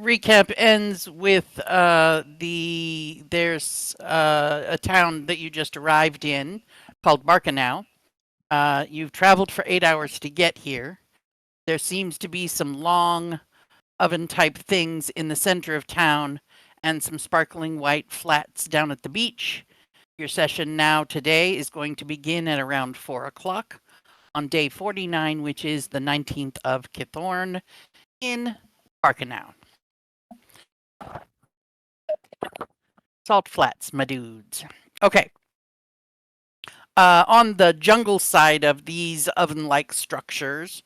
recap ends with there's a town that you just arrived in called Barkanau. You've traveled for 8 hours to get here. There seems to be some long oven type things in the center of town and some sparkling white flats down at the beach. Your session now today is going to begin at around 4 o'clock on day 49, which is the 19th of Kithorn in Barkanau. Salt flats, my dudes. Okay. On the jungle side of these oven-like structures,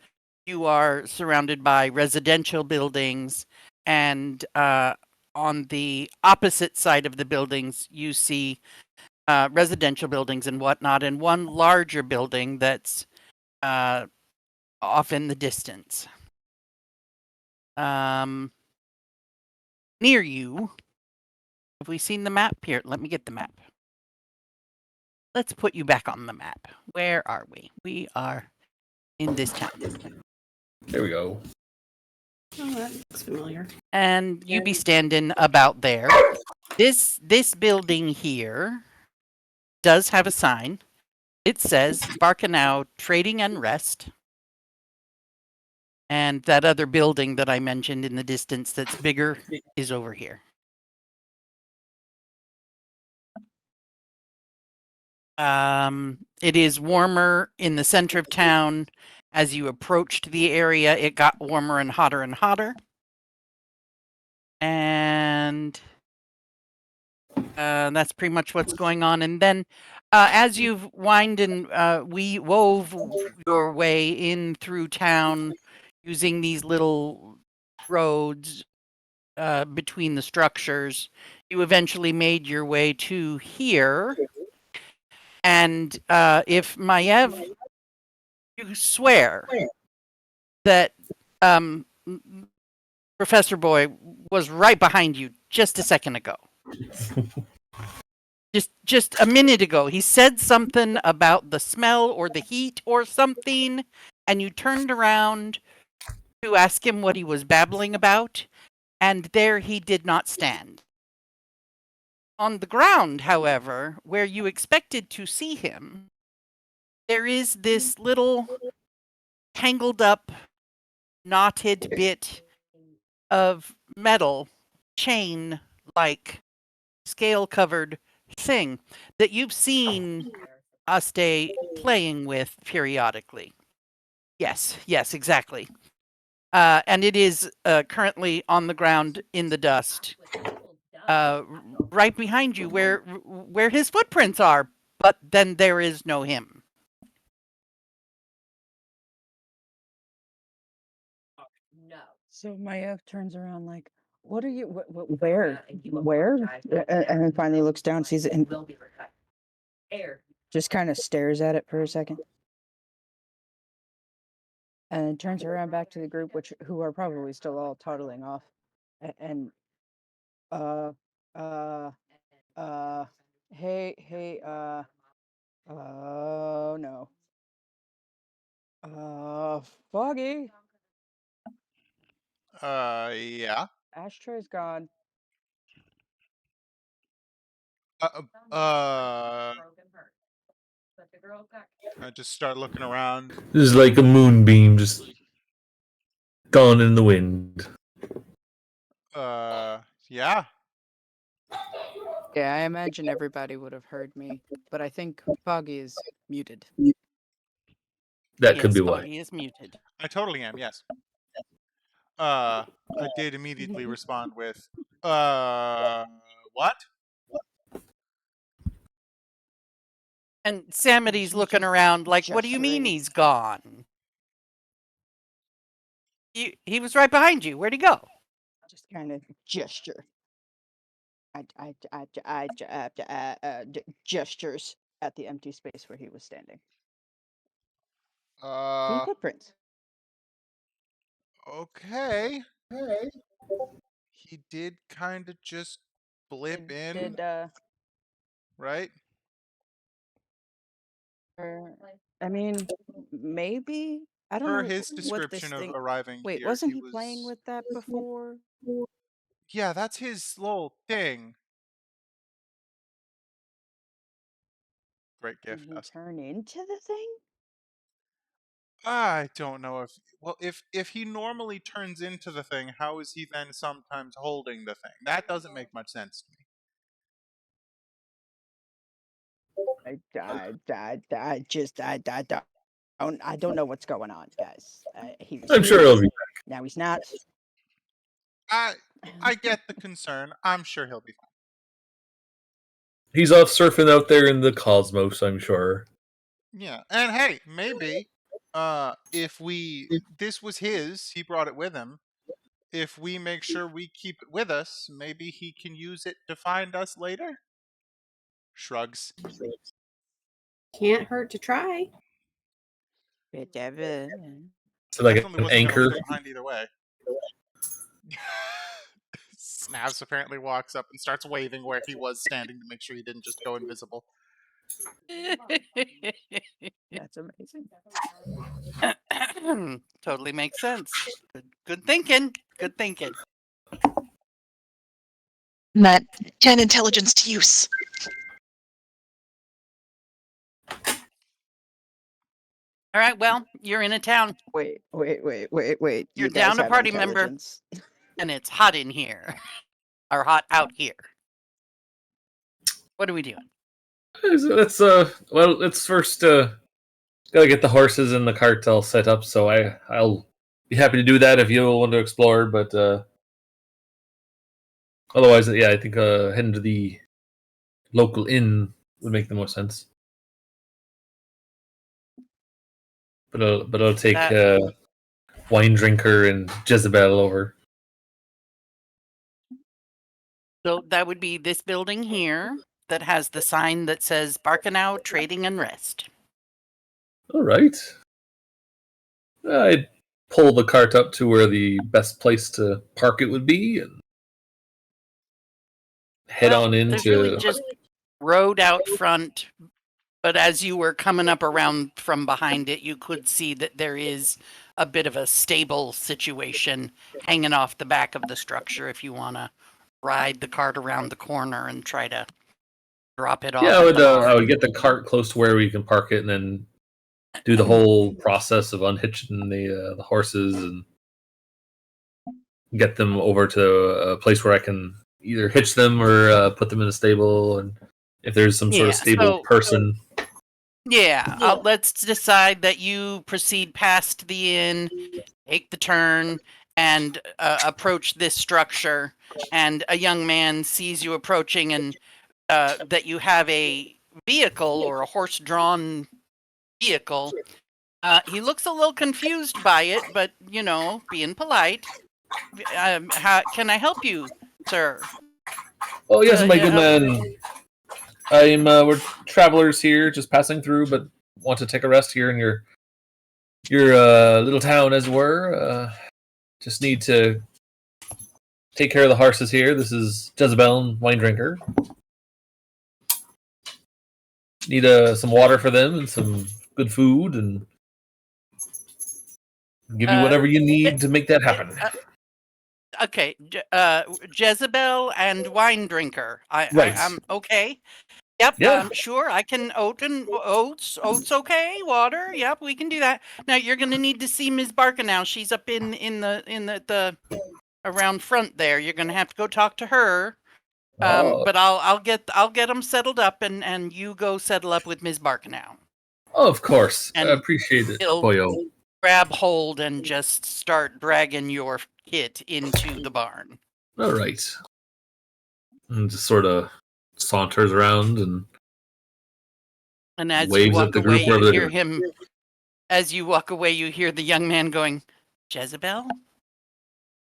you are surrounded by residential buildings, and on the opposite side of the buildings, you see residential buildings and whatnot, and one larger building that's off in the distance. Near you, have we seen the map? Here, let me get the map. Let's put you back on the map. Where are we? We are in this town. There we go. Oh, that looks familiar. And you be standing about there. This building here does have a sign. It says Barkanau Trading and Rest. And that other building that I mentioned in the distance that's bigger is over here. It is warmer in the center of town. As you approached the area, it got warmer and hotter and hotter. And that's pretty much what's going on. And then as you've wind and we wove your way in through town using these little roads between the structures, you eventually made your way to here. And if Maiev, you swear that Professor Boy was right behind you just a second ago. Just a minute ago, he said something about the smell or the heat or something, and you turned around to ask him what he was babbling about, and there he did not stand. On the ground, however, where you expected to see him, there is this little tangled up, knotted bit of metal, chain-like, scale-covered thing that you've seen Aste playing with periodically. Yes, exactly. And it is currently on the ground in the dust, right behind you where his footprints are, but then there is no him. No. So Maiev turns around like, what are you, where? And then finally looks down, sees it, and just kind of stares at it for a second. And turns around back to the group, who are probably still all toddling off. And, hey, oh no. Foggy, Yeah. ashtray's gone. I just start looking around. This is like a moonbeam just gone in the wind. Yeah. Yeah, I imagine everybody would have heard me, but I think Foggy is muted. That could Yes, be why. Foggy is muted. I totally am, yes. I did immediately respond with, what? And Samity's looking around like, what do you mean Gesturing. he's gone? He was right behind you. Where'd he go? Just kind of gesture. Gestures at the empty space where he was standing. See footprints. Okay. He did kind of just blip in, right? I mean, maybe. I don't Per know his what this description of thing. arriving Wait, here, wasn't he he playing was... with that before? Yeah, that's his little thing. Great Can gift, he Dust. turn into the thing? I don't know if he normally turns into the thing, how is he then sometimes holding the thing? That doesn't make much sense to me. I don't know what's going on, guys. He was I'm sure he'll be. now he's not. I get the concern. I'm sure he'll be fine. He's off surfing out there in the cosmos, I'm sure. Yeah, and hey, maybe if this was his, he brought it with him. If we make sure we keep it with us, maybe he can use it to find us later. Shrugs. Can't hurt to try. So like Definitely an wasn't going to anchor. leave it behind either way. Snavs apparently walks up and starts waving where he was standing to make sure he didn't just go invisible. That's amazing. Totally makes sense. Good thinking. Good thinking. Matt, 10 intelligence to use. All right, well, you're in a town. Wait. You're You guys down a have party member. intelligence. And it's hot in here. Or hot out here. What are we doing? Let's let's first gotta get the horses and the cart all set up. So I'll be happy to do that if you want to explore. But otherwise, yeah, I think heading to the local inn would make the most sense. But I'll take Wine Drinker and Jezebel over. So that would be this building here that has the sign that says Barkanau Trading and Rest. All right. I'd pull the cart up to where the best place to park it would be and head on There's really into. just road out front, but as you were coming up around from behind it, you could see that there is a bit of a stable situation hanging off the back of the structure if you want to ride the cart around the corner and try to drop it off. Yeah, at the barn. I would get the cart close to where we can park it and then do the whole process of unhitching the horses and get them over to a place where I can either hitch them or put them in a stable. And if there's some sort of stable person. Yeah, let's decide that you proceed past the inn, take the turn, and approach this structure. And a young man sees you approaching and that you have a vehicle or a horse-drawn vehicle. He looks a little confused by it, but, you know, being polite. Can I help you, sir? Oh, yes, my good man. We're travelers here, just passing through, but want to take a rest here in your little town, as it were. Just need to take care of the horses here. This is Jezebel, Wine Drinker. Need some water for them and some good food, and give you whatever you need to make that happen. Okay, Jezebel and Wine Drinker. Right. I'm okay. Yep, Yeah. sure, I can oats, okay, water, yep, we can do that. Now, you're gonna need to see Ms. Barkanau. She's up in the around front there. You're gonna have to go talk to her. But I'll get them settled up, and you go settle up with Ms. Barkanau. Oh, of course. And I appreciate it, he'll boyo. grab hold and just start dragging your kit into the barn. All right. And just sort of saunters around and as waves you walk at the away, group wherever you they're hear him. As you walk away, you hear the young man going, "Jezebel?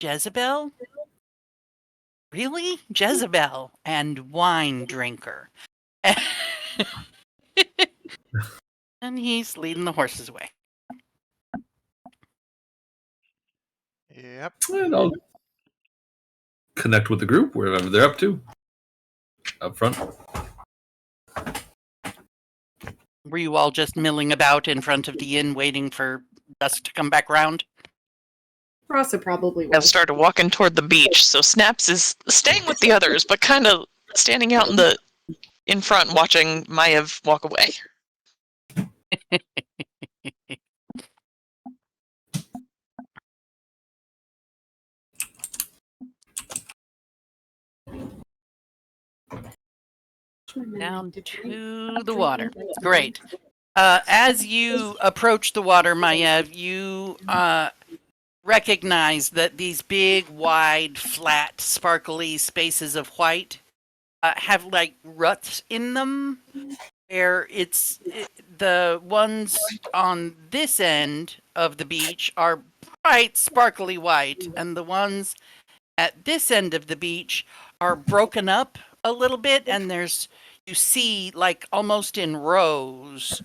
Jezebel? Really? Jezebel and Wine Drinker." And he's leading the horses away. Yep. And I'll connect with the group wherever they're up to. Up front. Were you all just milling about in front of the inn waiting for dusk to come back round? Rasa probably I've will. started walking toward the beach, so Snaps is staying with the others, but kind of standing out in front, watching Maiev walk away. Down to the water. Great. As you approach the water, Maiev, you recognize that these big, wide, flat, sparkly spaces of white have like ruts in them. Where the ones on this end of the beach are bright, sparkly white, and the ones at this end of the beach are broken up a little bit, and you see like almost in rows,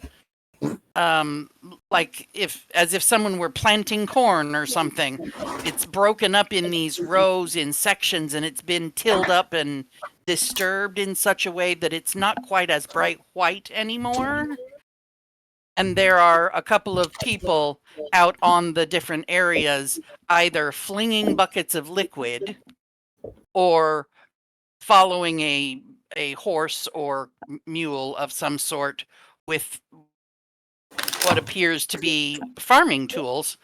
like as if someone were planting corn or something. It's broken up in these rows in sections, and it's been tilled up and disturbed in such a way that it's not quite as bright white anymore. And there are a couple of people out on the different areas, either flinging buckets of liquid or following a horse or mule of some sort with what appears to be farming tools,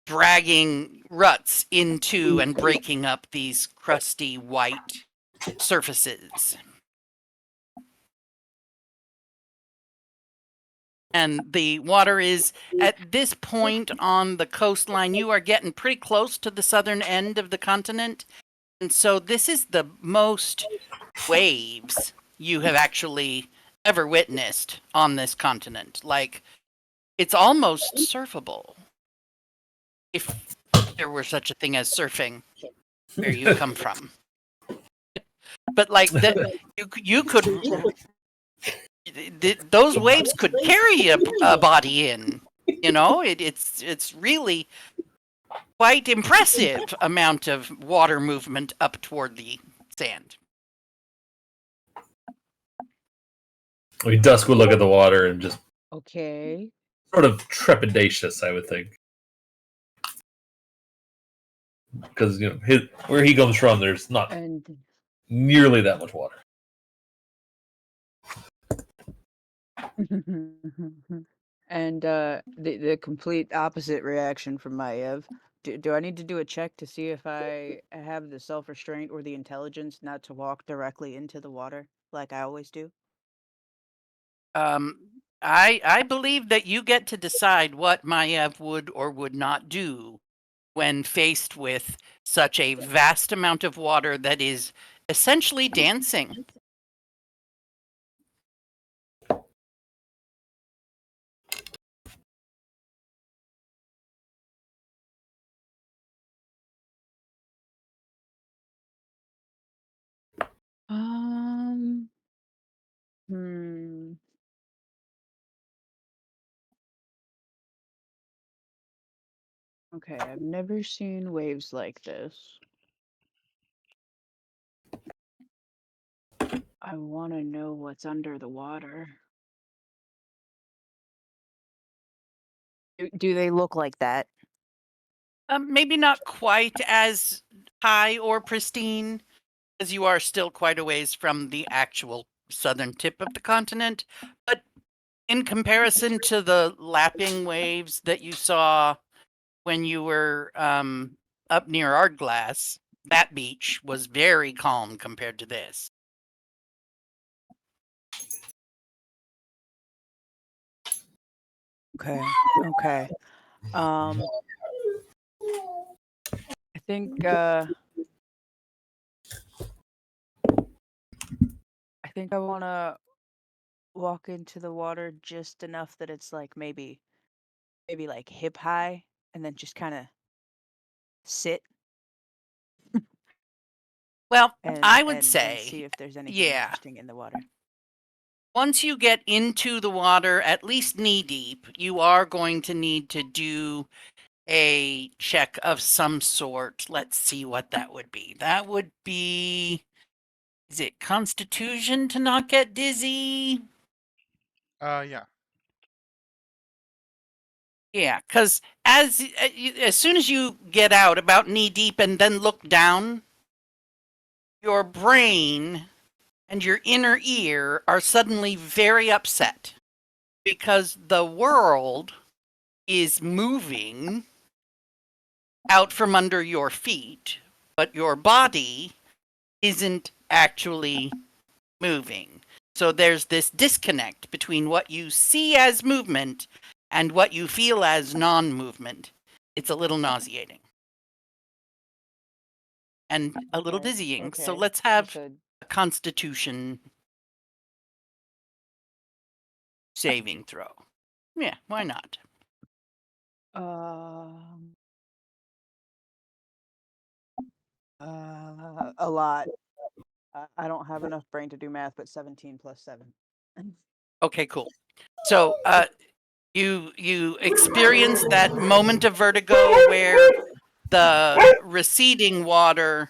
dragging ruts into and breaking up these crusty white surfaces. And the water is, at this point on the coastline, you are getting pretty close to the southern end of the continent. And so this is the most waves you have actually ever witnessed on this continent. Like, it's almost surfable. If there were such a thing as surfing where you come from. But like you could those waves could carry a body in, you know. It's really quite impressive amount of water movement up toward the sand. Dusk would look at the water and just Okay. sort of trepidatious, I would think, because where he comes from, there's not And nearly that much water. and the complete opposite reaction from Maiev. Do I need to do a check to see if I have the self-restraint or the intelligence not to walk directly into the water like I always do? I believe that you get to decide what Maiev would or would not do when faced with such a vast amount of water that is essentially dancing. Hmm. Okay, I've never seen waves like this. I want to know what's under the water. Do they look like that? Maybe not quite as high or pristine, as you are still quite a ways from the actual southern tip of the continent. But in comparison to the lapping waves that you saw when you were up near Ardglass, that beach was very calm compared to this. Okay. Okay. I think I want to walk into the water just enough that it's like maybe like hip high, and then just kind of sit Well, and I would and say, see if there's anything yeah, interesting in the water. once you get into the water, at least knee deep, you are going to need to do a check of some sort. Let's see what that would be. That would be, is it Constitution to not get dizzy? Yeah. Yeah, because as soon as you get out about knee deep and then look down, your brain and your inner ear are suddenly very upset because the world is moving out from under your feet, but your body isn't actually moving. So there's this disconnect between what you see as movement and what you feel as non-movement. It's a little nauseating and a little Okay, dizzying. So okay. let's You have said a Constitution saving throw. Yeah, why not? A lot. I don't have enough brain to do math, but 17 plus 7. Okay, cool. So you experience that moment of vertigo where the receding water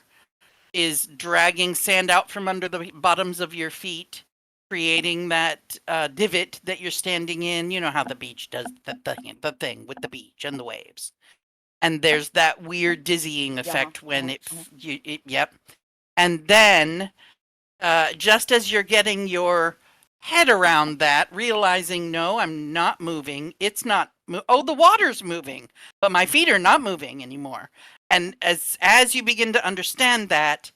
is dragging sand out from under the bottoms of your feet, creating that divot that you're standing in. You know how the beach does the thing with the beach and the waves. And there's that weird dizzying effect when yep. And then just as you're getting your head around that, realizing, no, I'm not moving. It's not. Oh, the water's moving, but my feet are not moving anymore. And as you begin to understand that,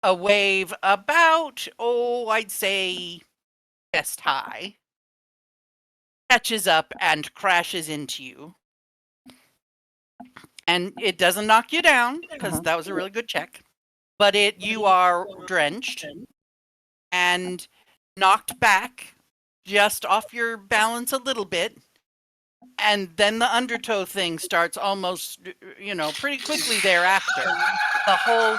a wave about, I'd say chest high, catches up and crashes into you. And it doesn't knock you down, because that was a really good check. But you are drenched and knocked back just off your balance a little bit. And then the undertow thing starts almost, pretty quickly thereafter. The whole...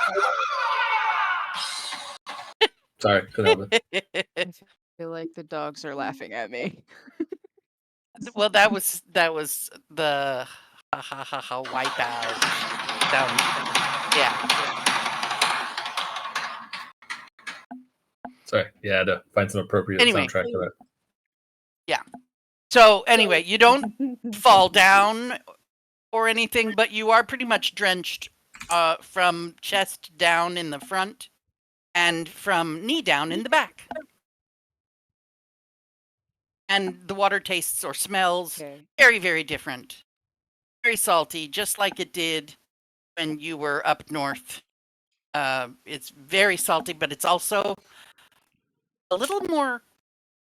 Sorry, couldn't help it. I feel like the dogs are laughing at me. Well, that was the ha ha ha ha wipeout down. Yeah. Sorry. Yeah, I had to find some appropriate Anyway. soundtrack for that. Yeah. So anyway, you don't fall down or anything, but you are pretty much drenched from chest down in the front and from knee down in the back. And the water tastes or smells very, very different. Very salty, just like it did when you were up north. It's very salty, but it's also a little more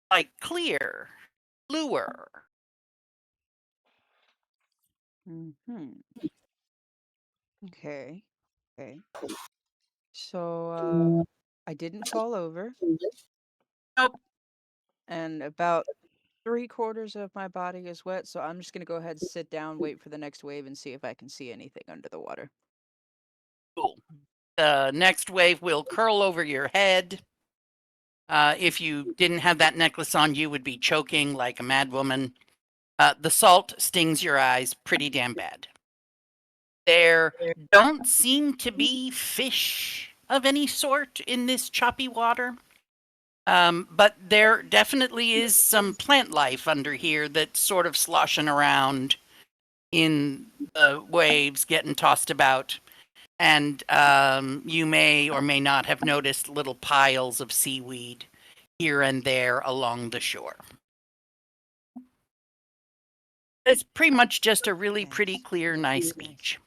like clear, bluer. Okay. So I didn't fall over. Nope. And about 3/4 of my body is wet, so I'm just gonna go ahead, sit down, wait for the next wave, and see if I can see anything under the water. Cool. The next wave will curl over your head. If you didn't have that necklace on, you would be choking like a mad woman. The salt stings your eyes pretty damn bad. There don't seem to be fish of any sort in this choppy water. But there definitely is some plant life under here that's sort of sloshing around in the waves, getting tossed about. And you may or may not have noticed little piles of seaweed here and there along the shore. It's pretty much just a really pretty, clear, nice beach.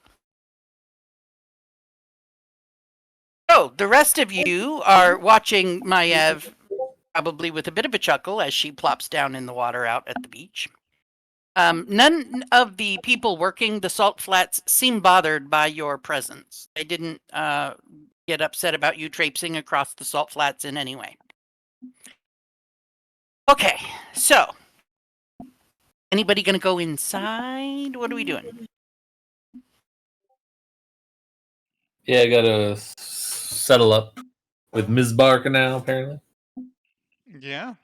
So the rest of you are watching Maiev, probably with a bit of a chuckle as she plops down in the water out at the beach. None of the people working the salt flats seem bothered by your presence. They didn't get upset about you traipsing across the salt flats in any way. Okay, so anybody gonna go inside? What are we doing? Yeah, I gotta settle up with Ms. Barker now, apparently. Yeah.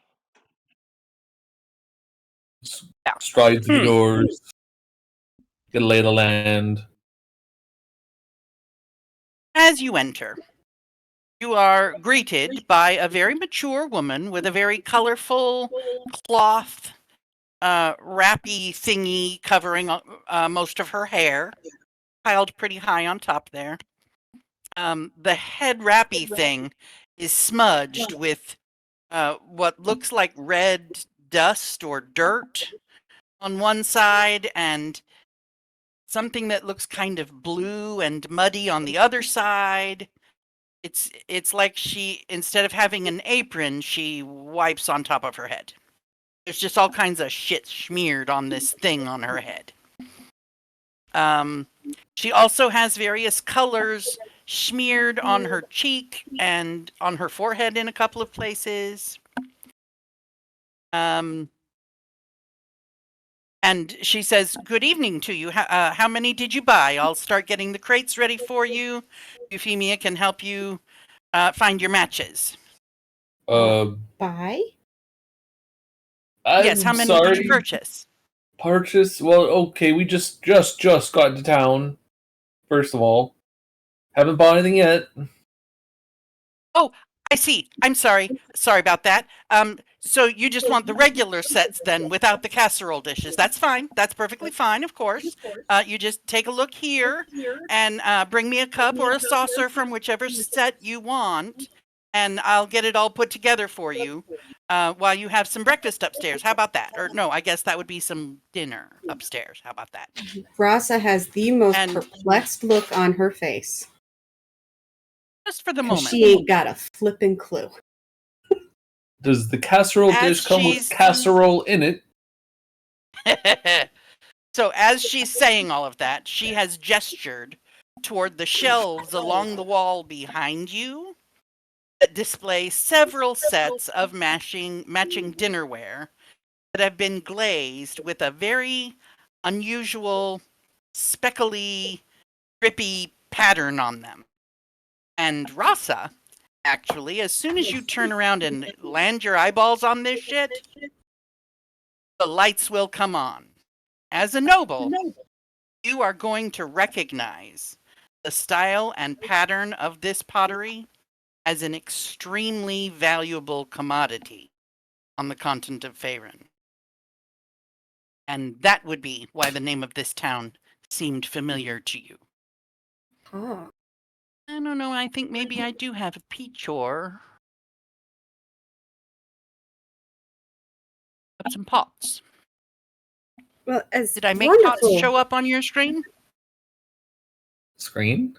Stride through the doors. Get a lay of the land. As you enter, you are greeted by a very mature woman with a very colorful cloth wrappy thingy covering most of her hair, piled pretty high on top there. The head wrappy thing is smudged with what looks like red dust or dirt on one side and something that looks kind of blue and muddy on the other side. It's like she, instead of having an apron, she wipes on top of her head. There's just all kinds of shit smeared on this thing on her head. She also has various colors smeared on her cheek and on her forehead in a couple of places. And she says, "Good evening to you. How many did you buy? I'll start getting the crates ready for you. Euphemia can help you find your matches." Bye. Yes, how many did you purchase? Purchase? Well, okay, we just got into town. First of all, haven't bought anything yet. Oh, I see. I'm sorry. Sorry about that. So you just want the regular sets then, without the casserole dishes? That's fine. That's perfectly fine, of course. You just take a look here and bring me a cup or a saucer from whichever set you want, and I'll get it all put together for you while you have some breakfast upstairs. How about that? Or no, I guess that would be some dinner upstairs. How about that? Rasa has the most And- perplexed look on her face. Just for the 'Cause moment. she ain't got a flipping clue. Does the casserole As dish come with she's- casserole in it? So as she's saying all of that, she has gestured toward the shelves along the wall behind you that display several sets of matching dinnerware that have been glazed with a very unusual, speckly, drippy pattern on them. And Rasa, actually, as soon as you turn around and land your eyeballs on this shit, the lights will come on. As a noble, you are going to recognize the style and pattern of this pottery as an extremely valuable commodity on the continent of Faerun. And that would be why the name of this town seemed familiar to you. Oh. I don't know, I think maybe I do have a peach or some pots. Well, as Did I make wonderful. pots show up on your screen? Screen?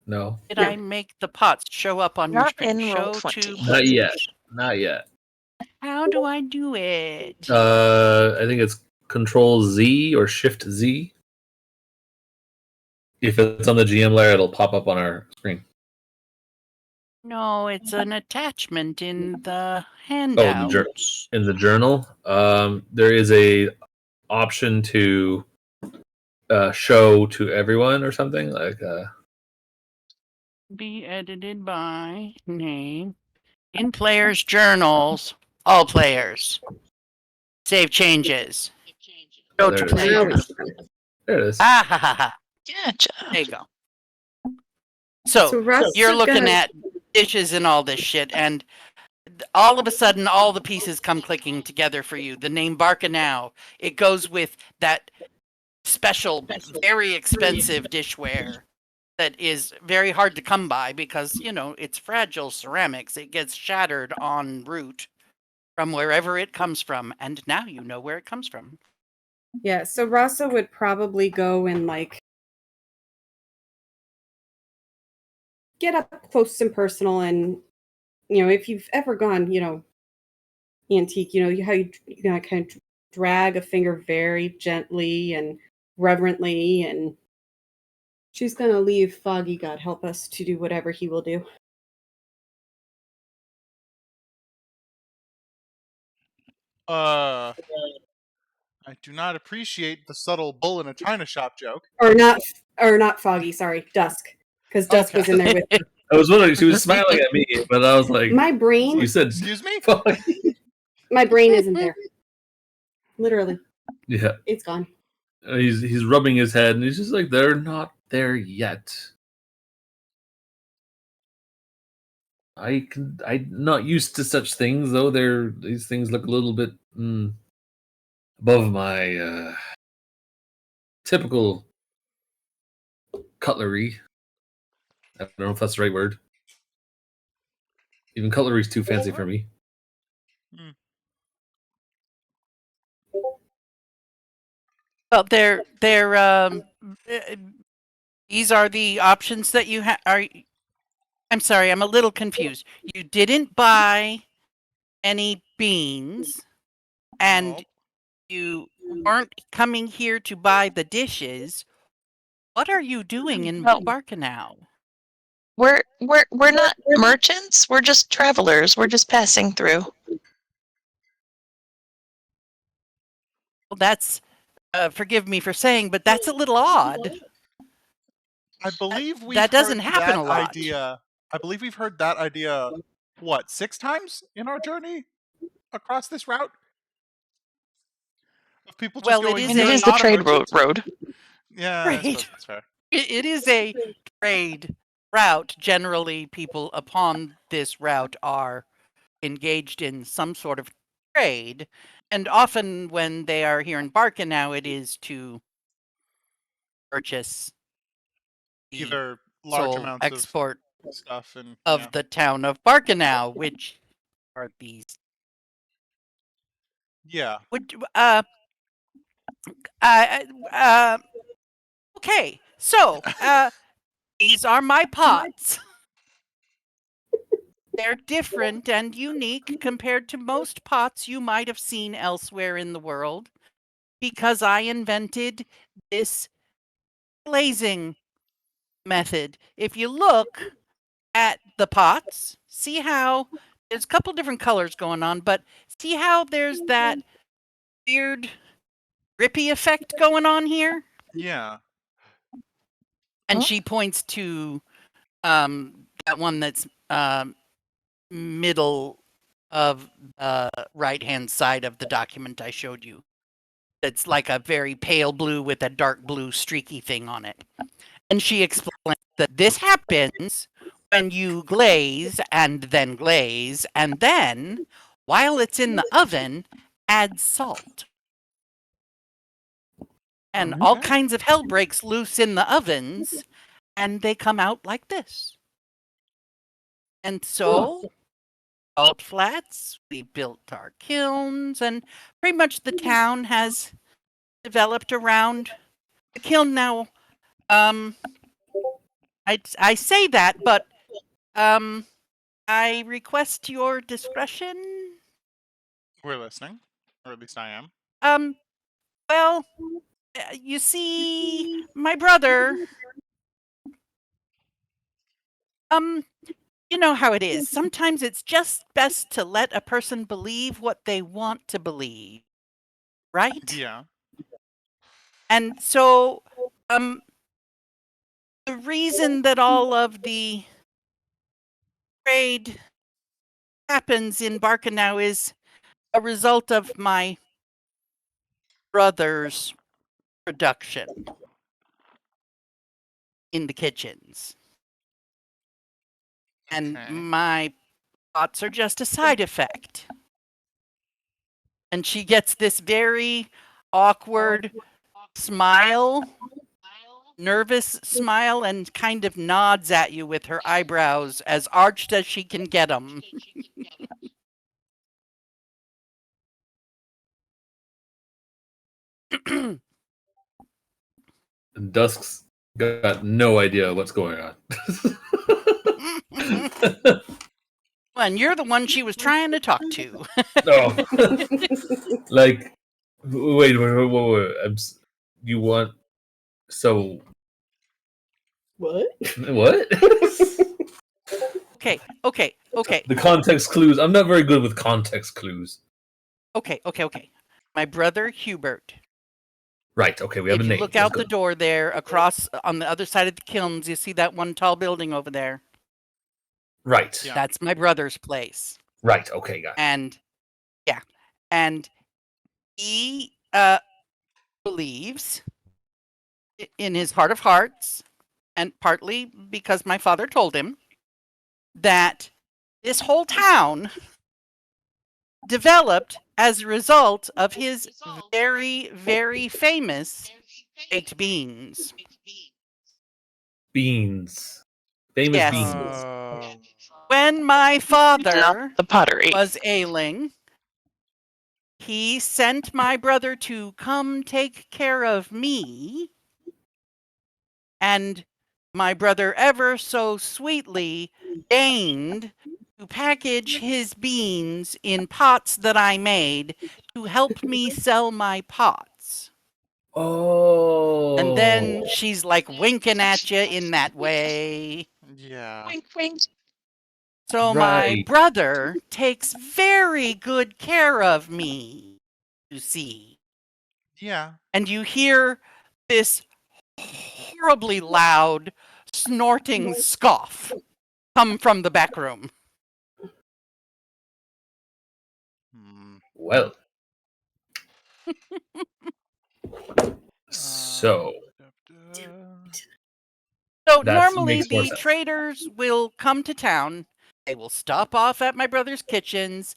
No. Did No. I make the pots show up on your Not screen? in Show Roll20. to Not yet. pictures. Not yet. How do I do it? I think it's Control Z or Shift Z. If it's on the GM layer, it'll pop up on our screen. No, it's an attachment in the Oh, handout. in the journal, there is a option to show to everyone or something like. Be edited by name. In players' journals, all players. Save changes. Go there to it is. Now we players. can. There it is. Ah ha ha ha. Gotcha. There you go. So Rasa you're looking got- at dishes and all this shit, and all of a sudden, all the pieces come clicking together for you. The name Barcanau, it goes with that special, very expensive dishware that is very hard to come by because, you know, it's fragile ceramics. It gets shattered en route from wherever it comes from, and now you know where it comes from. Yeah, so Rasa would probably go and like get up close and personal, and you know, if you've ever gone, you know, antique, you know how you know, kind of drag a finger very gently and reverently, and she's gonna leave Foggy, God help us, to do whatever he will do. I do not appreciate the subtle bull in a china shop joke. Or not Foggy, sorry, Dusk, because Dusk Okay. was in there with her. I was wondering. She was smiling at me, but I was like, My brain, "You said Excuse me? fuck." my brain isn't there. Literally, Yeah, it's gone. he's rubbing his head, and he's just like, "They're not there yet." I'm not used to such things though. These things look a little bit above my typical cutlery. I don't know if that's the right word. Even cutlery's too fancy for me. Well, these are the options that you are. I'm sorry, I'm a little confused. You didn't buy any beans, and Nope. you weren't coming here to buy the dishes. What are you doing in No. Barcanau? We're not merchants. We're just travelers. We're just passing through. Well, that's forgive me for saying, but that's a little odd. I believe we've that doesn't heard happen that a lot. idea. I believe we've heard that idea. What, 6 times in our journey across this route? Of people just Well, it going, is And it "You're is the not a trade merchant." road. Yeah, I suppose Right. that's fair. It is a trade route. Generally, people upon this route are engaged in some sort of trade, and often when they are here in Barcanau, it is to purchase the Either large sole amounts of export stuff and of the town of Barcanau, which are these. yeah. Which, uh, uh, okay, so these are my pots. They're different and unique compared to most pots you might have seen elsewhere in the world because I invented this glazing method. If you look at the pots, see how there's a couple different colors going on, but see how there's that weird drippy effect going on here? Yeah. And Huh? she points to that one that's middle of the right-hand side of the document I showed you. That's like a very pale blue with a dark blue streaky thing on it. And she explains that this happens when you glaze, and then, while it's in the oven, add salt. And all Okay. kinds of hell breaks loose in the ovens, and they come out like this. And so, salt flats, we built our kilns, and pretty much the town has developed around the kiln now. I say that, but I request your discretion. We're listening. Or at least I am. Well, you see, my brother, you know how it is. Sometimes it's just best to let a person believe what they want to believe, right? Yeah. And so, the reason that all of the trade happens in Barcanau is a result of my brother's production in the kitchens. And Okay. my pots are just a side effect. And she gets this very awkward smile, nervous smile, and kind of nods at you with her eyebrows as arched as she can get them. And Dusk's got no idea what's going on. And you're the one she was trying to talk to. No. Like, wait. You want. So. What? What? Okay. The context clues. I'm not very good with context clues. Okay. My brother Hubert. Right, okay, we have If a you name. look That's out the good. door there, across on the other side of the kilns, you see that one tall building over there. Right. Yeah. That's my brother's place. Right, okay, got it. And yeah, and he believes in his heart of hearts, and partly because my father told him, that this whole town developed as a result of his very, very famous baked beans. Beans. Famous Yes. beans. When my father Not the pottery. was ailing, he sent my brother to come take care of me, and my brother ever so sweetly deigned to package his beans in pots that I made to help me sell my pots. Oh. And then she's like winking at you in that way. Yeah. Wink, wink. So my Right. brother takes very good care of me, you see. Yeah. And you hear this horribly loud, snorting scoff come from the back room. Hmm. Well. So. So That normally makes more the sense. traders will come to town. They will stop off at my brother's kitchens.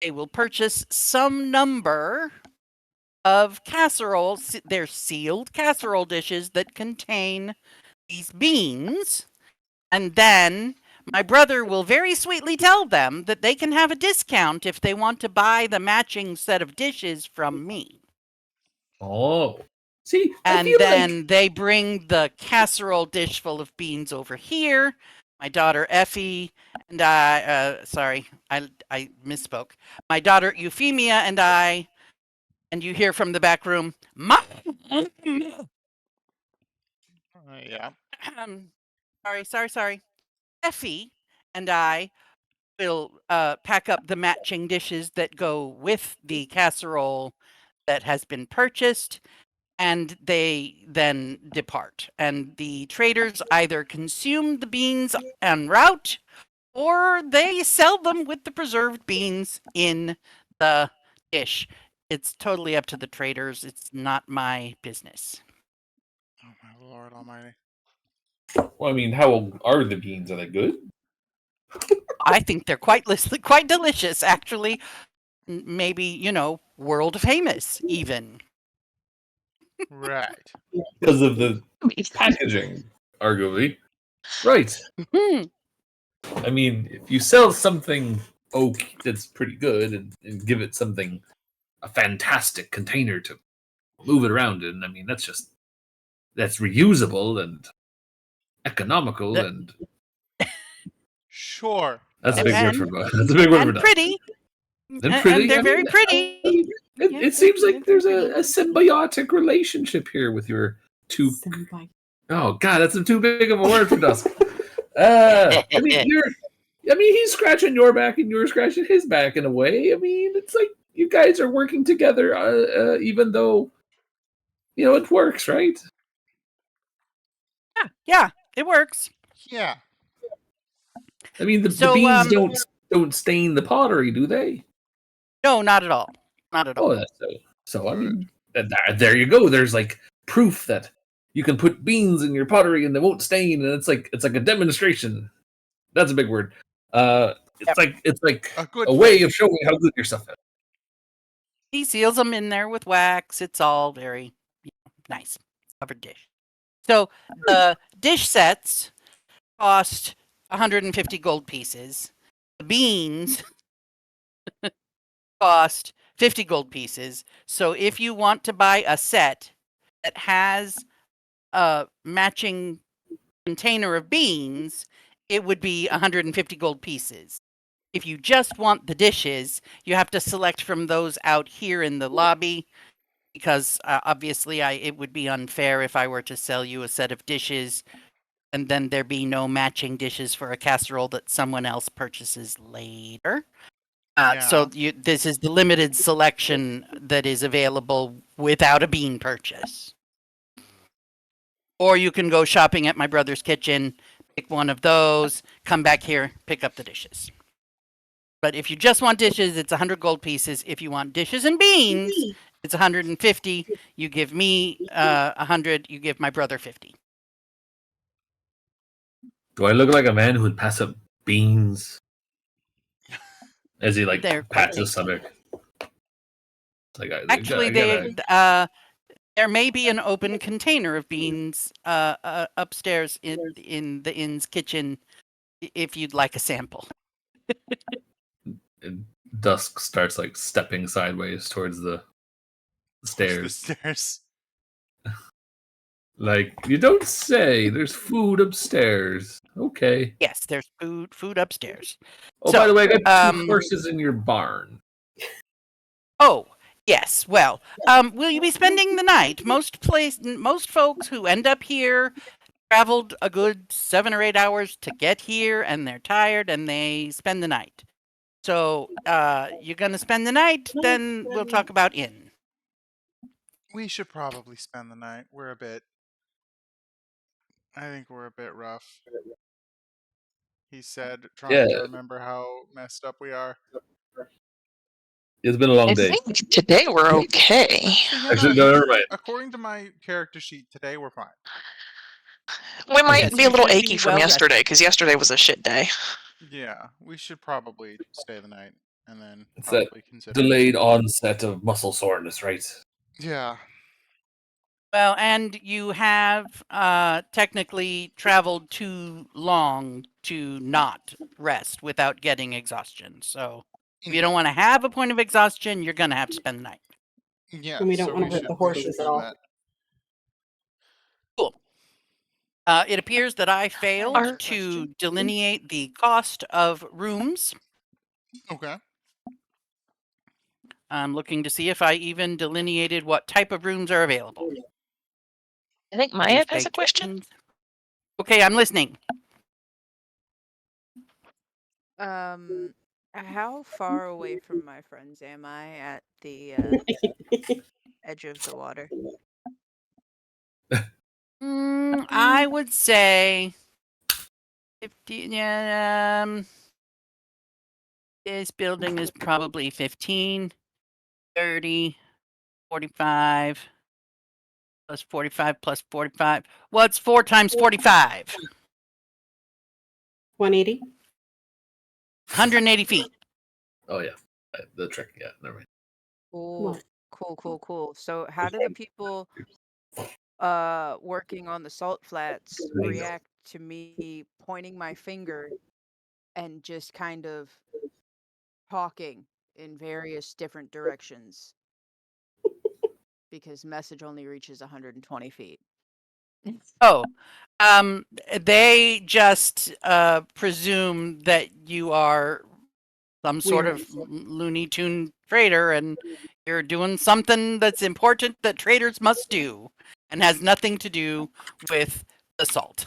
They will purchase some number of casseroles. They're sealed casserole dishes that contain these beans. And then my brother will very sweetly tell them that they can have a discount if they want to buy the matching set of dishes from me. Oh. See, I And feel then they bring the casserole dish full of beans over here. My daughter Effie and I, sorry, I misspoke. My daughter Euphemia and I, and you hear from the back room, Mom! Yeah. Sorry. Effie and I will pack up the matching dishes that go with the casserole that has been purchased, and they then depart. And the traders either consume the beans en route, or they sell them with the preserved beans in the dish. It's totally up to the traders. It's not my business. Oh my Lord Almighty. Well, I mean, how are the beans? Are they good? I think they're quite delicious, actually. Maybe, world famous, even. Right. Because of the packaging, arguably. Right. Hmm. I mean, if you sell something that's pretty good and give it something, a fantastic container to move it around in, I mean, that's reusable and economical, The- and Sure. that's a big word and, for that's a big word for and that. pretty. And pretty. And they're I very mean, pretty. it seems like there's a symbiotic relationship here with your two. Oh God, that's too big of a word for Dusk. I mean, he's scratching your back and you're scratching his back in a way. I mean, it's like you guys are working together, even though it works, right? Yeah, it works. Yeah. I mean, the So, beans don't stain the pottery, do they? No, not at all. Not at all. Oh, that's so. I mean, there you go. There's like proof that you can put beans in your pottery and they won't stain, and it's like a demonstration. That's a big word. It's like A good a way thing. of showing how good your stuff is. He seals them in there with wax. It's all very nice. Covered dish. So the dish sets cost 150 gold pieces. The beans cost 50 gold pieces. So if you want to buy a set that has a matching container of beans, it would be 150 gold pieces. If you just want the dishes, you have to select from those out here in the lobby, because obviously it would be unfair if I were to sell you a set of dishes and then there be no matching dishes for a casserole that someone else purchases later. So this is the limited selection that is available without a bean purchase. Or you can go shopping at my brother's kitchen, pick one of those, come back here, pick up the dishes. But if you just want dishes, it's 100 gold pieces. If you want dishes and beans, it's 150. You give me 100, you give my brother 50. Do I look like a man who would pass up beans? As he They're quite pats his stomach. Like Actually, I gotta, there may be an open container of beans upstairs in the inn's kitchen if you'd like a sample. and Dusk starts like stepping sideways towards the Towards the stairs. stairs. Like, you don't say. There's food upstairs. Okay. Yes, there's food upstairs. Oh, So, by the way, I got 2 horses in your barn. Oh, yes. Well, will you be spending the night? Most folks who end up here traveled a good 7 or 8 hours to get here, and they're tired, and they spend the night. So, you're gonna spend the night, then we'll talk about inn. We should probably spend the night. I think we're a bit rough. He said, trying to Yeah. remember how messed up we are. It's been a long I day. think today we're okay. Actually, no, never mind. According to my character sheet, today we're fine. We might Yes, be a you little should be achy from well rested. yesterday, because yesterday was a shit day. Yeah, we should probably stay the night and then It's that probably consider delayed onset of muscle soreness, right? Yeah. Well, and you have technically traveled too long to not rest without getting exhaustion. So, if you don't want to have a point of exhaustion, you're gonna have to spend the night. Yeah. And we don't so want to hurt the horses at do all. that. Cool. It appears that I failed Our- to delineate the cost of rooms. Okay. I'm looking to see if I even delineated what type of rooms are available. I think Please Maya pay has a question. attention. Okay, I'm listening. How far away from my friends am I at the edge of the water? I would say 50. This building is probably 15, 30, 45, plus 45, plus 45. What's 4 times 45? 180. 180 feet. Oh, yeah. The trick, yeah, never mind. Cool. So how do the people working on the salt flats react to me pointing my finger and just kind of talking in various different directions? Because message only reaches 120 feet. Oh, they just presume that you are some sort Weird. of Looney Tune trader and you're doing something that's important that traders must do and has nothing to do with the salt.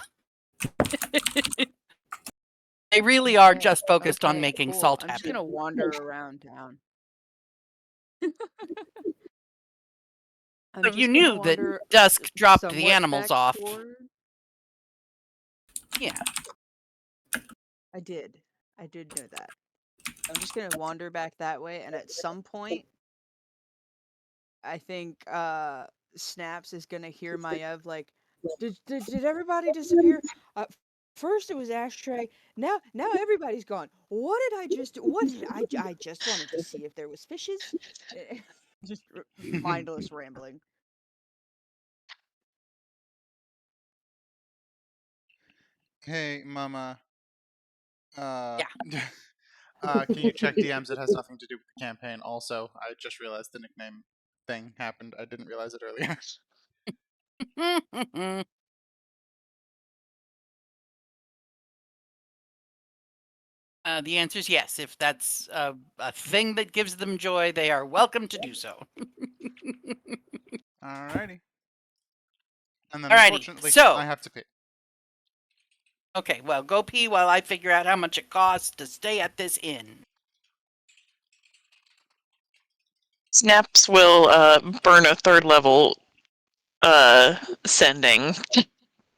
They really are just focused on making cool. salt I'm just happen. gonna wander around town. But you knew that Dusk dropped the animals off. Yeah. I did know that. I'm just gonna wander back that way, and at some point, I think Snaps is gonna hear Maiev like, did everybody disappear? First it was Ashtray, now everybody's gone. What did I just do? What did I just wanted to see if there was fishes? Just mindless rambling. Hey, Mama. Yeah. Can you check DMs? It has nothing to do with the campaign. Also, I just realized the nickname thing happened. I didn't realize it earlier. The answer is yes. If that's a thing that gives them joy, they are welcome to do so. Alrighty. And then, Alrighty, unfortunately, so- I have to pee. Okay, well, go pee while I figure out how much it costs to stay at this inn. Snaps will burn a 3rd level sending.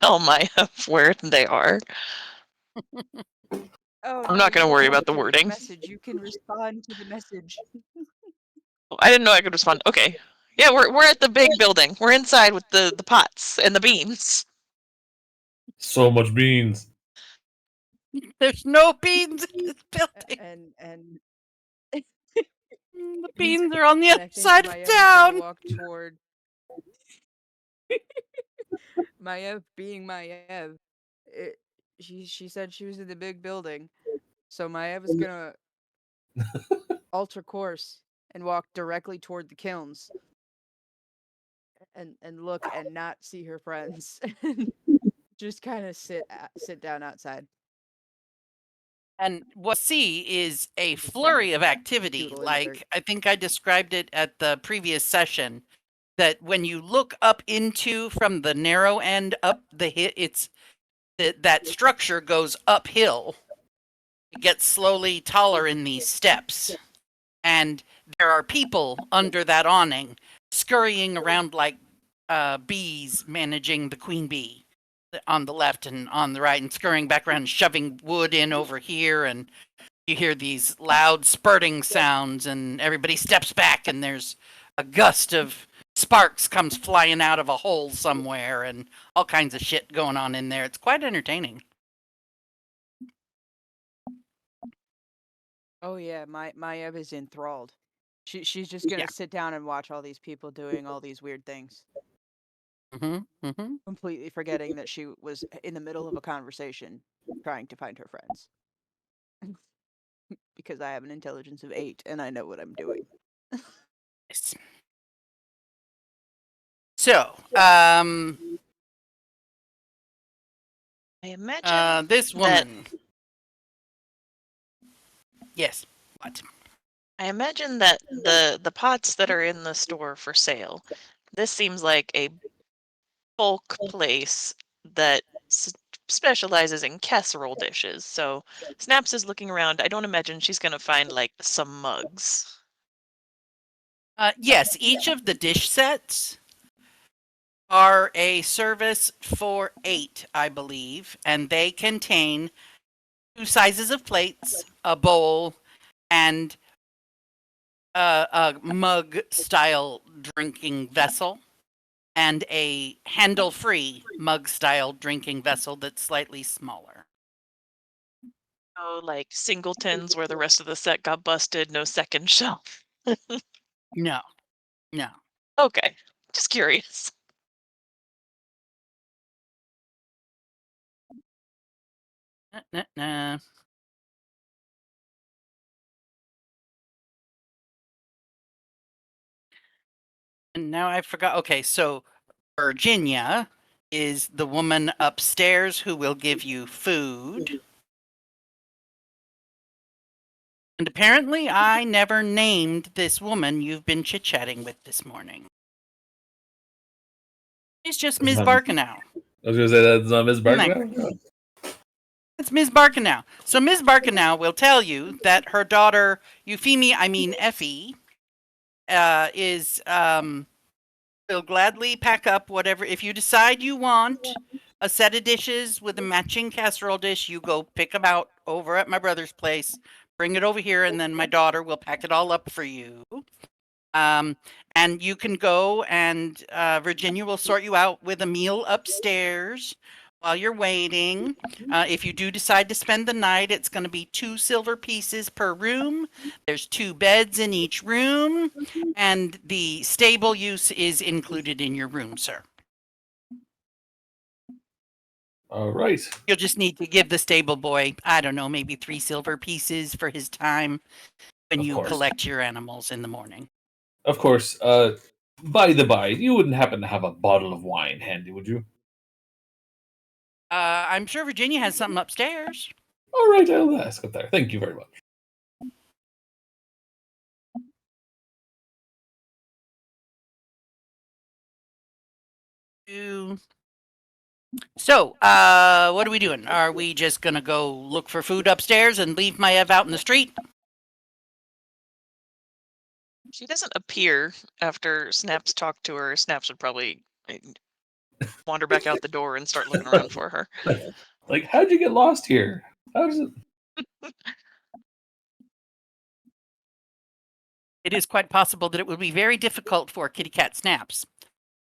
Tell Maya where they are. Oh, I'm not gonna worry about the wording. Message. You can respond to the message. I didn't know I could respond. Okay. Yeah, we're at the big building. We're inside with the pots and the beans. So much beans. There's no beans in this building. And The beans are on the And other I think side of Maiev is gonna town. walk toward Maiev being Maiev. She said she was in the big building, so Maiev is gonna alter course and walk directly toward the kilns and look and not see her friends. Just kind of sit down outside. And what you see is a flurry of activity. Doodle in the dirt. Like, I think I described it at the previous session, that when you look up into from the narrow end up the hit, that structure goes uphill. It gets slowly taller in these steps. And there are people under that awning scurrying around like bees managing the queen bee on the left and on the right, and scurrying back around and shoving wood in over here, and you hear these loud spurting sounds, and everybody steps back, and there's a gust of sparks comes flying out of a hole somewhere, and all kinds of shit going on in there. It's quite entertaining. Oh yeah, Maiev is enthralled. She's just gonna Yeah. sit down and watch all these people doing all these weird things, Mm-hmm. completely forgetting that she was in the middle of a conversation trying to find her friends. Because I have an intelligence of 8 and I know what I'm doing. Yes. So, I imagine this that woman. Yes. What? I imagine that the pots that are in the store for sale. This seems like a bulk place that specializes in casserole dishes. So Snaps is looking around. I don't imagine she's gonna find like some mugs. Yes, each of the dish sets are a service for 8, I believe, and they contain 2 sizes of plates, a bowl, and a mug-style drinking vessel, and a handle-free mug-style drinking vessel that's slightly smaller. Oh, like singletons where the rest of the set got busted, no second shelf. No. Okay, just curious. Nah. And now I forgot. Okay, so Virginia is the woman upstairs who will give you food. And apparently I never named this woman you've been chit-chatting with this morning. It's just Ms. Barkanow. I was going to say that's not Ms. Barker. It's Ms. Barkanow. So Ms. Barkanow will tell you that her daughter, Effie, will gladly pack up whatever. If you decide you want a set of dishes with a matching casserole dish, you go pick them out over at my brother's place, bring it over here, and then my daughter will pack it all up for you. And you can go and Virginia will sort you out with a meal upstairs while you're waiting. If you do decide to spend the night, it's going to be 2 silver pieces per room. There's 2 beds in each room, and the stable use is included in your room, sir. All right. You'll just need to give the stable boy, I don't know, maybe 3 silver pieces for his time when Of you course. collect your animals in the morning. Of course. By the by, you wouldn't happen to have a bottle of wine handy, would you? I'm sure Virginia has something upstairs. All right, I'll ask up there. Thank you very much. So, what are we doing? Are we just gonna go look for food upstairs and leave Maiev out in the street? She doesn't appear after Snaps talked to her. Snaps would probably wander back out the door and start looking around for her. Like, how'd you get lost here? How does it? It is quite possible that it would be very difficult for Kitty Cat Snaps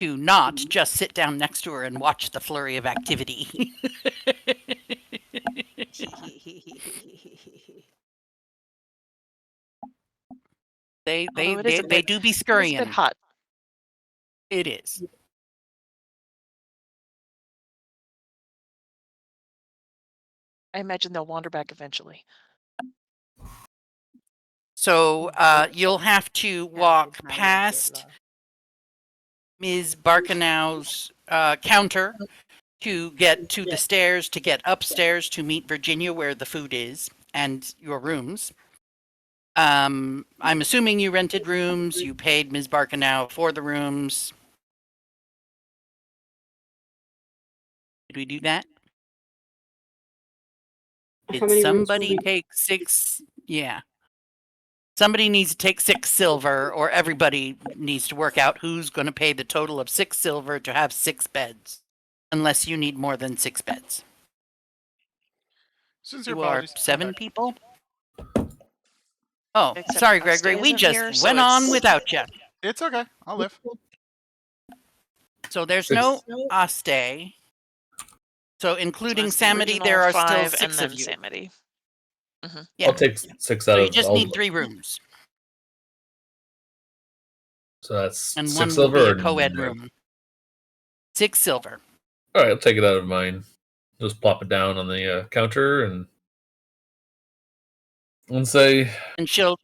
to not just sit down next to her and watch the flurry of activity. They Although it is a they bit- do be It's a bit scurrying. hot. It is. I imagine they'll wander back eventually. So you'll have to walk past Ms. Barkanow's counter to get to the stairs, to get upstairs to meet Virginia where the food is and your rooms. I'm assuming you rented rooms, you paid Ms. Barkanow for the rooms. Did we do that? How Did many rooms will somebody we- take 6? Yeah. Somebody needs to take 6 silver, or everybody needs to work out who's going to pay the total of 6 silver to have 6 beds. Unless you need more than 6 beds. Sincere You are apologies. I'm 7 back. people? Oh, Except sorry, Dusty Gregory. We isn't just here, so went on it's- without you. It's okay. I'll live. So there's 6. no Aste. So So including it's the Samity, original there are still 5 6 and then of you. Samity. Yeah. I'll take 6 out So you of just all need of 3 rooms. So that's And 6 one will silver. be a or co-ed no? room. 6 silver. All right, I'll take it out of mine. Just plop it down on the counter and say, And she'll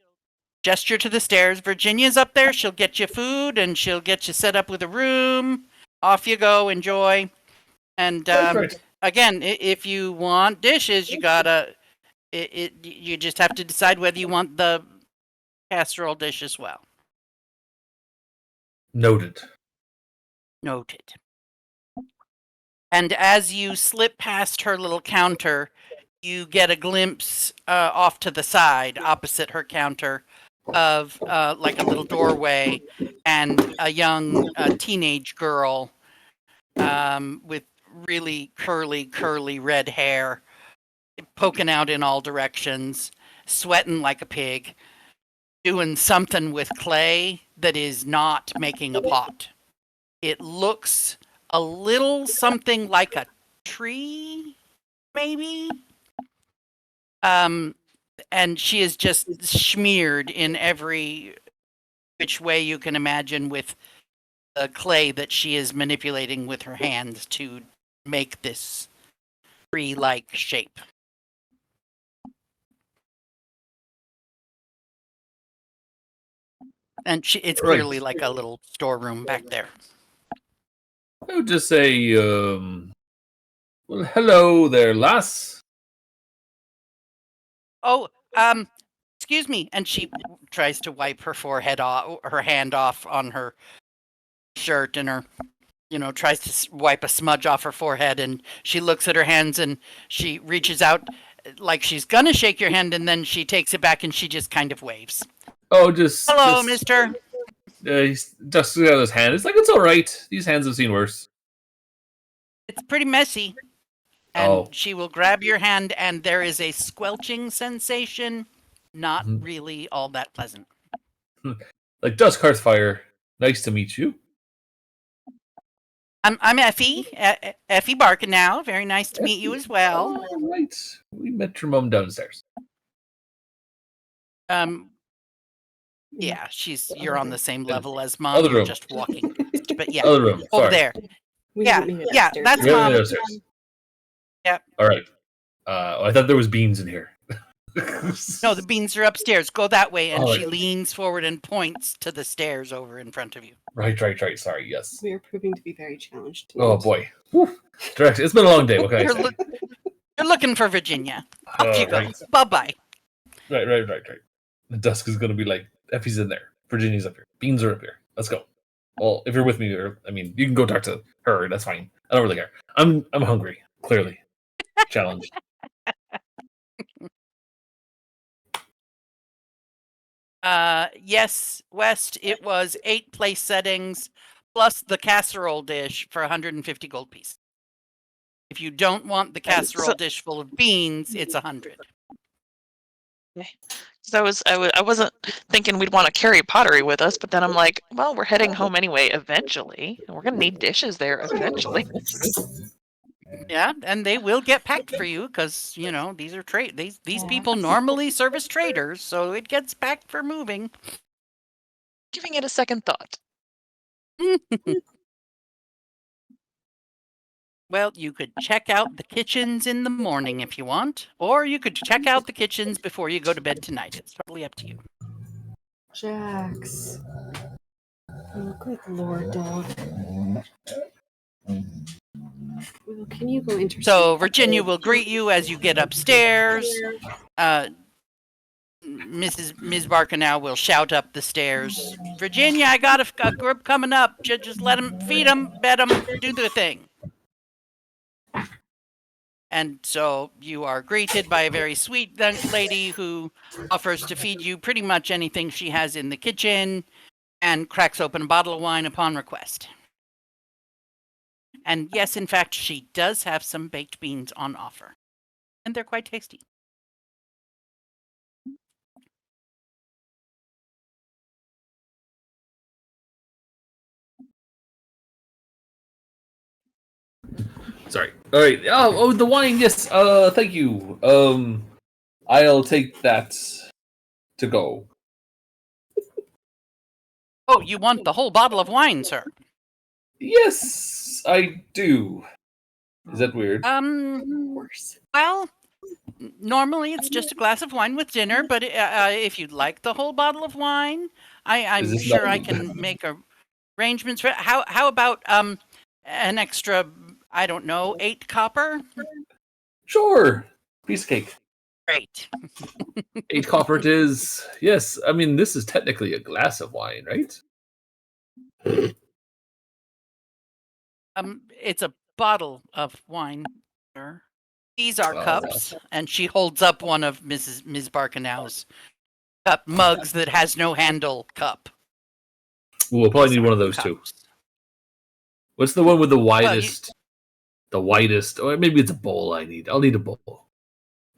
gesture to the stairs. Virginia's up there. She'll get you food and she'll get you set up with a room. Off you go. Enjoy. And right. again, if you want dishes, you gotta. You just have to decide whether you want the casserole dish as well. Noted. Noted. And as you slip past her little counter, you get a glimpse off to the side, opposite her counter, of like a little doorway and a young teenage girl with really curly red hair poking out in all directions, sweating like a pig, doing something with clay that is not making a pot. It looks a little something like a tree, maybe. And she is just smeared in every which way you can imagine with the clay that she is manipulating with her hands to make this tree-like shape. And it's Right. clearly like a little storeroom back there. I would just say, well, hello there, lass. Oh, excuse me. And she tries to wipe her forehead off, her hand off on her shirt, and her, tries to wipe a smudge off her forehead. And she looks at her hands and she reaches out like she's gonna shake your hand, and then she takes it back and she just kind of waves. Oh, just Hello, mister. He's just got his hand. It's like, it's all right. These hands have seen worse. It's pretty messy. And Oh. she will grab your hand, and there is a squelching sensation. Not really all that pleasant. Like dusk hearthfire. Nice to meet you. I'm Effie. Effie Barkanow. Very nice to meet you as well. All right. We met your mom downstairs. Yeah, you're on the same level as Mom. Other You're room. just walking past, but yeah, Other room. over Sorry. there. We Yeah, haven't made it yeah, upstairs that's yet. We haven't Mom. made it upstairs. Yep. All right. I thought there was beans in here. No, the beans are upstairs. Go that way. And Oh, she right. leans forward and points to the stairs over in front of you. Right. Sorry. Yes. We are proving to be very challenged. Oh tonight. boy. Whew. Direct. It's been a long day. What can I You're, say? you're looking for Virginia. Off you go. Right. Bye-bye. Right. The dusk is going to be like, Effie's in there. Virginia's up here. Beans are up here. Let's go. Well, if you're with me, you can go talk to her. That's fine. I don't really care. I'm hungry. Clearly, challenged. Yes, West. It was 8 place settings plus the casserole dish for 150 gold piece. If you don't want the casserole dish full of beans, it's 100. So I wasn't thinking we'd want to carry pottery with us, but then I'm like, well, we're heading home anyway eventually, and we're gonna need dishes there eventually. Yeah, and they will get packed for you because these are these people normally service traders, so it gets packed for moving. Giving it a second thought. Well, you could check out the kitchens in the morning if you want, or you could check out the kitchens before you go to bed tonight. It's totally up to you. Jax. Oh, good lord, dog. Well, can you go intercede? So Virginia will greet you as you get upstairs. Ms. Barkanow will shout up the stairs, Virginia, I got a group coming up. Just let them, feed them, bed them, do the thing. And so you are greeted by a very sweet lady who offers to feed you pretty much anything she has in the kitchen and cracks open a bottle of wine upon request. And yes, in fact, she does have some baked beans on offer. And they're quite tasty. Sorry. All right. Oh, the wine. Yes. Thank you. I'll take that to go. Oh, you want the whole bottle of wine, sir? Yes, I do. Is that weird? Worse. Well, normally it's just a glass of wine with dinner, but if you'd like the whole bottle of wine, I'm this sure not- I can make arrangements for it. How about an extra, I don't know, 8 copper? Sure. Piece of cake. Great. 8 copper it is. Yes. I mean, this is technically a glass of wine, right? It's a bottle of wine, sir. These are Oh. cups, and she holds up one of Ms. Barkanow's cup mugs that has no handle cup. We'll probably These need one are of those too. cups. What's the one with the you- widest? The widest, or maybe it's a bowl. I need. I'll need a bowl.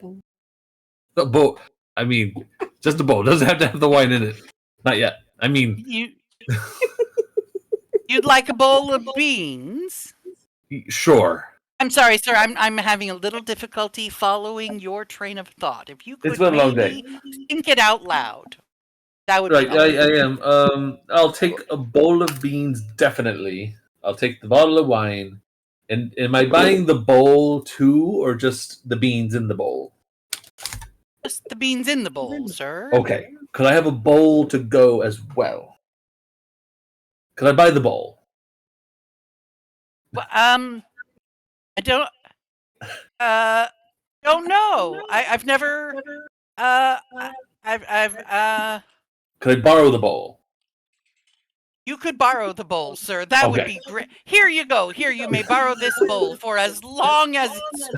Bowl. A bowl. I mean, just a bowl. Doesn't have to have the wine in it. Not yet. I mean, You'd like a bowl of beans? sure. I'm sorry, sir. I'm having a little difficulty following your train of thought. If you could It's been a long maybe think it out loud, that would Right, be helpful. I am. I'll take a bowl of beans, definitely. I'll take the bottle of wine. And am I buying the bowl too, or just the beans in the bowl? Just the beans in the bowl, sir. Okay. Could I have a bowl to go as well? Could I buy the bowl? Well, I don't know. I've never. I've. Could I borrow the bowl? You could borrow the bowl, sir. That would Okay. be great. Here you go. Here, you may borrow this bowl for as long as it's.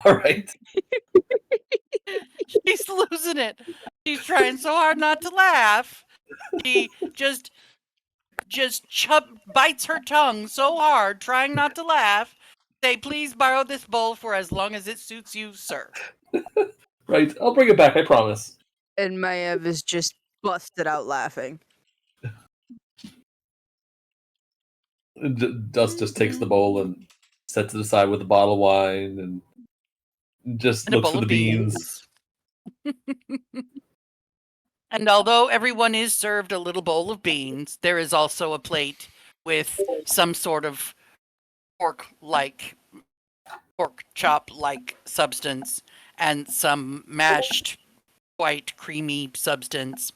All right. She's losing it. She's trying so hard not to laugh. She just bites her tongue so hard, trying not to laugh. Say, please borrow this bowl for as long as it suits you, sir. Right. I'll bring it back, I promise. And Maev is just busted out laughing. Dust just takes the bowl and sets it aside with a bottle of wine and just And a looks bowl for the of beans. And although everyone is served a little bowl of beans, there is also a plate with some sort of pork chop-like substance and some mashed white creamy substance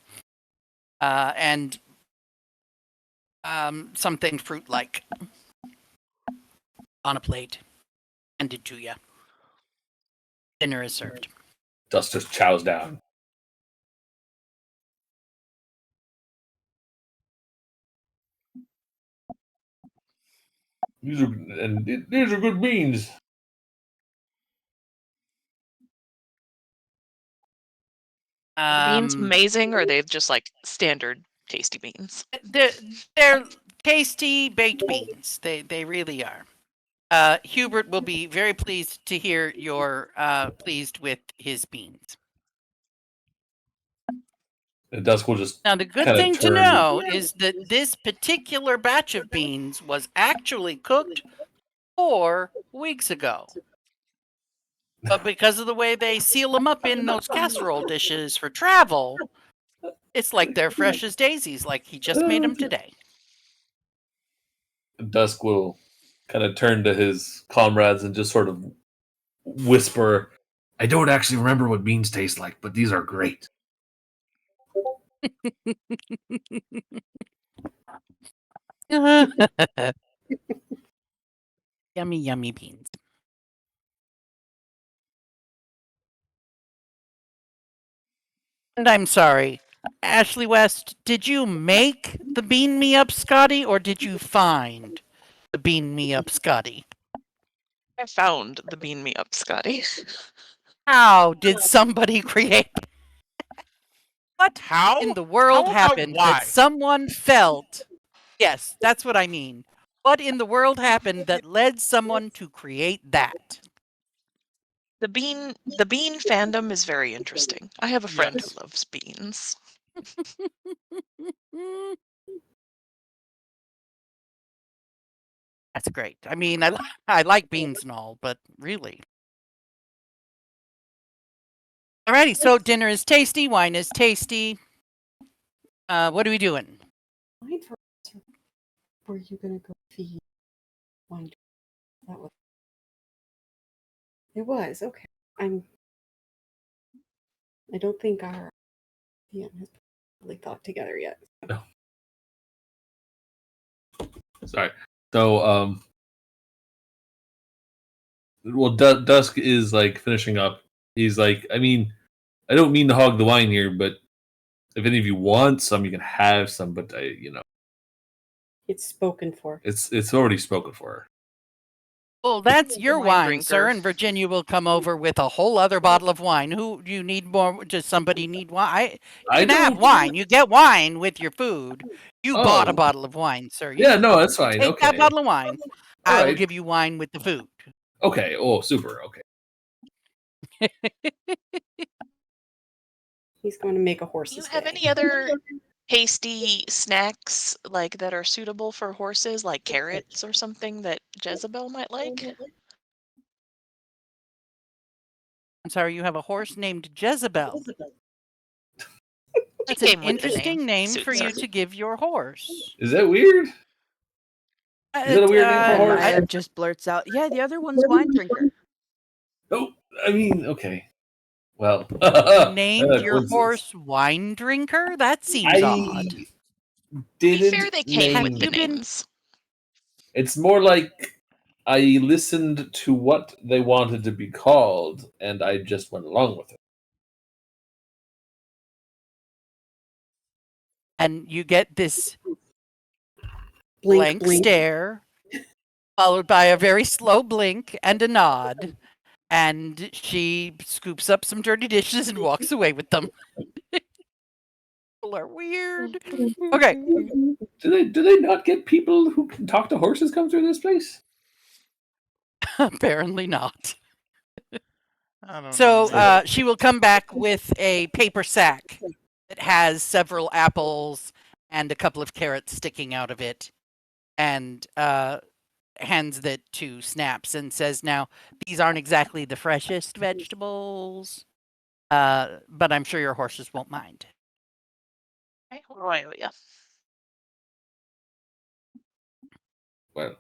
and something fruit-like on a plate handed to you. Dinner is served. Dust just chows down. These are good beans. Beans amazing, or are they just like standard tasty beans? They're tasty baked beans. They really are. Hubert will be very pleased to hear you're pleased with his beans. And Dusk will just Now, the good kinda thing to turn- know is that this particular batch of beans was actually cooked 4 weeks ago. But because of the way they seal them up in those casserole dishes for travel, It's like they're fresh as daisies, like he just made them today. Dusk will kind of turn to his comrades and just sort of whisper, I don't actually remember what beans taste like, but these are great. Yummy, yummy beans. And I'm sorry, Ashley West, did you make the Bean Me Up Scotty, or did you find the Bean Me Up Scotty? I found the Bean Me Up, Scotty. How did somebody create? What How? in the world How about happened why? that someone felt? Yes, that's what I mean. What in the world happened that led someone to create that? The bean fandom is very interesting. I have a friend Yes. who loves beans. Mm. That's great. I mean, I like beans and all, but really. Alrighty, so dinner is tasty, wine is tasty. What are we doing? Were you gonna go feed wine? That was. It was okay. I don't think our PM has really thought together yet. Sorry. So, well, Dusk is like finishing up. He's like, I mean, I don't mean to hog the wine here, but if any of you want some, you can have some. But It's spoken for. it's already spoken for. Well, that's your Wine wine, drinker. sir, and Virginia will come over with a whole other bottle of wine. Who do you need more? Does somebody need wine? I You can have don't- wine. You get wine with your food. You bought a Oh. bottle of wine, sir. You Yeah, no, that's fine. take Okay. that bottle of wine. All I will right. give you wine with the food. Okay. Oh, super. Okay. He's going to make a horse's Do you have day. any other tasty snacks like that are suitable for horses, like carrots or something that Jezebel might like? I'm sorry, you have a horse named Jezebel. That's came an with the interesting name for Suits you her. to give your horse. Is that weird? Is that a weird name for a And horse? Maya just blurts out, yeah, the other one's wine drinker. Oh, I mean, okay. Well, You named your coincidence. horse Wine Drinker? That seems I odd. To be didn't fair, they came name. with the you been- names. It's more like I listened to what they wanted to be called, and I just went along with it. And you get this Blink, blank blink. stare, followed by a very slow blink and a nod. And she scoops up some dirty dishes and walks away with them. People are weird. Okay. Do they not get people who can talk to horses come through this place? Apparently not. I don't So know. she will come back with a paper sack that has several apples and a couple of carrots sticking out of it, and hands that to Snaps and says, "Now, these aren't exactly the freshest vegetables, but I'm sure your horses won't mind." Right? What do I owe you? Well,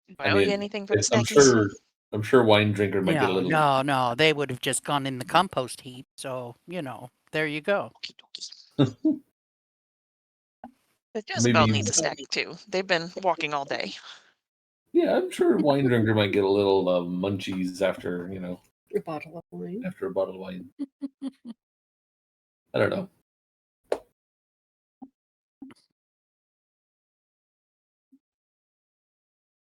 Do I I owe you mean, anything for the I'm snackies? sure wine drinker might get a little. No, they would have just gone in the compost heap. So there you go. Okie dokie. But Jezebel Maybe- needs a snack too. They've been walking all day. Yeah, I'm sure wine drinker might get a little munchies after A bottle of wine. after a bottle of wine. I don't know.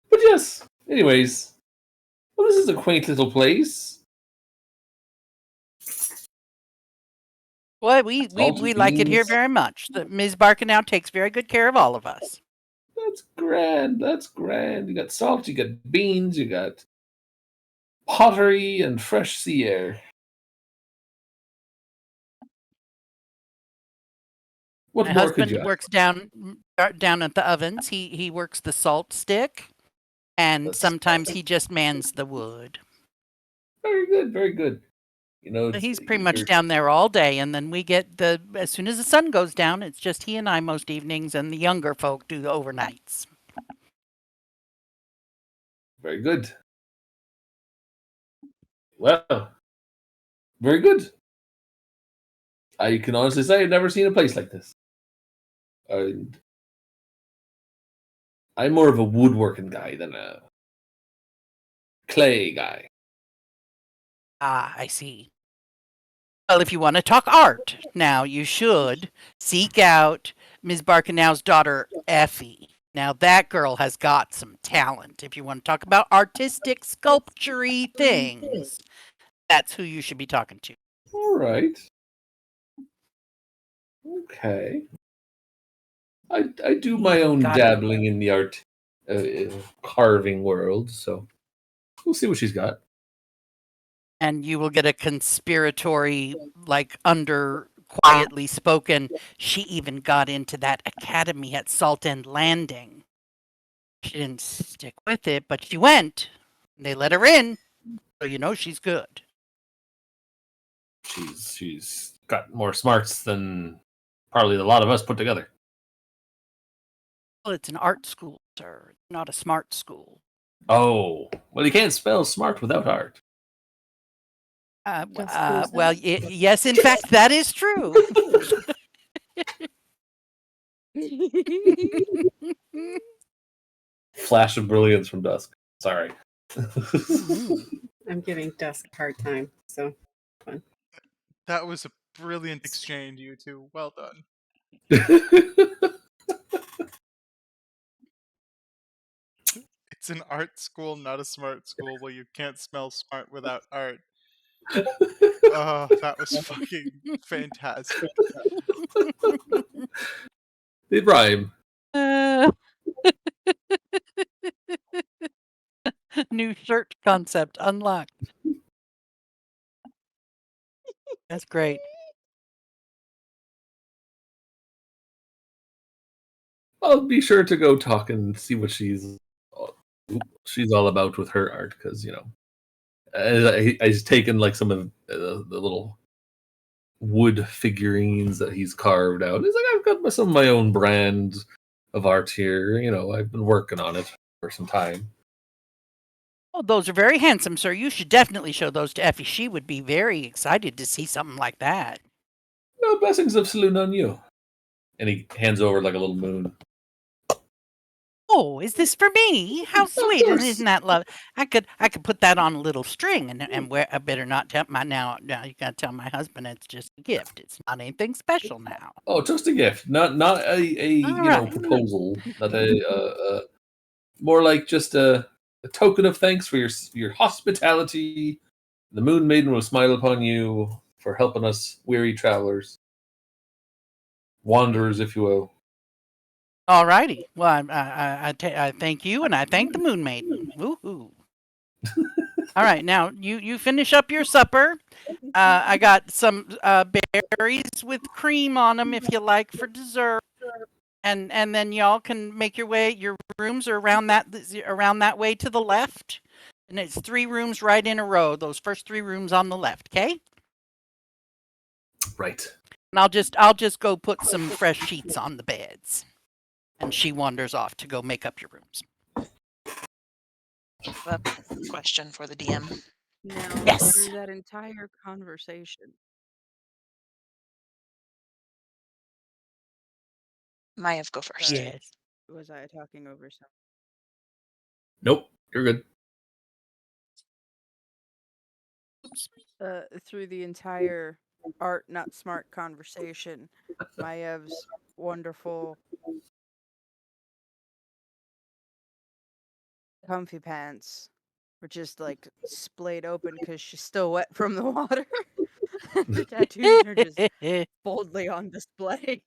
But yes. Anyways, well, this is a quaint little place. Well, we Salted like it here beans. very much. Ms. Barkenau takes very good care of all of us. That's grand. That's grand. You got salt, you got beans, you got pottery and fresh sea air. What My more could husband you ask? works down at the ovens. He works the salt stick, and That's- sometimes he just mans the wood. Very good, very good. You know, He's pretty much down there all day, and then we get as soon as the sun goes down, it's just he and I most evenings, and the younger folk do the overnights. Very good. Well, very good. I can honestly say I've never seen a place like this. And I'm more of a woodworking guy than a clay guy. Ah, I see. Well, if you want to talk art, now you should seek out Ms. Barkanow's daughter, Effie. Now, that girl has got some talent. If you want to talk about artistic, sculpture-y things, that's who you should be talking to. All right. Okay. I do my own Got it. dabbling in the art carving world, so we'll see what she's got. And you will get a conspiratory, like, quietly spoken. She even got into that academy at Salt End Landing. She didn't stick with it, but she went. They let her in, so you know she's good. She's got more smarts than probably a lot of us put together. Well, it's an art school, sir, not a smart school. Oh, well, you can't spell smart without art. Well, yes, in fact, that is true. Flash of brilliance from dusk. Sorry. I'm giving Dusk a hard time, so fun. That was a brilliant exchange, you two. Well done. It's an art school, not a smart school. Well, you can't spell smart without art. Oh, that was fucking fantastic. They rhyme. New shirt concept unlocked. That's great. I'll be sure to go talk and see what she's all about with her art, because you know, I've taken like some of the little wood figurines that he's carved out. He's like, I've got some of my own brand of art here. You know, I've been working on it for some time. Oh, those are very handsome, sir. You should definitely show those to Effie. She would be very excited to see something like that. No, blessings of saloon on you. And he hands over like a little moon. Oh, is this for me? How sweet! course. Isn't that love? I could put that on a little string and wear. I better not tell my now. You gotta tell my husband it's just a gift. It's not anything special now. Oh, just a gift, not a you know, right. proposal, not a more like just a token of thanks for your hospitality. The Moon Maiden will smile upon you for helping us weary travelers, wanderers, if you will. All righty. Well, I thank you, and I thank the Moon Maiden. Woohoo! All right, now you finish up your supper. I got some berries with cream on them, if you like, for dessert. And then y'all can make your way. Your rooms are around that way to the left, and it's 3 rooms right in a row. Those first 3 rooms on the left. Okay. Right. And I'll just go put some fresh sheets on the beds. And she wanders off to go make up your rooms. A question for the DM. Now, Yes. through that entire conversation, Maiev, go first. Sorry. Yes. was I talking over something? Nope, you're good. Through the entire art not smart conversation, Maev's wonderful comfy pants were just like splayed open because she's still wet from the water. The tattoos are just boldly on display.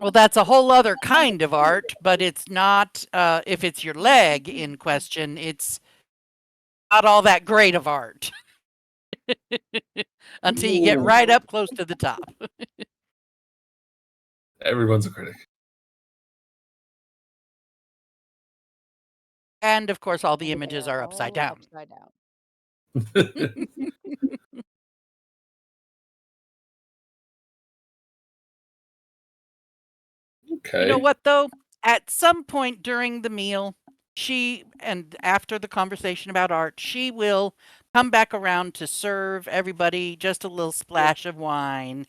Well, that's a whole other kind of art, but it's not. If it's your leg in question, it's not all that great of art until you get right up close to the top. Everyone's a critic. And of course, all the And they images are upside down. Upside down. Okay. You know what, though? At some point during the meal, and after the conversation about art, she will come back around to serve everybody just a little splash of wine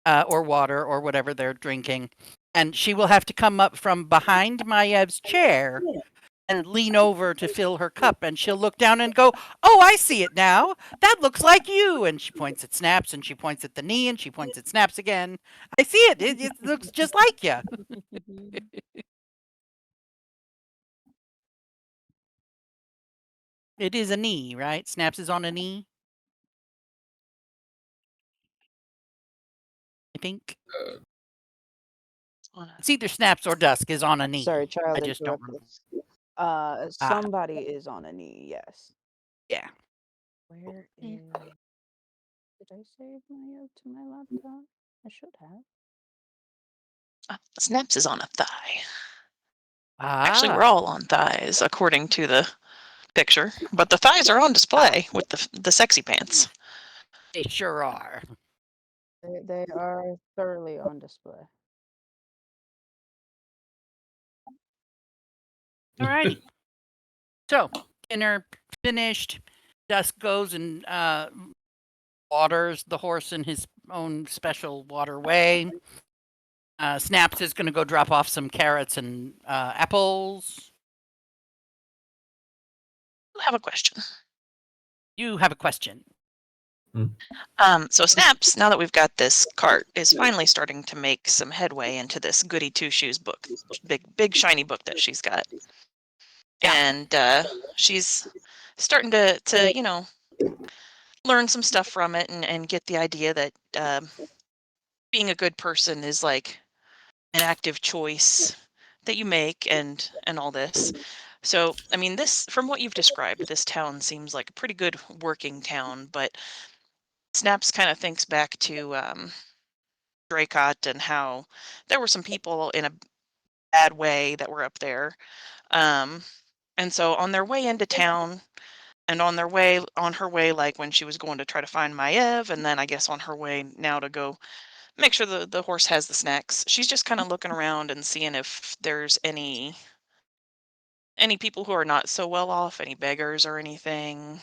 or water or whatever they're drinking. And she will have to come up from behind Mayev's chair and lean over to fill her cup. And she'll look down and go, "Oh, I see it now. That looks like you." And she points at Snaps, and she points at the knee, and she points at Snaps again. "I see it. It looks just like you." It is a knee, right? Snaps is on a knee, I think. It's either Snaps or Dusk is on a knee. Sorry, child I just don't interrupted. remember. Somebody is on a knee, yes. Yeah. Where is... Did I save my to my laptop? I should have. Snaps is on a thigh. Actually, we're Ah. all on thighs, according to the picture. But the thighs are on display with the sexy pants. They sure are. They are thoroughly on display. Alrighty. So, dinner finished. Dusk goes and waters the horse in his own special waterway. Snaps is going to go drop off some carrots and apples. I have a question. You have a question. So Snaps, now that we've got this cart, is finally starting to make some headway into this Goody Two Shoes book, big shiny book that she's got, and she's starting to learn some stuff from it and get the idea that being a good person is like an active choice that you make and all this. So, I mean, this, from what you've described, this town seems like a pretty good working town, but Snaps kind of thinks back to Dracot and how there were some people in a bad way that were up there. And so on their way into town and on her way, like when she was going to try to find Maiev, and then I guess on her way now to go make sure the horse has the snacks, she's just kind of looking around and seeing if there's any people who are not so well off, any beggars or anything.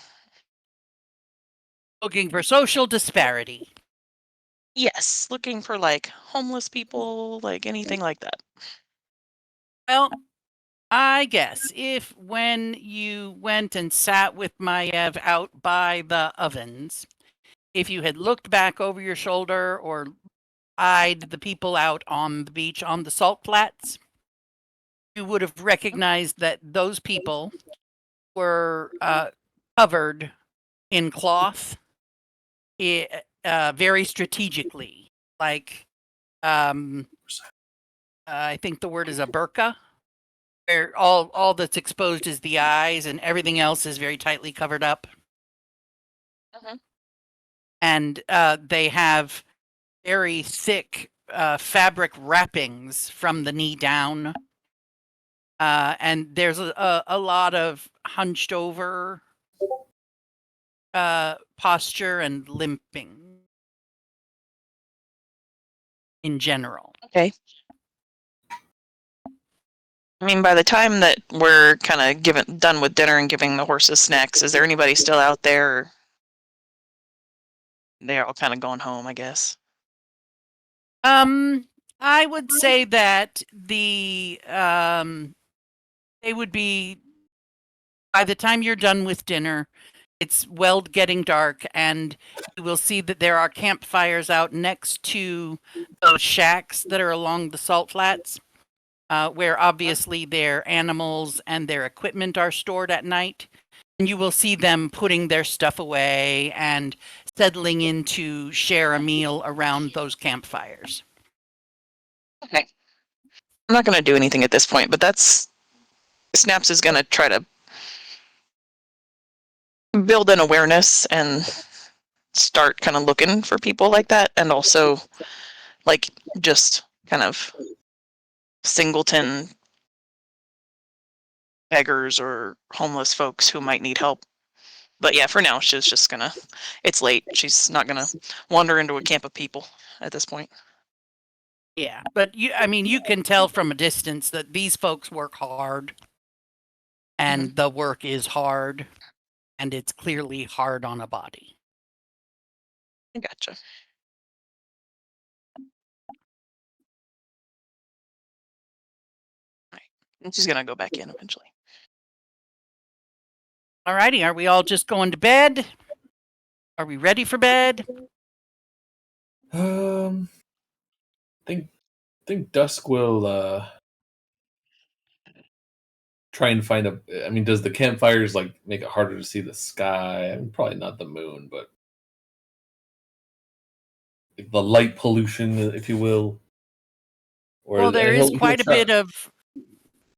Looking for social disparity. Yes, looking for like homeless people, like anything like that. Well, I guess if when you went and sat with Maiev out by the ovens, if you had looked back over your shoulder or eyed the people out on the beach on the salt flats, you would have recognized that those people were covered in cloth very strategically. Like, I think the word is a burqa, where all that's exposed is the eyes and everything else is very tightly covered up. And they have very thick fabric wrappings from the knee down. And there's a lot of hunched over posture and limping in general. Okay. I mean, by the time that we're kind of done with dinner and giving the horses snacks, is there anybody still out there? Or they're all kind of going home, I guess. I would say that they would be, by the time you're done with dinner, it's well getting dark, and you will see that there are campfires out next to those shacks that are along the salt flats, where obviously their animals and their equipment are stored at night. And you will see them putting their stuff away and settling in to share a meal around those campfires. Okay. I'm not going to do anything at this point, but Snaps is going to try to build an awareness and start kind of looking for people like that, and also like just kind of singleton beggars or homeless folks who might need help. But yeah, for now, she's just gonna. It's late. She's not gonna wander into a camp of people at this point. Yeah, but you can tell from a distance that these folks work hard, and the work is hard, and it's clearly hard on a body. I gotcha. Right. And she's gonna go back in eventually. Alrighty, are we all just going to bed? Are we ready for bed? Think Dusk will try and find a. I mean, does the campfires like make it harder to see the sky? I mean, probably not the moon, but like the light pollution, if you will. Or Well, there is he'll quite a try- bit of.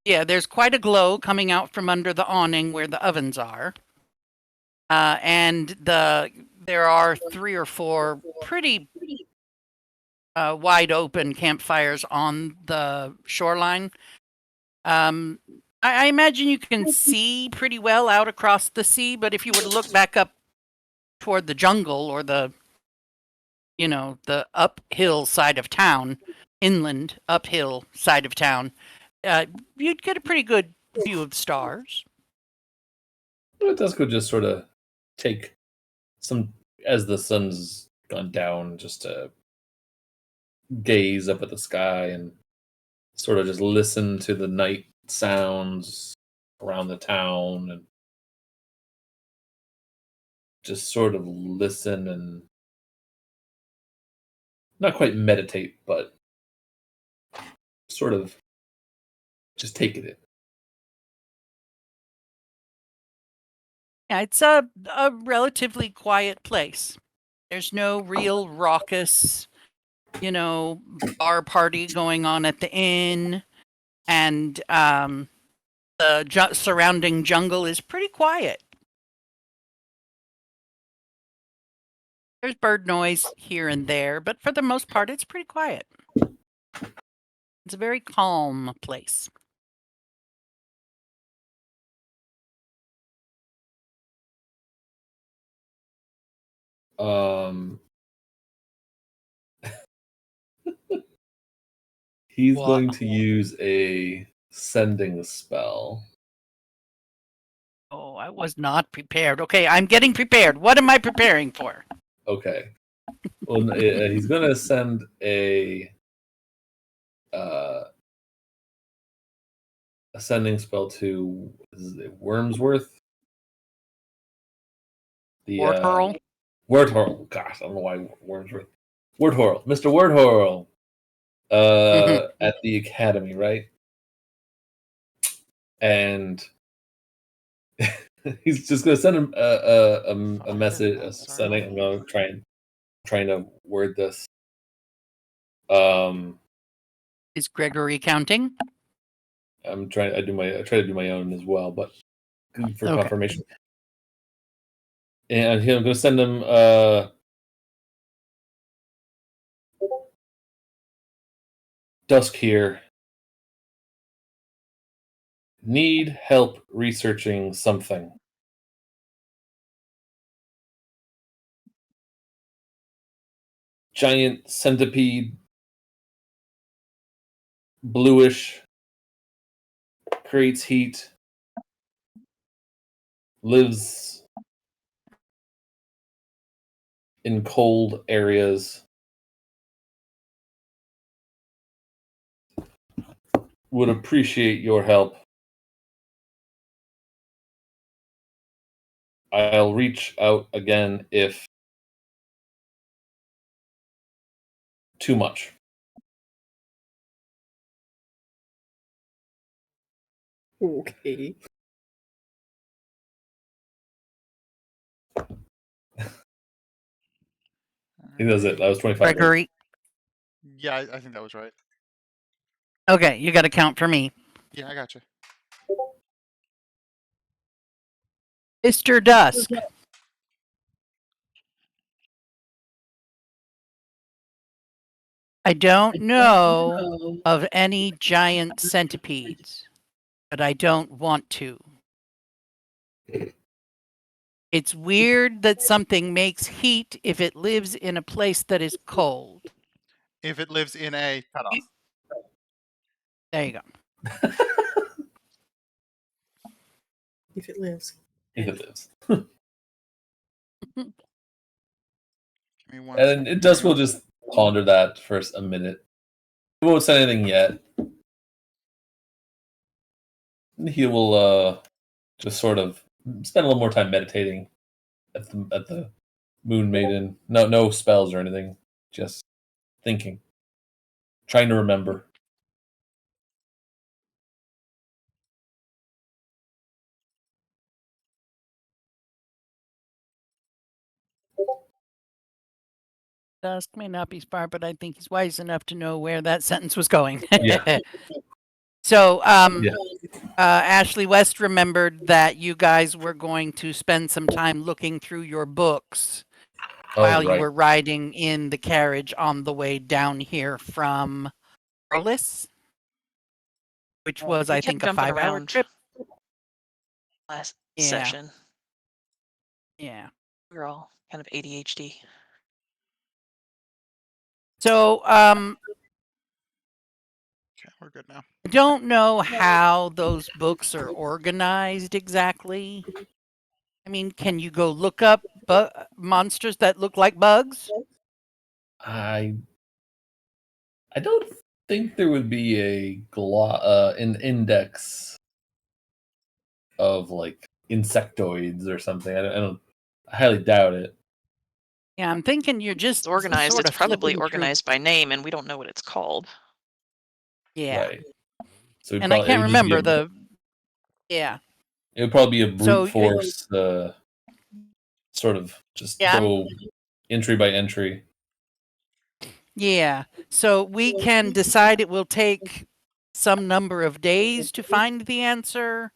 Yeah, there's quite a glow coming out from under the awning where the ovens are. And there are 3 or 4 pretty wide open campfires on the shoreline. I imagine you can see pretty well out across the sea, but if you were to look back up toward the jungle or the uphill side of town, inland uphill side of town, you'd get a pretty good view of stars. Well, Dusk will just sort of take some as the sun's gone down, just to gaze up at the sky and sort of just listen to the night sounds around the town and just sort of listen and not quite meditate, but sort of just take it in. Yeah, it's a relatively quiet place. There's no real raucous, bar party going on at the inn, and the surrounding jungle is pretty quiet. There's bird noise here and there, but for the most part, it's pretty quiet. It's a very calm place. He's What? going to use a sending spell. Oh, I was not prepared. Okay, I'm getting prepared. What am I preparing for? Okay. Well, he's going to send a sending spell to Wormsworth. The Warthurl? Wordhorl. Gosh, I don't know why Wormsworth. Wordhorl. Mr. Wordhorl. At the academy, right? And he's just going to send him a message. I'm going to trying to word this. Is Gregory counting? I try to do my own as well, but for Okay. confirmation. And I'm going to send him Dusk here. Need help researching something. Giant centipede, bluish, creates heat, lives in cold areas. Would appreciate your help. I'll reach out again if too much. Okay. He does it. That was 25 words. Gregory? Yeah, I think that was right. Okay, you got to count for me. Yeah, I got you. Mr. Dusk. I don't know of any giant centipedes. but I don't want to. It's weird that something makes heat if it lives in a place that is cold. If it lives in a cutoff. There you go. If it lives. If it lives. Give me one And second it does. here. We'll just ponder that for a minute. We won't say anything yet. He will just sort of spend a little more time meditating at the Moon Maiden. No spells or anything. Just thinking, trying to remember. Dusk may not be smart, but I think he's wise enough to know where that sentence was going. Yeah. So, Yeah. Ashley West remembered that you guys were going to spend some time looking through your books while you right. were riding in the carriage on the way down here from Orlis, which was, We I kept think, a jumping 5-hour around trip. last Yeah. session. Yeah. We were all kind of ADHD. So, Okay, we're good now. I don't know how those books are organized exactly. I mean, can you go look up monsters that look like bugs? I don't think there would be an index of like insectoids or something. I highly doubt it. Yeah, I'm thinking you're It's just organized. sort It's of probably flipping through. organized by name, and we don't know what it's called. Yeah, Right. So and I can't remember it the. would probably be a brute So, force, sort of just Yeah, go entry by entry. Yeah, so we can decide it will take some number of days to find the answer,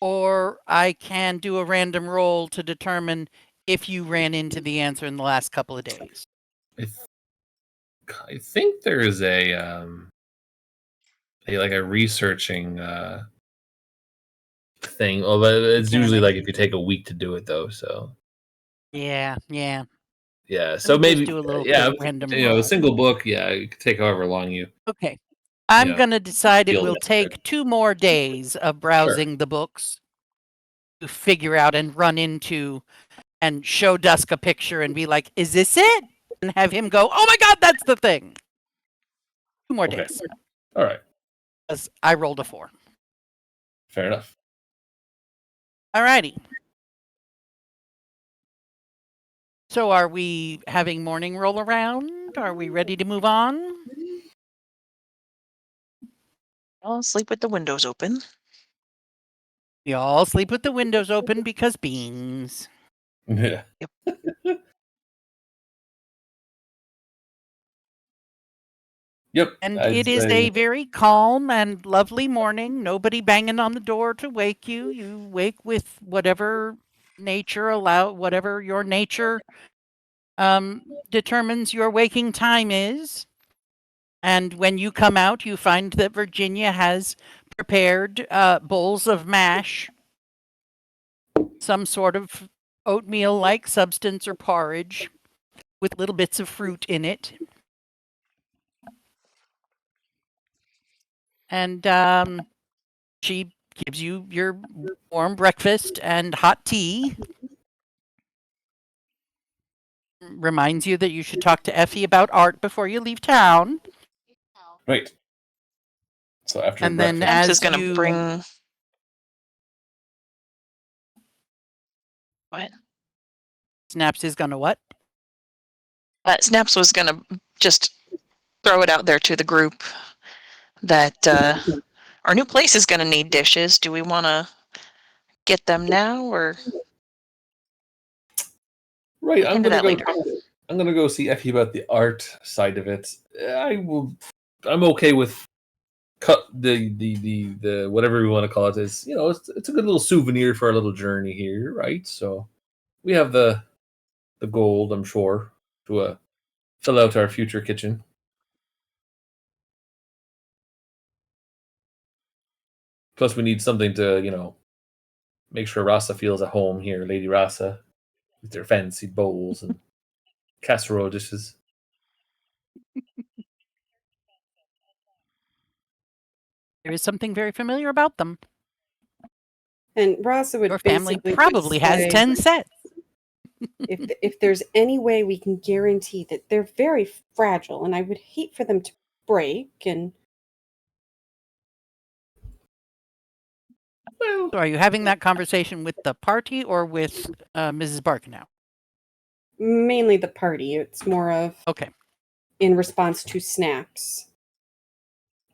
or I can do a random roll to determine if you ran into the answer in the last couple of days. I think there is a researching thing. Oh, but it's Damn usually it. like if you take a week to do it though. So Yeah. yeah. Let So me just maybe do a little yeah. quick random A roll. single book. Yeah, it could take however long you. Okay. I'm Yeah. going to decide it Feel will necessary. take 2 more days of browsing the books to figure out and run into and show Dusk a picture and be like, "Is this it?" And have him go, "Oh my God, that's the thing." 2 more Okay. days. All right. 'Cause I rolled a 4. Fair enough. Alrighty. So are we having morning roll around? Are we ready to move on? I'll sleep with the windows open. We all sleep with the windows open because beans. Yeah. Yep. And I'd it is say a very calm and lovely morning. Nobody banging on the door to wake you. You wake with whatever whatever your nature determines your waking time is. And when you come out, you find that Virginia has prepared bowls of mash, some sort of oatmeal-like substance or porridge with little bits of fruit in it. And she gives you your warm breakfast and hot tea. Reminds you that you should talk to Effie about art before you leave town. right. So after And then breakfast, Snaps is as going to you bring. What? Snaps is gonna what? Snaps was going to just throw it out there to the group that our new place is going to need dishes. Do we want to get them now or right. into that later? I'm gonna go see Effie about the art side of it. I'm okay with cut the whatever we want to call it. Is it's a good little souvenir for our little journey here, right? So we have the gold, I'm sure, to fill out our future kitchen. Plus, we need something to, make sure Rasa feels at home here, Lady Rasa, with their fancy bowls and casserole dishes. There is something very familiar about them. And Rasa would Your family basically probably just has say, 10 sets. if there's any way we can guarantee that they're very fragile, and I would hate for them to break, and Well, So are you having that conversation with the party or with Mrs. Barkanow? mainly the party. It's more of Okay. in response to snaps.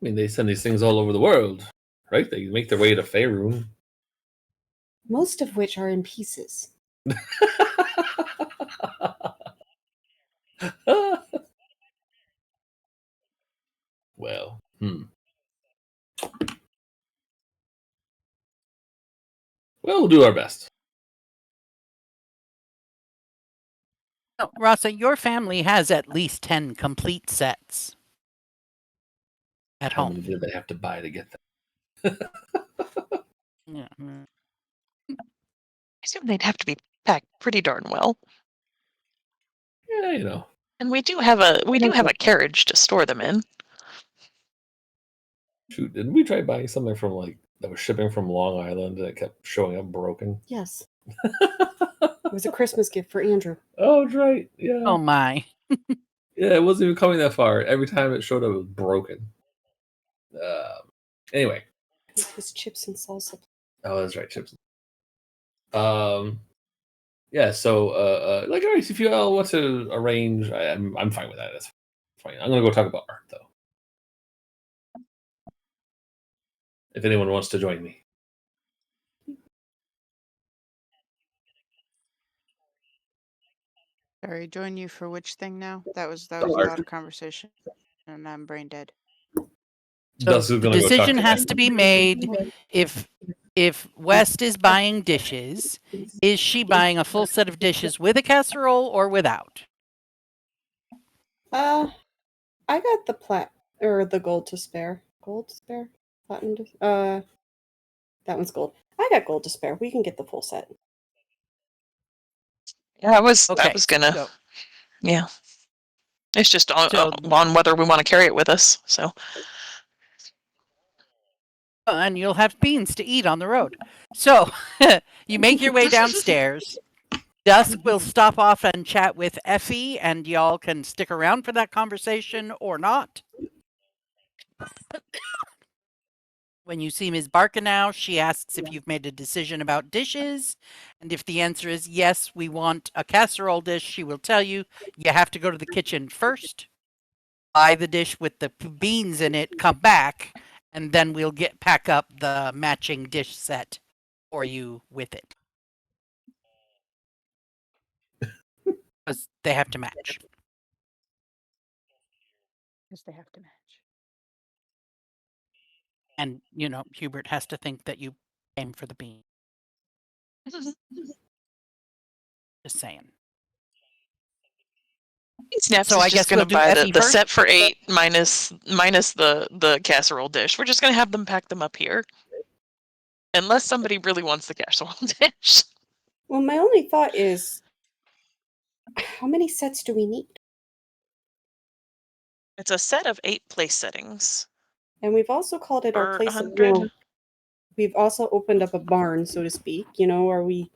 I mean, they send these things all over the world, right? They make their way to Faerun. Most of which are in pieces. Well, we'll do our best. No, Rasa, your family has at least 10 complete sets at How home. many do they have to buy to get them? Yeah. I assume they'd have to be packed pretty darn well. Yeah, And we do have a carriage to store them in. Shoot, didn't we try buying something from that was shipping from Long Island and it kept showing up broken? Yes. It was a Christmas gift for Andrew. Oh, that's right. Yeah. Oh my. Yeah, it wasn't even coming that far. Every time it showed up, it was broken. Anyway. It was chips and salsa. Oh, that's right, chips. Yeah. So, all right, if you all want to arrange, I'm fine with that. That's fine. I'm gonna go talk about art though. If anyone wants to join me. Sorry, join you for which thing now? That was a art. lot of conversation, and I'm brain dead. So Dust is the gonna go talk decision to has them. to be made. If West is buying dishes, is she buying a full set of dishes with a casserole or without? I got the gold to spare. Gold to spare? Platinum to that one's gold. I got gold to spare. We can get the full set. Yeah, I was Okay. gonna. So, Yeah. It's just on So- on whether we want to carry it with us. So and you'll have beans to eat on the road. So you make your way downstairs. Dusk will stop off and chat with Effie, and y'all can stick around for that conversation or not. When you see Ms. Barkanow, she asks if you've made a decision about dishes. And if the answer is yes, we want a casserole dish, she will tell you you have to go to the kitchen first, buy the dish with the beans in it, come back, and then we'll pack up the matching dish set for you with it. Because they have to match. Because they have to match. And, Hubert has to think that you came for the bean. Just saying. Snaps So is I just guess gonna we'll do buy Effie the first? set for 8 minus the casserole dish. We're just gonna have them pack them up here. Unless somebody really wants the casserole dish. Well, my only thought is, how many sets do we need? It's a set of 8 place settings. And we've also called it our For place of 100. we've also opened up a barn, so to speak. Are we?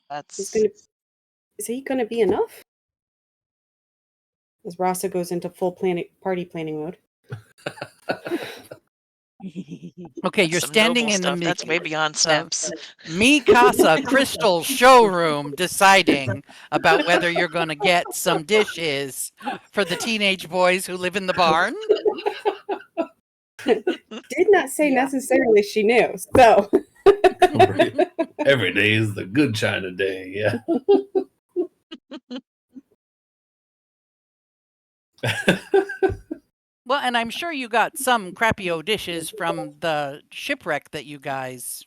That's Is he going to be enough? As Rasa goes into full party planning mode. Okay, you're some standing noble in stuff. the That's way beyond snaps. Mikasa Crystal showroom deciding about whether you're going to get some dishes for the teenage boys who live in the barn. Did not say necessarily she knew. So Right. Every day is the good China day. Yeah. Well, and I'm sure you got some crappy-o dishes from the shipwreck that you guys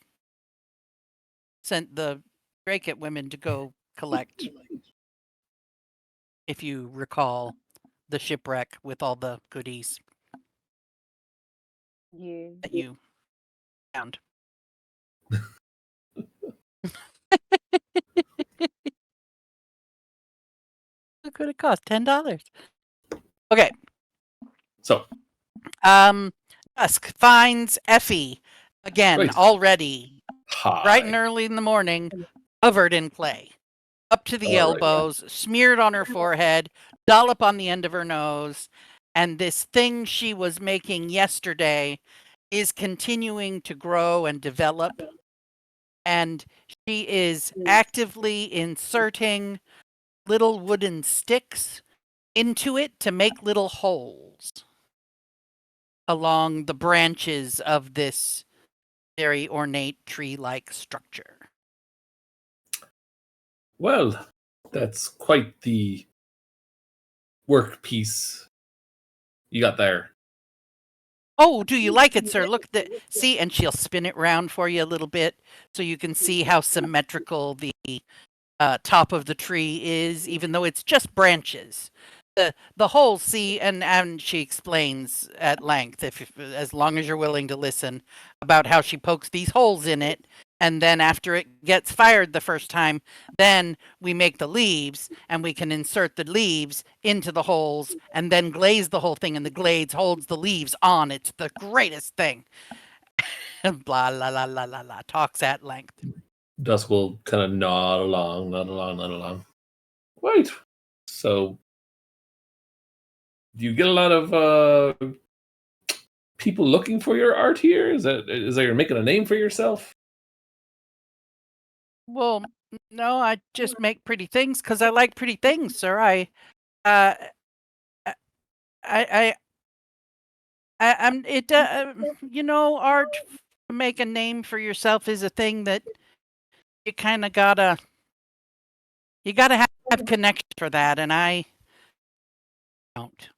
sent the Drake women to go collect. If you recall the shipwreck with all the goodies Yeah. that you found. What could it cost? $10. Okay. So, Dusk finds Effie again Right. already, hi. bright and early in the morning, covered in clay, up to the All right. elbows, smeared on her forehead, dollop on the end of her nose, and this thing she was making yesterday is continuing to grow and develop. And she is actively inserting little wooden sticks into it to make little holes along the branches of this very ornate tree-like structure. Well, that's quite the work piece you got there. Oh, do you like it, sir? Look, see, and she'll spin it round for you a little bit so you can see how symmetrical the top of the tree is, even though it's just branches. The whole, see, and she explains at length, if as long as you're willing to listen, about how she pokes these holes in it, and then after it gets fired the first time, then we make the leaves, and we can insert the leaves into the holes, and then glaze the whole thing, and the glaze holds the leaves on. It's the greatest thing. Blah, la, la, la, la, la, talks at length. Dusk will kind of nod along. Right. So, do you get a lot of people looking for your art here? Is that you're making a name for yourself? Well, no, I just make pretty things because I like pretty things, sir. I'm. It. You know, art to make a name for yourself is a thing that you kind of gotta. You gotta have connection for that, and I don't.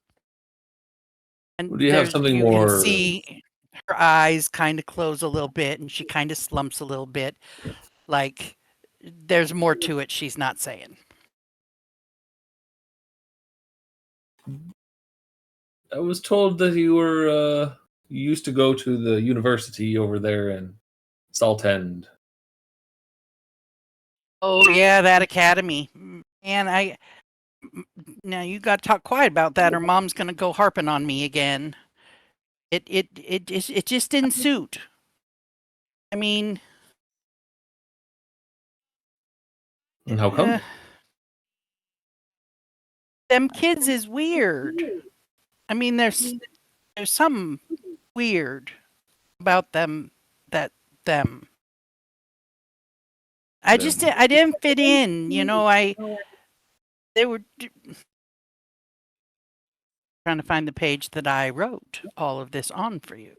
And Or do you have something you more? can see her eyes kind of close a little bit, and she kind of slumps a little bit, like there's more to it she's not saying. I was told that you were you used to go to the university over there in Saltend. Oh yeah, that academy. And now you got to talk quiet about that, or Mom's gonna go harping on me again. It just didn't suit. I mean, And how come? Them kids is weird. I mean, there's some weird about them. Them. I didn't fit in. You know, they were trying to find the page that I wrote all of this on for you.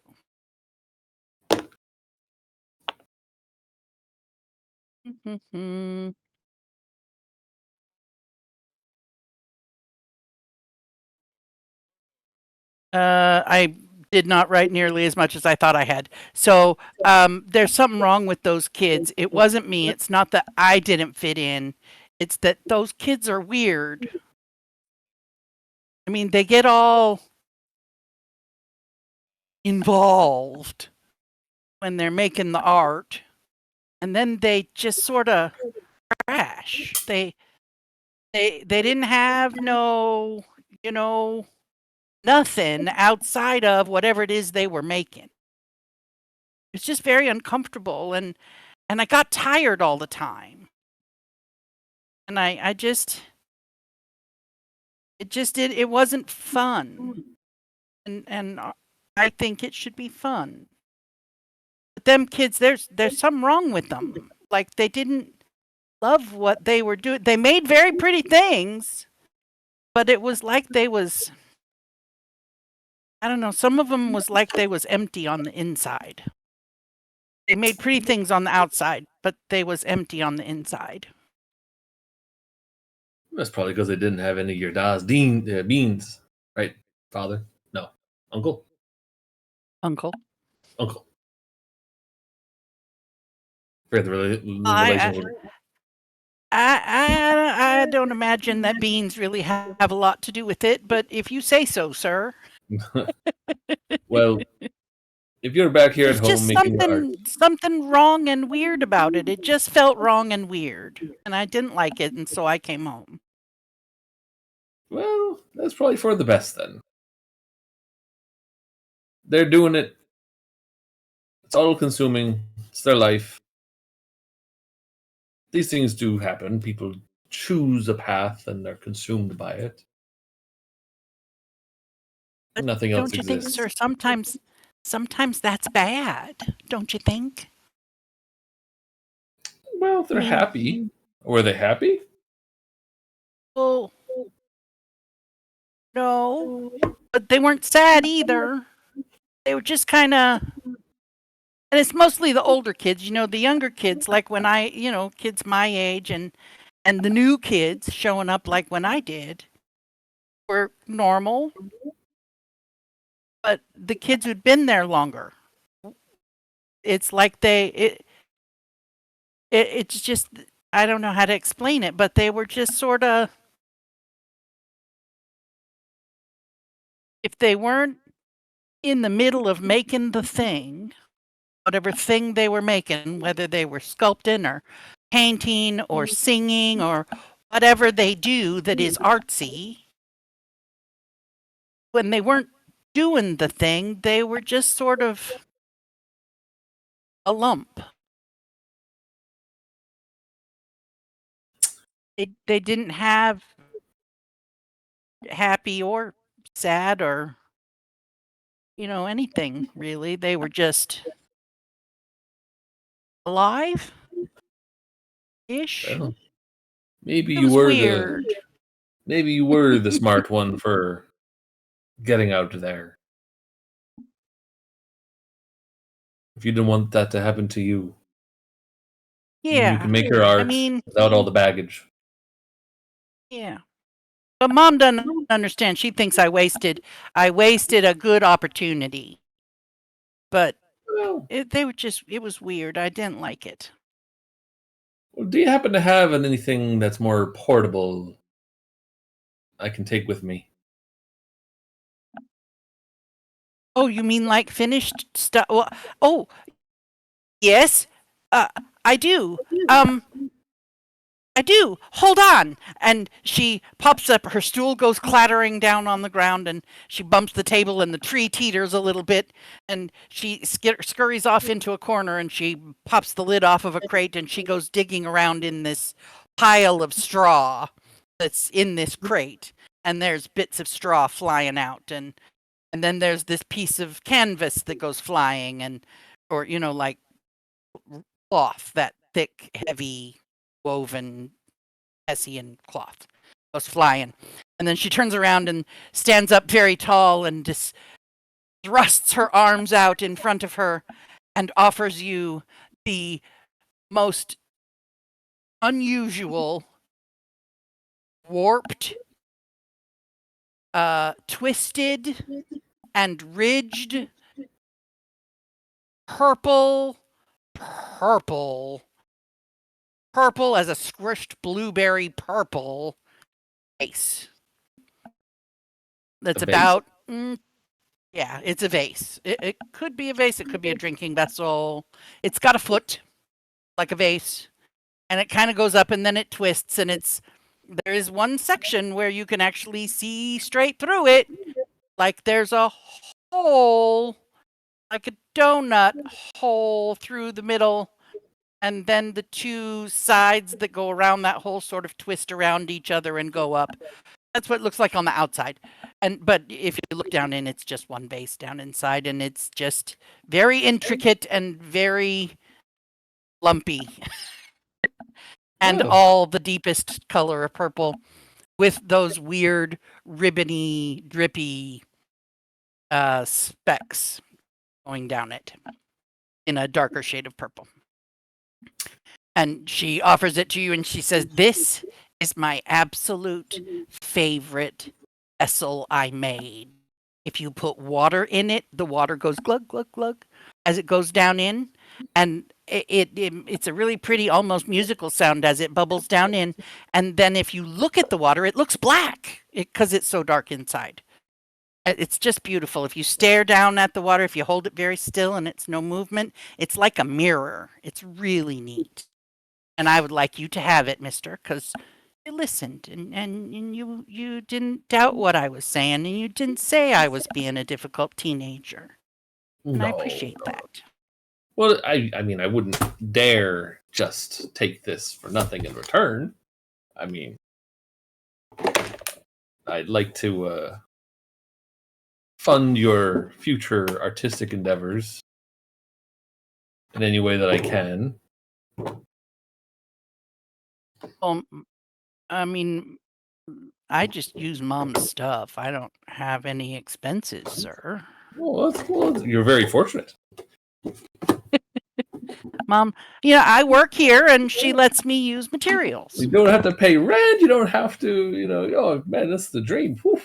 I did not write nearly as much as I thought I had. So there's something wrong with those kids. It wasn't me. It's not that I didn't fit in. It's that those kids are weird. I mean, they get all involved when they're making the art, and then they just sort of crash. They didn't have no, you know, nothing outside of whatever it is they were making. It's just very uncomfortable, and I got tired all the time. And it wasn't fun. And I think it should be fun. But them kids, there's something wrong with them. Like they didn't love what they were doing. They made very pretty things, but it was like they was, I don't know, some of them was like they was empty on the inside. They made pretty things on the outside, but they was empty on the inside. That's probably because they didn't have any of your dad's beans, right, father? No, uncle. Uncle. Forget the relation. I don't imagine that beans really have a lot to do with it, but if you say so, sir. Well, If you're back here at There's home just making art, something wrong and weird about it. It just felt wrong and weird, and I didn't like it, and so I came home. well, that's probably for the best then. They're doing it. It's all consuming. It's their life. These things do happen. People choose a path and they're consumed by it. But Nothing else don't you think, exists. sir? Sometimes that's bad. Don't you think? Well, if they're I mean- happy. Were they happy? Well, no, but they weren't sad either. They were just kind of, and it's mostly the older kids. You know, the younger kids, like when I, kids my age, and the new kids showing up like when I did, were normal. But the kids who'd been there longer, it's like it's just, I don't know how to explain it, but they were just sort of, if they weren't in the middle of making the thing, whatever thing they were making, whether they were sculpting or painting or singing or whatever they do that is artsy, when they weren't doing the thing, they were just sort of a lump. They didn't have happy or sad or anything really. They were just alive ish. Well, maybe It you was were weird. maybe you were the smart one for getting out of there. If you didn't want that to happen to you, you Yeah, can make your art without all the baggage. yeah. But Mom doesn't understand. She thinks I wasted a good opportunity. But Well, it was weird. I didn't like it. do you happen to have anything that's more portable I can take with me? Oh, you mean like finished stuff? Well, oh, yes. I do. I do. Hold on. And she pops up. Her stool goes clattering down on the ground, and she bumps the table, and the tree teeters a little bit. And she scurries off into a corner, and she pops the lid off of a crate, and she goes digging around in this pile of straw that's in this crate. And there's bits of straw flying out, and then there's this piece of canvas that goes flying, or like cloth, that thick, heavy, woven Hessian cloth goes flying. And then she turns around and stands up very tall and just thrusts her arms out in front of her and offers you the most unusual, warped, twisted, and ridged purple as a squished blueberry purple vase. That's A vase? about, yeah, it's a vase. It could be a vase. It could be a drinking vessel. It's got a foot like a vase, and it kind of goes up and then it twists, and there is one section where you can actually see straight through it, like there's a hole, like a donut hole through the middle, and then the two sides that go around that hole sort of twist around each other and go up. That's what it looks like on the outside. But if you look down in, it's just one base down inside, and it's just very intricate and very lumpy. And all the deepest color of purple with those weird ribbony, drippy specks going down it in a darker shade of purple. And she offers it to you, and she says, "This is my absolute favorite vessel I made. If you put water in it, the water goes glug, glug, glug as it goes down in. And it's a really pretty, almost musical sound as it bubbles down in. And then if you look at the water, it looks black because it's so dark inside. It's just beautiful. If you stare down at the water, if you hold it very still and it's no movement, it's like a mirror. It's really neat. And I would like you to have it, mister, because you listened and you didn't doubt what I was saying and you didn't say I was being a difficult teenager. And I appreciate that. Well, I mean, I wouldn't dare just take this for nothing in return. I mean, I'd like to fund your future artistic endeavors in any way that I can. I mean, I just use Mom's stuff. I don't have any expenses, sir. Well, you're very fortunate. Mom, I work here and she lets me use materials. You don't have to pay rent. You don't have to, oh man, that's the dream. Whew.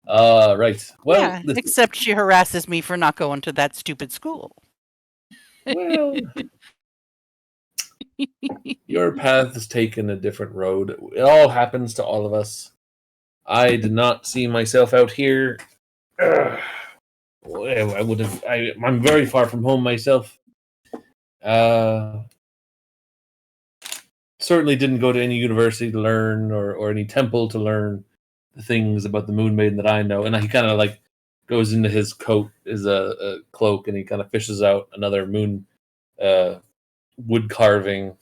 Right. Well, yeah, except she harasses me for not going to that stupid school. Well, your path has taken a different road. It all happens to all of us. I did not see myself out here. I would have. I'm very far from home myself. Certainly didn't go to any university to learn or any temple to learn the things about the Moon Maiden that I know. And he kind of like goes into his coat, his cloak, and he kind of fishes out another moon wood carving.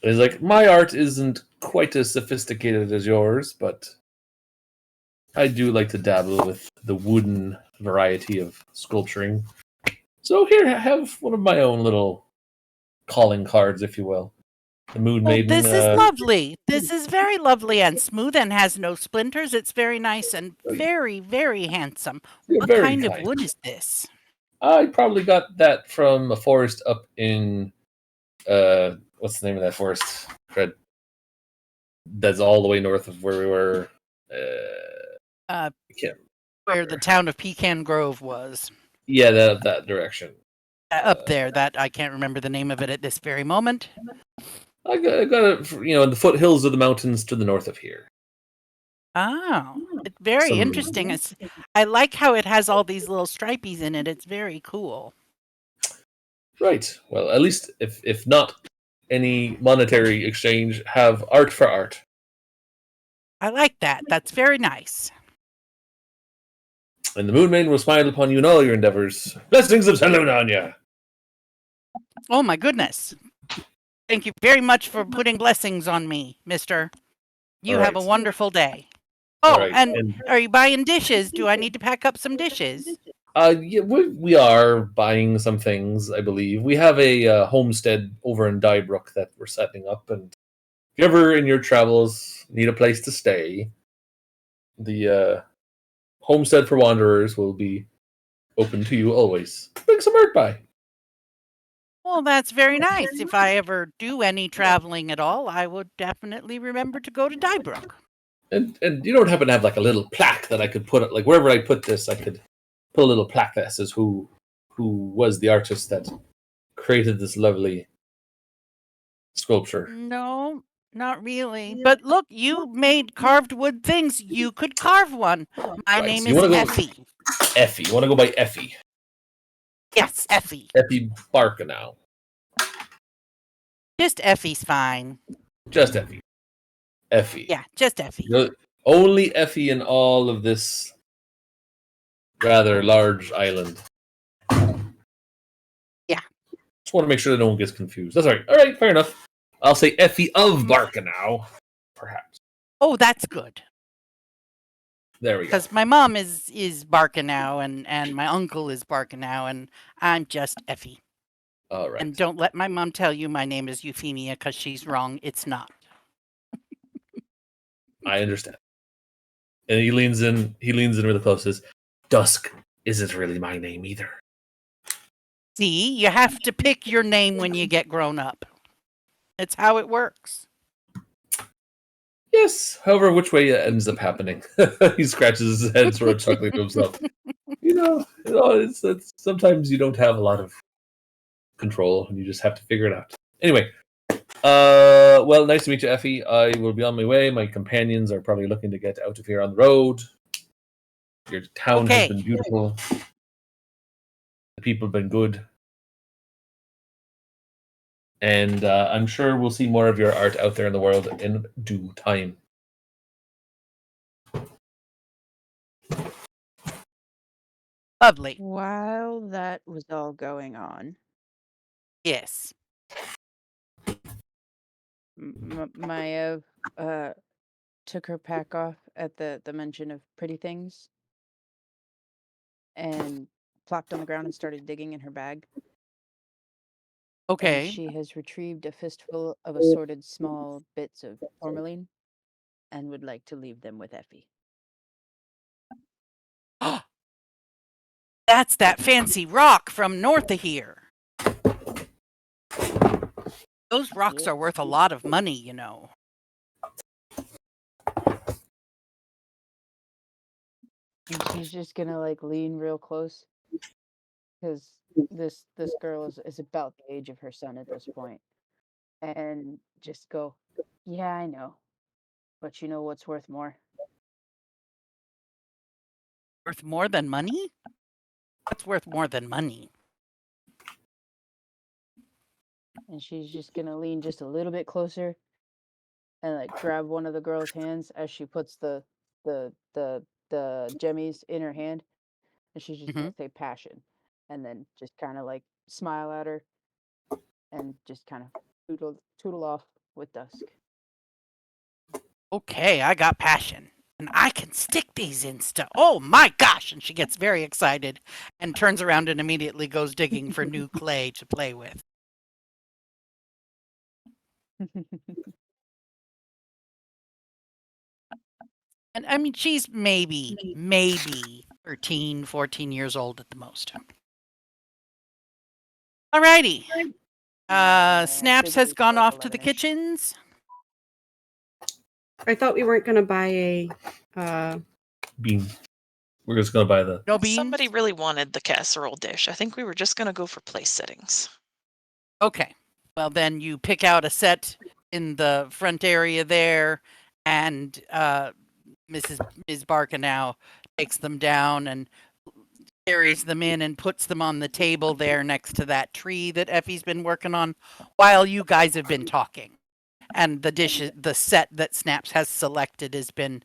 And he's like, my art isn't quite as sophisticated as yours, but I do like to dabble with the wooden variety of sculpturing. So here, have one of my own little calling cards, if you will. The Moon Maiden. This is lovely. This is very lovely and smooth and has no splinters. It's very nice and very, very handsome. What kind of wood is this? I probably got that from a forest up in what's the name of that forest, Fred? That's all the way north of where we were. Where the town of Pecan Grove was. Yeah, that direction. Up there. That I can't remember the name of it at this very moment. I got it, in the foothills of the mountains to the north of here. Oh, it's very interesting. I like how it has all these little stripies in it. It's very cool. Right. Well, at least if not any monetary exchange, have art for art. I like that. That's very nice. And the Moon Maiden will smile upon you in all your endeavors. Blessings of Salute on you. Oh my goodness. Thank you very much for putting blessings on me, mister. You have a wonderful day. Oh, and are you buying dishes? Do I need to pack up some dishes? Yeah, we are buying some things, I believe. We have a homestead over in Dybrook that we're setting up, and if you ever in your travels need a place to stay, the Homestead for Wanderers will be open to you always. Bring some art by. Well, that's very nice. If I ever do any traveling at all, I would definitely remember to go to Dybrook. And you don't happen to have like a little plaque that I could put, like wherever I put this, I could put a little plaque that says who was the artist that created this lovely sculpture. No, not really. But look, you made carved wood things. You could carve one. My name is Effie. Effie. You want to go by Effie? Yes, Effie. Effie Barkanow. Just Effie's fine. Just Effie. Effie. Yeah, just Effie. Only Effie in all of this rather large island. Yeah. Just want to make sure that no one gets confused. That's all right. All right, fair enough. I'll say Effie of Barkanow, perhaps. Oh, that's good. There we go. Because my mom is Barkanow and my uncle is Barkanow and I'm just Effie. All right. And don't let my mom tell you my name is Euphemia because she's wrong. It's not. I understand. And he leans in really close. Says, Dusk isn't really my name either. See, you have to pick your name when you get grown up. It's how it works. Yes, however, which way it ends up happening. He scratches his head, sort of chuckling to himself. It's sometimes you don't have a lot of control, and you just have to figure it out. Anyway, well, nice to meet you, Effie. I will be on my way. My companions are probably looking to get out of here on the road. Your town Okay. has been beautiful. The people have been good. And I'm sure we'll see more of your art out there in the world in due time. Lovely. While that was all going on, Yes. Maya took her pack off at the mention of pretty things and plopped on the ground and started digging in her bag. And Okay. she has retrieved a fistful of assorted small bits of tourmaline and would like to leave them with Effie. That's that fancy rock from north of here. Those rocks Yeah. are worth a lot of money, you know. And she's just gonna like lean real close because this girl is about the age of her son at this point, and just go, yeah, I know, but you know what's worth more? Worth more than money? What's worth more than money? And she's just gonna lean just a little bit closer and like grab one of the girl's hands as she puts the jemmies in her hand, and she's just gonna say passion, and then just kind of like smile at her and just kind of tootle off with Dusk. Okay, I got passion. And I can stick these in stuff. Oh my gosh! And she gets very excited and turns around and immediately goes digging for new clay to play with. And I mean, she's maybe 13, 14 years old at the most. Alrighty. Snaps has gone off to the kitchens. I thought we weren't going to buy a Beans. We're just going to buy the... No beans? Somebody really wanted the casserole dish. I think we were just going to go for place settings. Okay. Well, then you pick out a set in the front area there, and Ms. Barkanow takes them down and carries them in and puts them on the table there next to that tree that Effie's been working on while you guys have been talking. And the set that Snaps has selected has been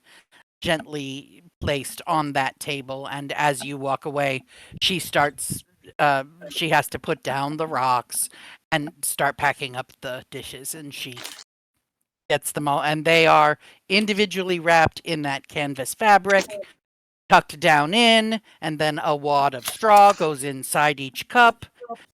gently placed on that table. And as you walk away, she starts, she has to put down the rocks and start packing up the dishes. And she gets them all. And they are individually wrapped in that canvas fabric, tucked down in, and then a wad of straw goes inside each cup.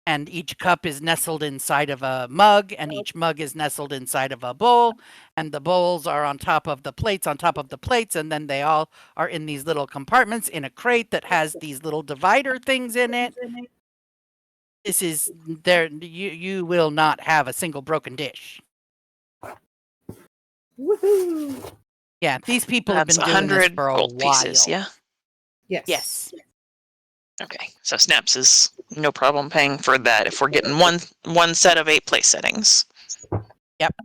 And each cup is nestled inside of a mug, and each mug is nestled inside of a bowl, and the bowls are on top of the plates, and then they all are in these little compartments in a crate that has these little divider things in it. This is there. You will not have a single broken dish. woohoo. Yeah, these people have That's been doing this 100 for a gold while. pieces, yeah? Yes. Yes. Okay, so Snaps is no problem paying for that if we're getting one set of 8 place settings. Yep.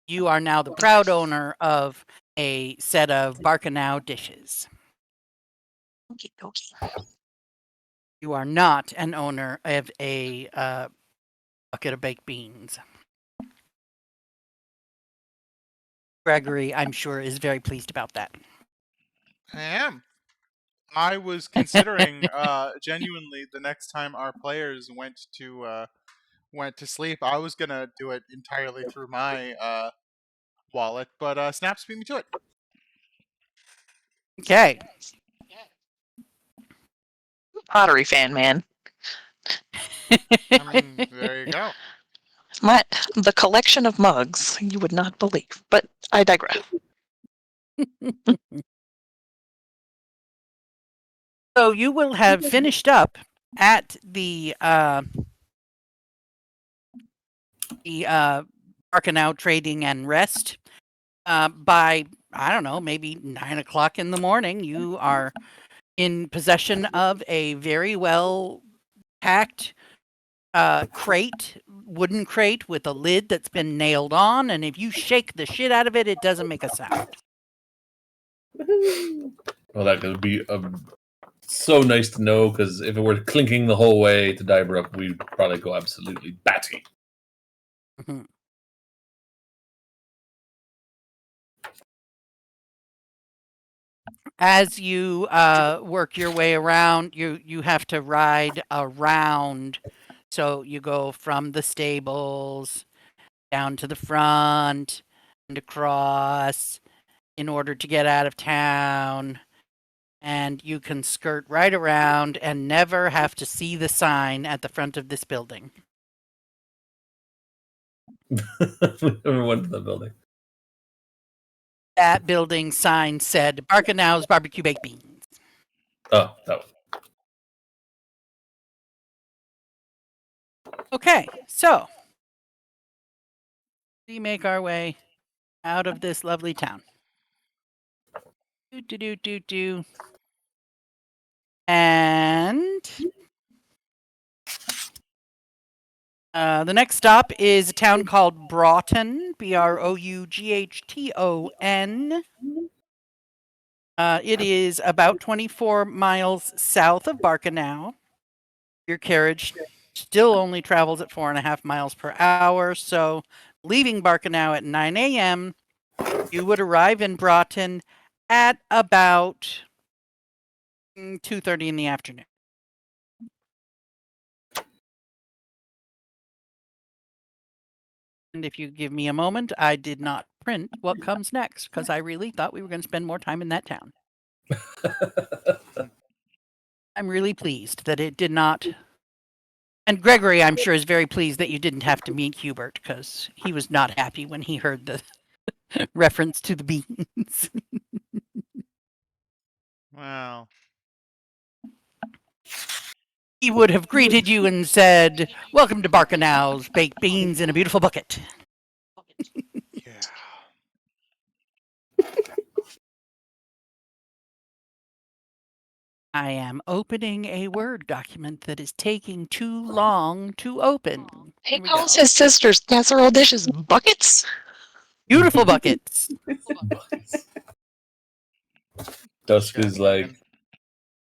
You are now the proud owner of a set of Barkanow dishes. Okie dokie. You are not an owner of a bucket of baked beans. Gregory, I'm sure, is very pleased about that. I am. I was considering genuinely the next time our players went to sleep, I was gonna do it entirely through my wallet, but Snaps beat me to it. Okay. Pottery fan, man. I mean, there you go. The collection of mugs you would not believe, but I digress. So you will have finished up at the Barkanow Trading and Rest by, I don't know, maybe 9 o'clock in the morning. You are in possession of a very well packed wooden crate with a lid that's been nailed on, and if you shake the shit out of it, it doesn't make a sound. Woohoo. Well, that could be so nice to know, because if it were clinking the whole way to Dybruck, we'd probably go absolutely batty. Mhm. As you work your way around, you have to ride around. So you go from the stables down to the front and across in order to get out of town. And you can skirt right around and never have to see the sign at the front of this building. We never went to the building. That building sign said Barkanow's Barbecue Baked Beans. Oh, that one. Okay, so we make our way out of this lovely town. Do. And the next stop is a town called Broughton, Broughton. It is about 24 miles south of Barkanow. Your carriage still only travels at 4.5 miles per hour, so leaving Barkanow at 9 a.m., you would arrive in Broughton at about 2:30 in the afternoon. And if you give me a moment, I did not print what comes next because I really thought we were going to spend more time in that town. I'm really pleased that it did not. And Gregory, I'm sure, is very pleased that you didn't have to meet Hubert because he was not happy when he heard the reference to the beans. Wow. He would have greeted you and said, "Welcome to Barkanow's baked beans in a beautiful bucket." Yeah. I am opening a Word document that is taking too long to open. He Here we calls go. his sister's casserole dishes buckets. Beautiful buckets. Dusk Chat is like,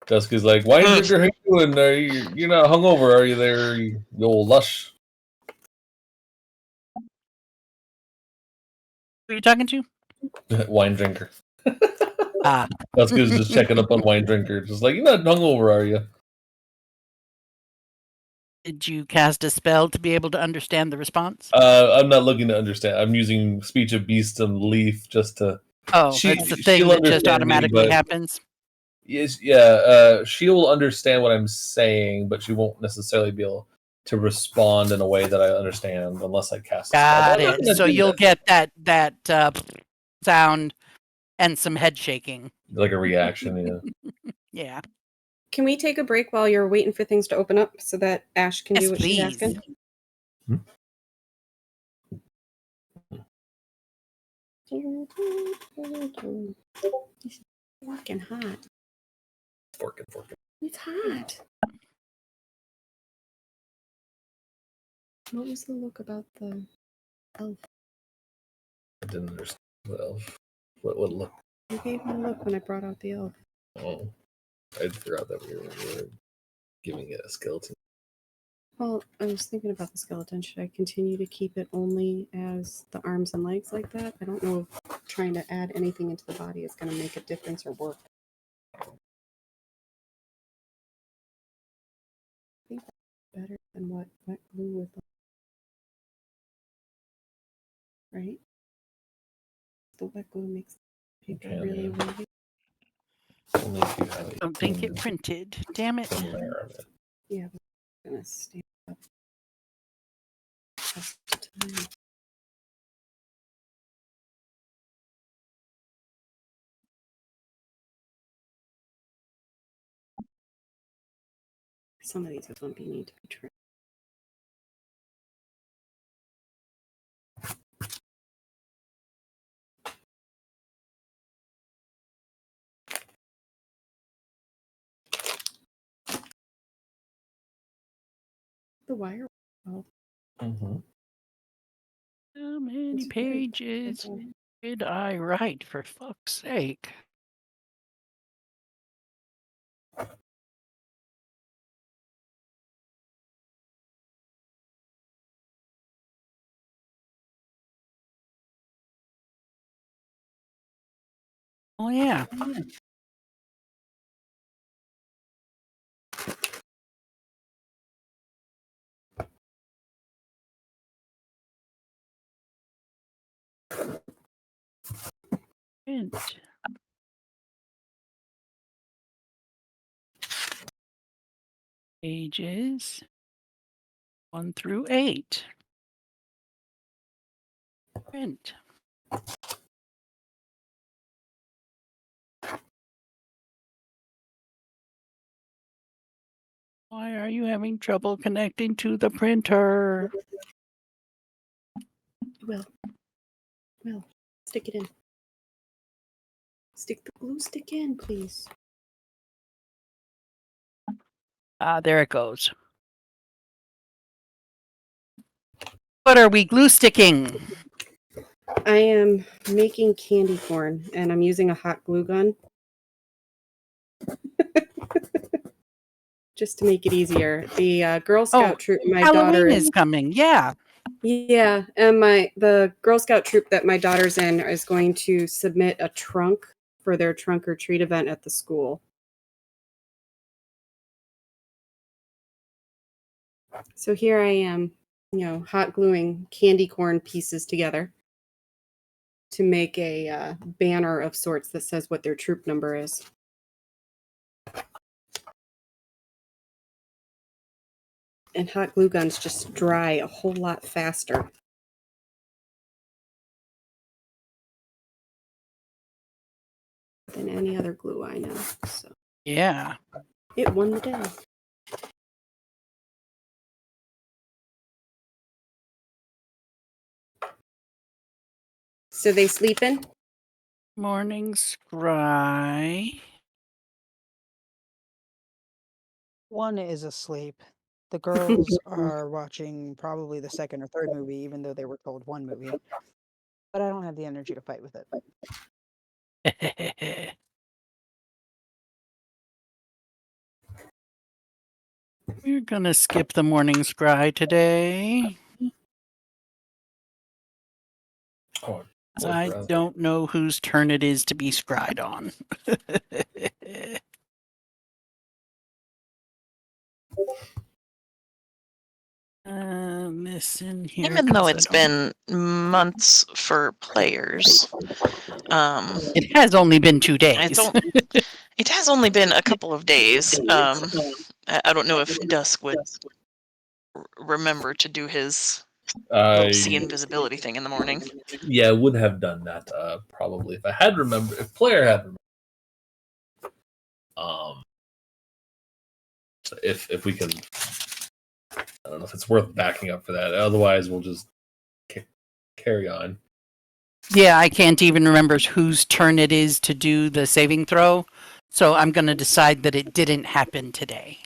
again. wine drinker, how you doing? You're not hungover, are you there, you old lush? Who are you talking to? Wine drinker. Ah, Dusk is just checking up on wine drinker. Just like, you're not hungover, are you? did you cast a spell to be able to understand the response? I'm not looking to understand. I'm using speech of beast and leaf just to. Oh, it's the thing she'll that just understand me, automatically but- happens. Yes, yeah. She'll understand what I'm saying, but she won't necessarily be able to respond in a way that I understand unless I cast. a spell. Got But I'm not it. gonna So do you'll that. get that sound and some head shaking. Like a reaction. Yeah. Yeah. Can we take a break while you're waiting for things to open up so that Ash can Yes, do what she's please. asking? It's fucking hot. Forking. It's hot. What was the look about the elf? I didn't understand. Well, what look? You gave me a look when I brought out the elf. Oh, I forgot that we were giving it a skeleton. Well, I was thinking about the skeleton. Should I continue to keep it only as the arms and legs like that? I don't know if trying to add anything into the body is going to make a difference or work. I think that's better than what wet glue with, right? The wet glue makes the paper Okay, really yeah. wavy. Only if you have Don't think it printed. Damn it. thin layer of it. Yeah, but I'm going to stand up. Test time. Some of these are going to need to be trimmed. The wire. Oh, Mm-hmm. How many it's very pages simple. did I write, for fuck's sake? Oh, yeah. Print. Pages 1 through 8. Print. Why are you having trouble connecting to the printer? Will, stick it in. Stick the glue stick in, please. Ah, there it goes. What are we glue sticking? I am making candy corn, and I'm using a hot glue gun. Just to make it easier. The Girl Scout troop my daughter Halloween is coming. Yeah. Yeah, and the Girl Scout troop that my daughter's in is going to submit a trunk for their trunk or treat event at the school. So here I am, hot gluing candy corn pieces together to make a banner of sorts that says what their troop number is. And hot glue guns just dry a whole lot faster. Than any other glue I know. So Yeah. it won the day. So they sleeping? Morning scry. One is asleep. The girls are watching probably the second or third movie, even though they were told one movie. But I don't have the energy to fight with it. We're gonna skip the morning scry today. Oh, I don't know whose turn it is to be scried on. This in here. Even though 'cause I it's don't- been months for players, It has only been 2 days. it has only been a couple of days. I don't know if Dusk would remember to do his little see invisibility thing in the morning. Yeah, I would have done that probably if I had remembered. If player had remembered. So if we can, I don't know if it's worth backing up for that. Otherwise, we'll just carry on. Yeah, I can't even remember whose turn it is to do the saving throw. So I'm going to decide that it didn't happen today.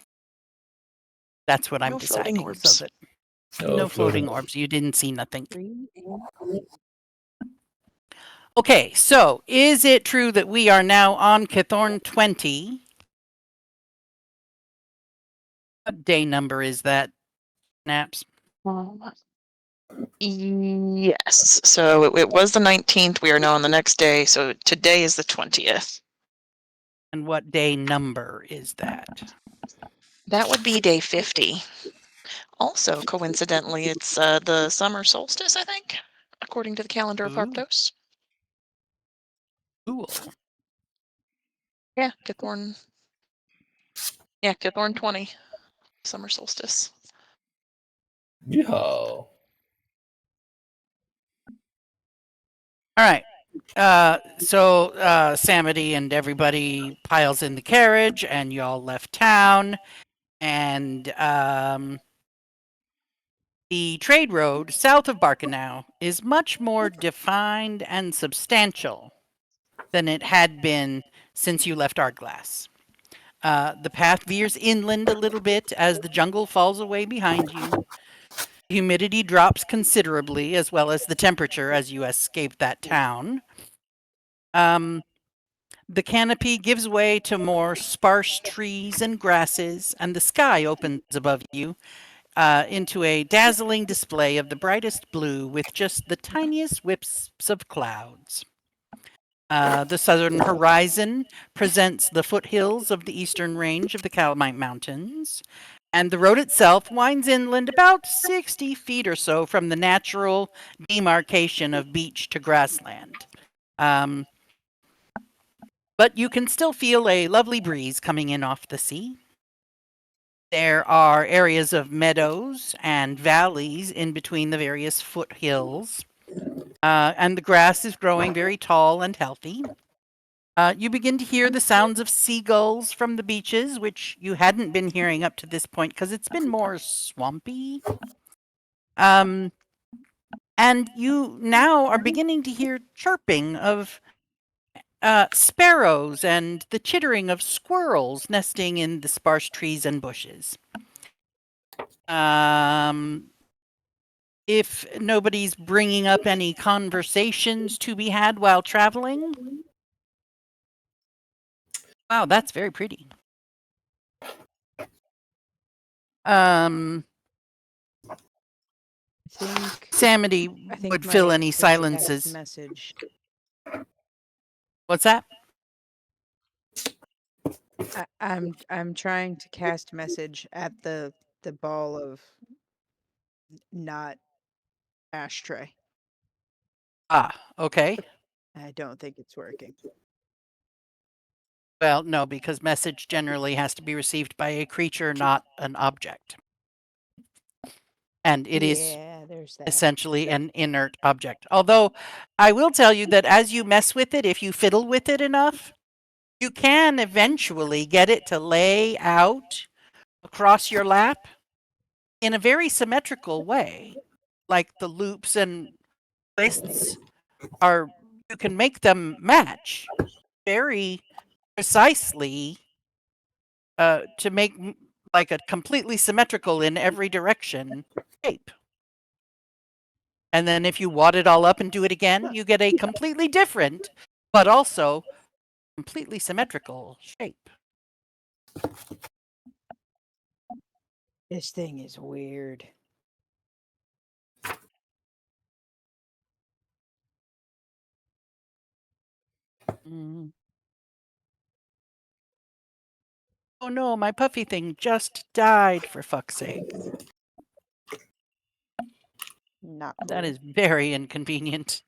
That's what I'm No floating deciding. orbs. So that no floating orbs. You didn't see nothing. Okay, so is it true that we are now on Cthorn 20? What day number is that, Naps? Yes. So it was the 19th. We are now on the next day. So today is the 20th. And what day number is that? That would be day 50. Also, coincidentally, it's the summer solstice, I think, according to the calendar of Ooh. Harptos. Cool. Yeah, Cthorn. Yeah, Cthorn 20, summer solstice. Yeah. All right. So Samity and everybody piles in the carriage, and y'all left town. And the trade road south of Barkanau is much more defined and substantial than it had been since you left Ardglass. The path veers inland a little bit as the jungle falls away behind you. Humidity drops considerably, as well as the temperature as you escape that town. The canopy gives way to more sparse trees and grasses, and the sky opens above you into a dazzling display of the brightest blue with just the tiniest wisps of clouds. The southern horizon presents the foothills of the eastern range of the Calamite Mountains, and the road itself winds inland about 60 feet or so from the natural demarcation of beach to grassland. But you can still feel a lovely breeze coming in off the sea. There are areas of meadows and valleys in between the various foothills, and the grass is growing very tall and healthy. You begin to hear the sounds of seagulls from the beaches, which you hadn't been hearing up to this point because it's been more swampy. And you now are beginning to hear chirping of sparrows and the chittering of squirrels nesting in the sparse trees and bushes. If nobody's bringing up any conversations to be had while traveling. Wow, that's very pretty. I think Samity would fill my any text silences. message. What's that? I'm trying to cast message at the ball of not ashtray. Ah, okay. I don't think it's working. Well, no, because message generally has to be received by a creature, not an object. And it is there's that. essentially an inert object. Although I will tell you that as you mess with it, if you fiddle with it enough, you can eventually get it to lay out across your lap in a very symmetrical way. Like the loops and twists are, you can make them match very precisely to make like a completely symmetrical in every direction shape. And then if you wad it all up and do it again, you get a completely different, but also completely symmetrical shape. This thing is weird. Mm. Oh no, my puffy thing just died, for fuck's sake. Not That cool. is very inconvenient.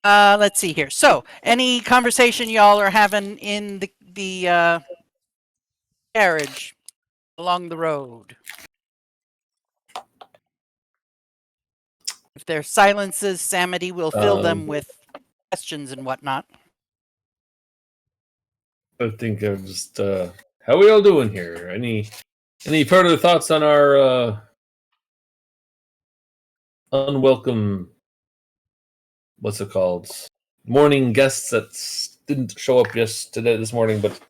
Let's see here. So, any conversation y'all are having in the carriage along the road? If there's silences, Samity will fill them with questions and whatnot. I think I'm just how we all doing here? Any further thoughts on our unwelcome what's it called? Morning guests that didn't show up this morning, but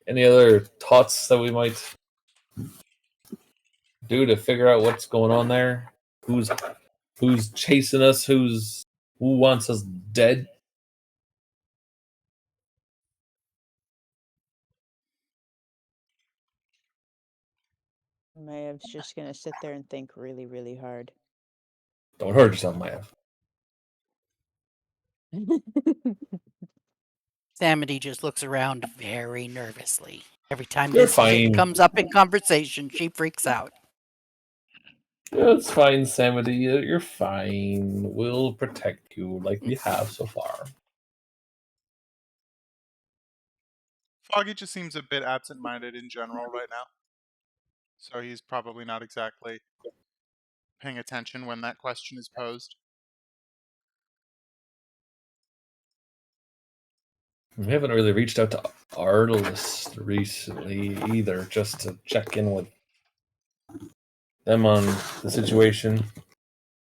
any other thoughts that we might do to figure out what's going on there? Who's chasing us? Who wants us dead? Mayev's just gonna sit there and think really, really hard. Don't hurt yourself, Maya. Samity just looks around very nervously. Every time You're this shit fine. comes up in conversation, she freaks out. It's fine, Samity. You're fine. We'll protect you like we have so far. Foggy just seems a bit absent-minded in general right now. So he's probably not exactly paying attention when that question is posed. We haven't really reached out to Artlist recently either, just to check in with them on the situation.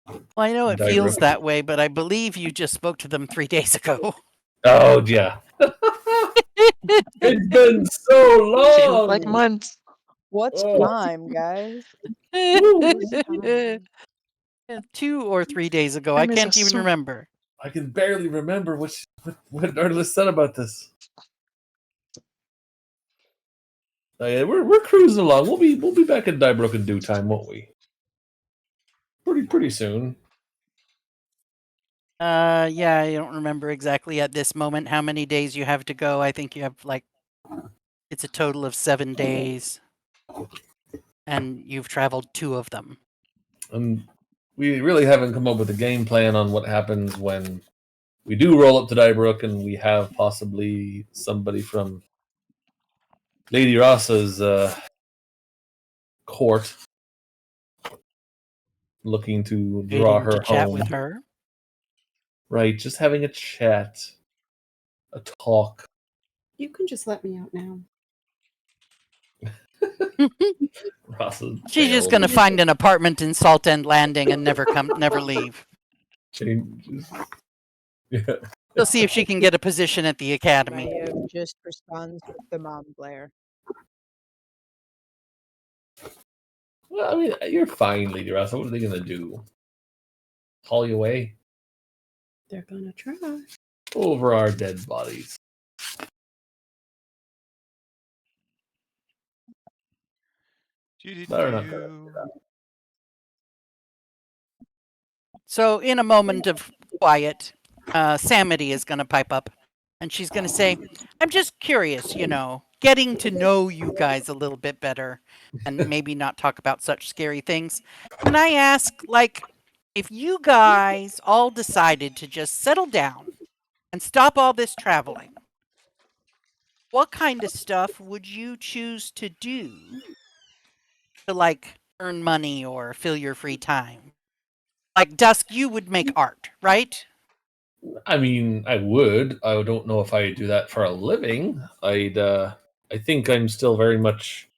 Well, I know it feels that way, but I believe you just spoke to them 3 days ago. Oh, yeah. It's been so long! Feels like months. What's Oh. time, guys? 2 or 3 days ago. I Time is can't a even sword. remember. I can barely remember what Artlist said about this. Yeah, we're cruising along. We'll be back in Dybrook in due time, won't we? Pretty soon. Yeah, I don't remember exactly at this moment how many days you have to go. I think you have it's a total of 7 days, and you've traveled 2 of them. We really haven't come up with a game plan on what happens when we do roll up to Dybrook and we have possibly somebody from Lady Rossa's court looking to draw Waiting her to chat home. with her. Right, just having a chat, a talk. You can just let me out now. Rossa's She's just failed. gonna find an apartment in Salt End Landing and never leave. Changes. Yeah. We'll see if she can get a position at the academy. Maya just responds with the mom glare. Well, I mean, you're fine, Lady Rossa. What are they going to do? Haul you away? They're gonna try. Over our dead bodies. They're not gonna do that. So, in a moment of quiet, Samity is going to pipe up, and she's going to say, I'm just curious, getting to know you guys a little bit better, and maybe not talk about such scary things. Can I ask, if you guys all decided to just settle down and stop all this traveling, what kind of stuff would you choose to do to, earn money or fill your free time? Like, Dusk, you would make art, right? I mean, I would. I don't know if I do that for a living. I think I'm still very much.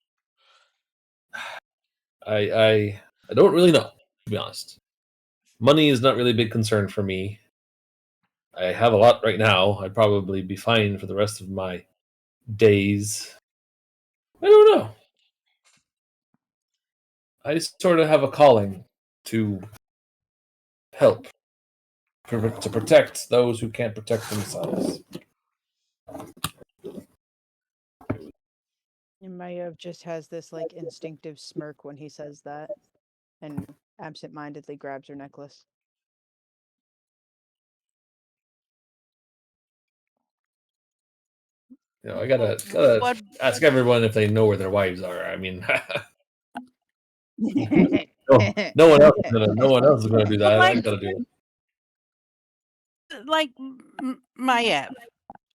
I don't really know, to be honest. Money is not really a big concern for me. I have a lot right now. I'd probably be fine for the rest of my days. I don't know. I sort of have a calling to help, to protect those who can't protect themselves. And Maya just has this instinctive smirk when he says that, and absentmindedly grabs her necklace. I gotta ask everyone if they know where their wives are. I mean, no one else is gonna do that. I gotta do it. Maya,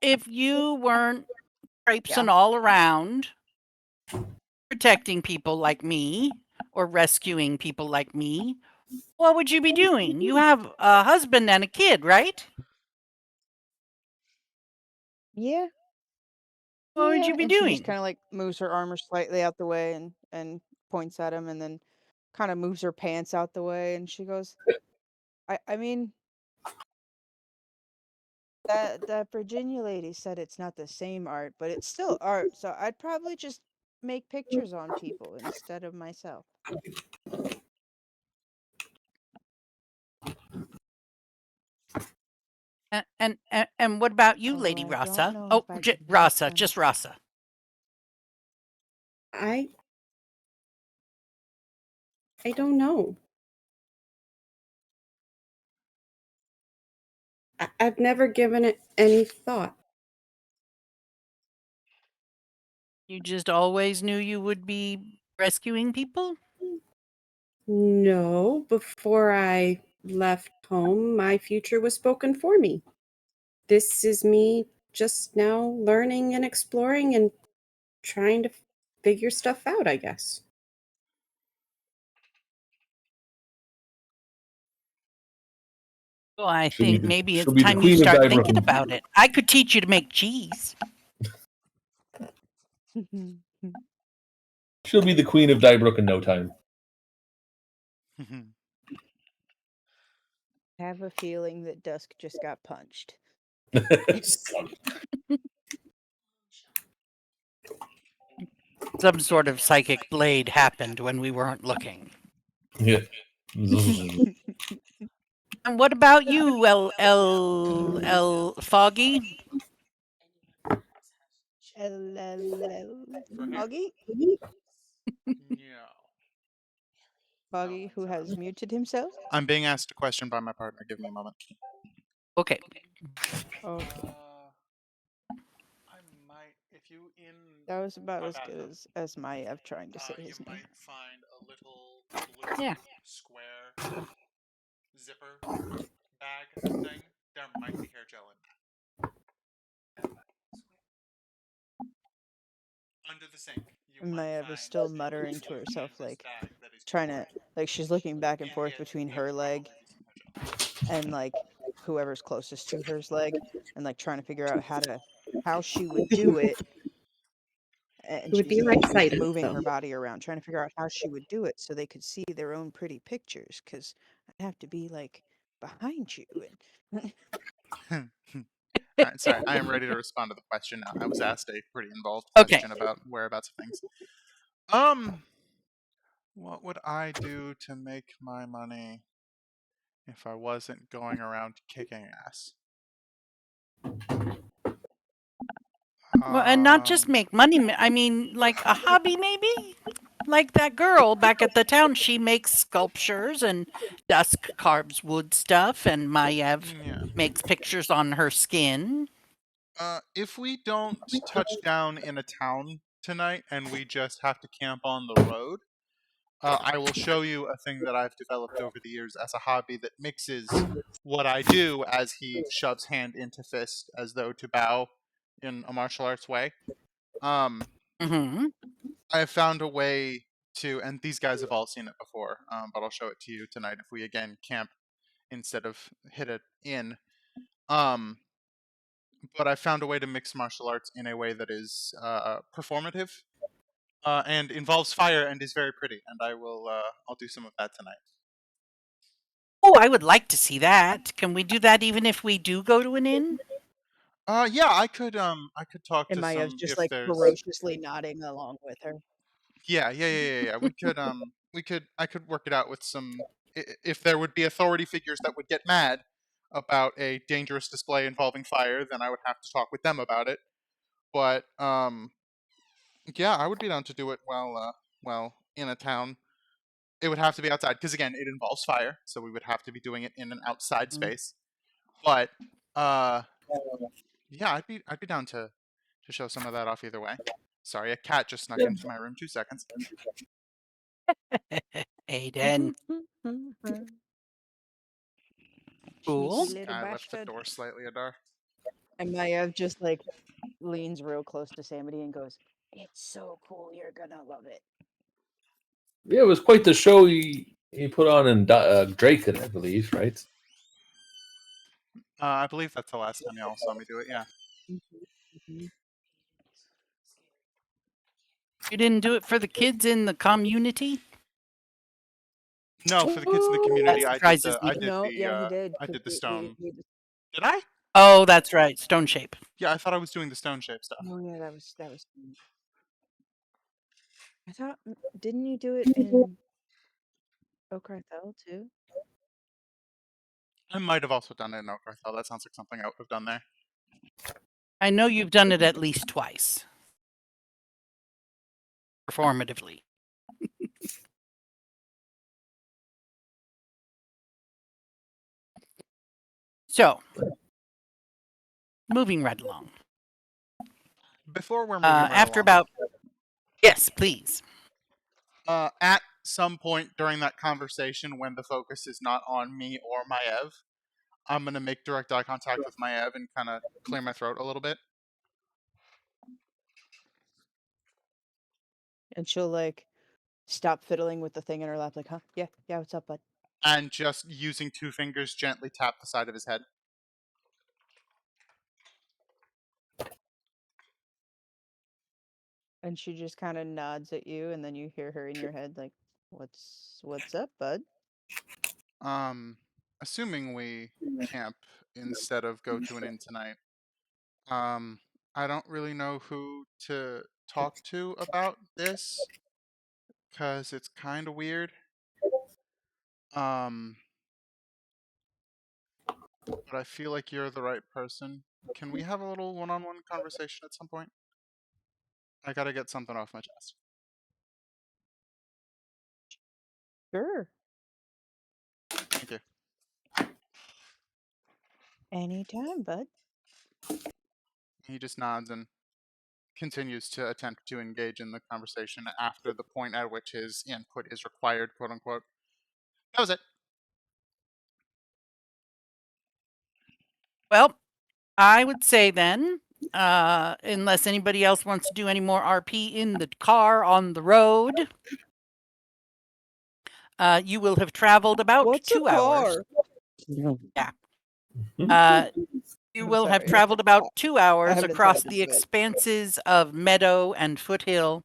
if you weren't traipsing all around protecting people like me or rescuing people like me, what would you be doing? You have a husband and a kid, right? Yeah. What would you be and she doing? just kind of moves her armor slightly out the way and points at him, and then kind of moves her pants out the way, and she goes, I mean, that Virginia lady said it's not the same art, but it's still art, so I'd probably just make pictures on people instead of myself. And what about you, Lady I don't Rasa? know Oh, if I could make Rasa, them. just Rasa. I don't know. I've never given it any thought. You just always knew you would be rescuing people? No, before I left home, my future was spoken for me. This is me just now learning and exploring and trying to figure stuff out, I guess. Well, I think maybe it's she'll be the time you queen of start Dybrook. thinking about it. I could teach you to make cheese. She'll be the queen of Dybrook in no time. I have a feeling that Dusk just got punched. Some sort of psychic blade happened when we weren't looking. Yeah. And what about you, Foggy? Foggy? Yeah. Foggy, who has muted himself? I'm being asked a question by my partner. Give me a moment. Okay. Okay. I might, if you in. That was about My as bad, good though. as Maiev trying to say You his name. might find a little blue Yeah. square zipper bag thing. There might be hair gel in that. Under the sink, you might Maiev find is still a muttering to blue herself, canvas like bag that is trying to, like she's looking back and in forth it. between There her will leg probably be some hair gel. and like whoever's closest to her's leg, and like trying to figure out how she would do it. And It would be she's like excited, moving though. her body around, trying to figure out how she would do it so they could see their own pretty pictures. Because I'd have to be like behind you. And Alright, sorry, I am ready to respond to the question now. I was asked a pretty involved Okay. question about whereabouts of things. What would I do to make my money if I wasn't going around kicking ass? Well, and not just Um, make money. I mean, like a hobby, maybe. Like that girl back at the town, she makes sculptures, and Dusk carves wood stuff, and Maiev yeah. makes pictures on her skin. If we don't touch down in a town tonight and we just have to camp on the road, I will show you a thing that I've developed over the years as a hobby that mixes what I do as he shoves hand into fist as though to bow in a martial arts way. Hmm. I have found a way to, and these guys have all seen it before, but I'll show it to you tonight if we again camp instead of hit it in. But I found a way to mix martial arts in a way that is performative and involves fire and is very pretty. And I'll do some of that tonight. Oh, I would like to see that. Can we do that even if we do go to an inn? Yeah, I could talk and to Maev's some just if like there's. ferociously nodding along with her. Yeah. I could work it out with some. If there would be authority figures that would get mad about a dangerous display involving fire, then I would have to talk with them about it. But yeah, I would be down to do it well in a town. It would have to be outside because again, it involves fire, so we would have to be doing it in an outside space. But yeah, I'd be down to show some of that off either way. Sorry, a cat just snuck into my room. 2 seconds. Aiden. Cool. Sneaky little I left the bastard. door slightly ajar. And Maiev just like leans real close to Samity and goes, "It's so cool. You're gonna love it." Yeah, it was quite the show he put on in Draken, I believe, right? I believe that's the last time y'all saw me do it. Yeah. You didn't do it for the kids in the community? No, for the kids in the community, That surprises me. No, yeah, he did. I 'cause did the we- stone. we- Did I? Oh, that's right. Stone shape. Yeah, I thought I was doing the stone shape stuff. Oh yeah, that was. I thought, didn't you do it in Okarthel too? I might have also done it in Okarthel. That sounds like something I would have done there. I know you've done it at least twice. Performatively. So, moving right along. Before we're moving right After along, about... Yes, please. at some point during that conversation, when the focus is not on me or Maiev, I'm gonna make direct eye contact with Maiev and kind of clear my throat a little bit. And she'll like stop fiddling with the thing in her lap, like, "Huh? Yeah, what's up, bud?" And just using 2 fingers gently tap the side of his head. And she just kind of nods at you, and then you hear her in your head, like, what's up, bud?" Assuming we camp instead of go to an inn tonight, I don't really know who to talk to about this because it's kind of weird. But I feel like you're the right person. Can we have a little one-on-one conversation at some point? I gotta get something off my chest. Sure. Thank you. Anytime, bud. He just nods and continues to attempt to engage in the conversation after the point at which his input is required, quote unquote. That was it. Well, I would say then, unless anybody else wants to do any more RP in the car on the road, you will have traveled about What's 2 a hours. car? You I'm will have sorry. traveled about 2 hours haven't across attended the this event. expanses of meadow and foothill.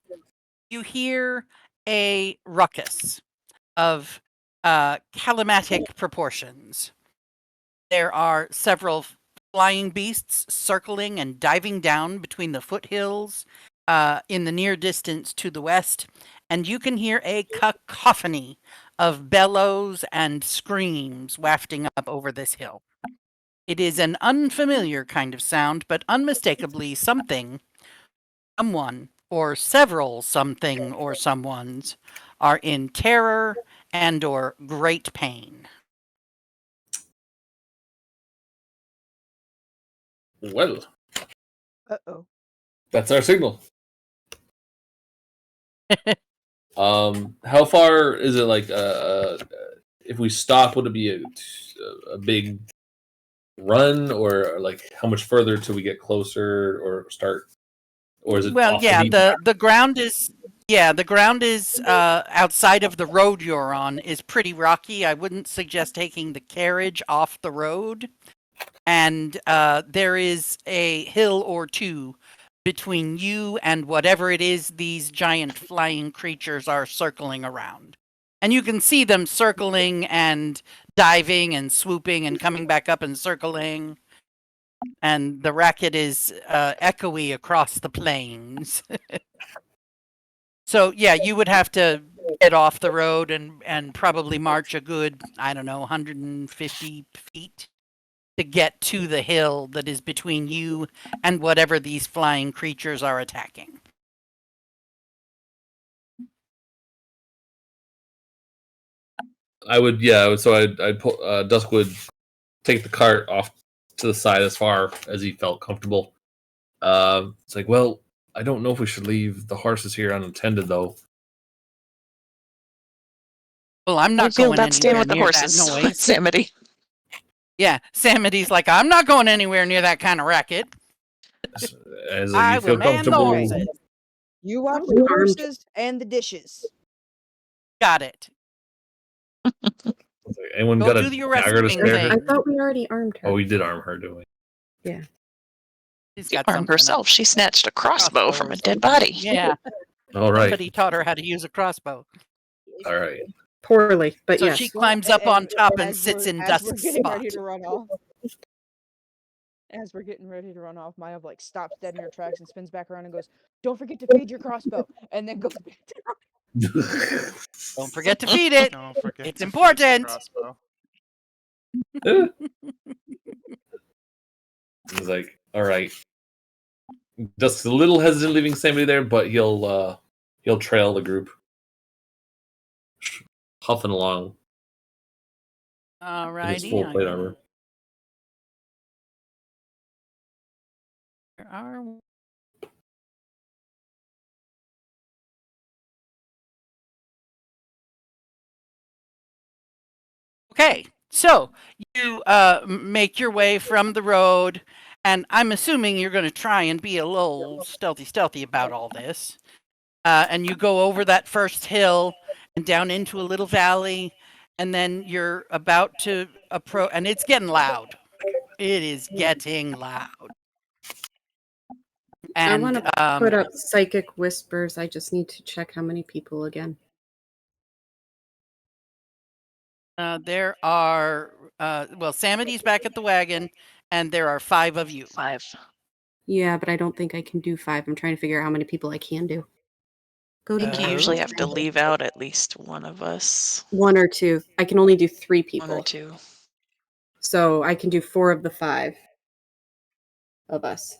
You hear a ruckus of calamatic proportions. There are several flying beasts circling and diving down between the foothills in the near distance to the west, and you can hear a cacophony of bellows and screams wafting up over this hill. It is an unfamiliar kind of sound, but unmistakably something, someone, or several something or someones are in terror and or great pain. Well, Uh-oh. that's our signal. How far is it? Like, if we stop, would it be a big run, or like how much further till we get closer or start, or is it? Well, off yeah, beaten path? the ground is outside of the road you're on is pretty rocky. I wouldn't suggest taking the carriage off the road, and there is a hill or two between you and whatever it is these giant flying creatures are circling around. And you can see them circling and diving and swooping and coming back up and circling. And the racket is echoey across the plains. So, yeah, you would have to get off the road and probably march a good, I don't know, 150 feet to get to the hill that is between you and whatever these flying creatures are attacking. I would, yeah. So I'd pull. Dusk would take the cart off to the side as far as he felt comfortable. It's like, well, I don't know if we should leave the horses here unattended, though. Well, I'm I not feel going not staying anywhere with the near that horses. noise. Samity. Yeah, Samity's like, I'm not going anywhere near that kind of racket. As I you will feel man the comfortable. horses. You watch Probably the armed. horses and the dishes. Got it. Anyone Go got do a your dagger to rescuing spare? thing. I thought we already armed her. Oh, we did arm her, didn't we? Yeah. She's She got armed something herself. She snatched a crossbow crossbow from or a dead something. body. Yeah, All right. somebody taught her how to use a crossbow. All right. Poorly, but So yes. she climbs up on top and as sits we're- in as we're Dusk's getting spot. ready to run off. As we're getting ready to run off, Maya like stops dead in her tracks and spins back around and goes, "Don't forget to feed your crossbow," and then goes back to Don't forget to feed it. Don't forget It's to feed the important. crossbow. He's like, all right. Just a little hesitant leaving Sammy there, but he'll trail the group, huffing along in his Alrighty. full plate armor. Where are we? Okay, so you make your way from the road, and I'm assuming you're going to try and be a little stealthy about all this. And you go over that first hill and down into a little valley, and then you're about to approach, and it's getting loud. It is getting loud. I And want to put up psychic whispers. I just need to check how many people again. there are, well, Samity's back at the wagon, and there are 5 of you. 5. Yeah, but I don't think I can do 5. I'm trying to figure out how many people I can do. Go I to think you Oh. usually have to leave out at least one of us. 1 or 2. I can only do 3 people. 1 or 2. So I can do 4 of the 5 of us.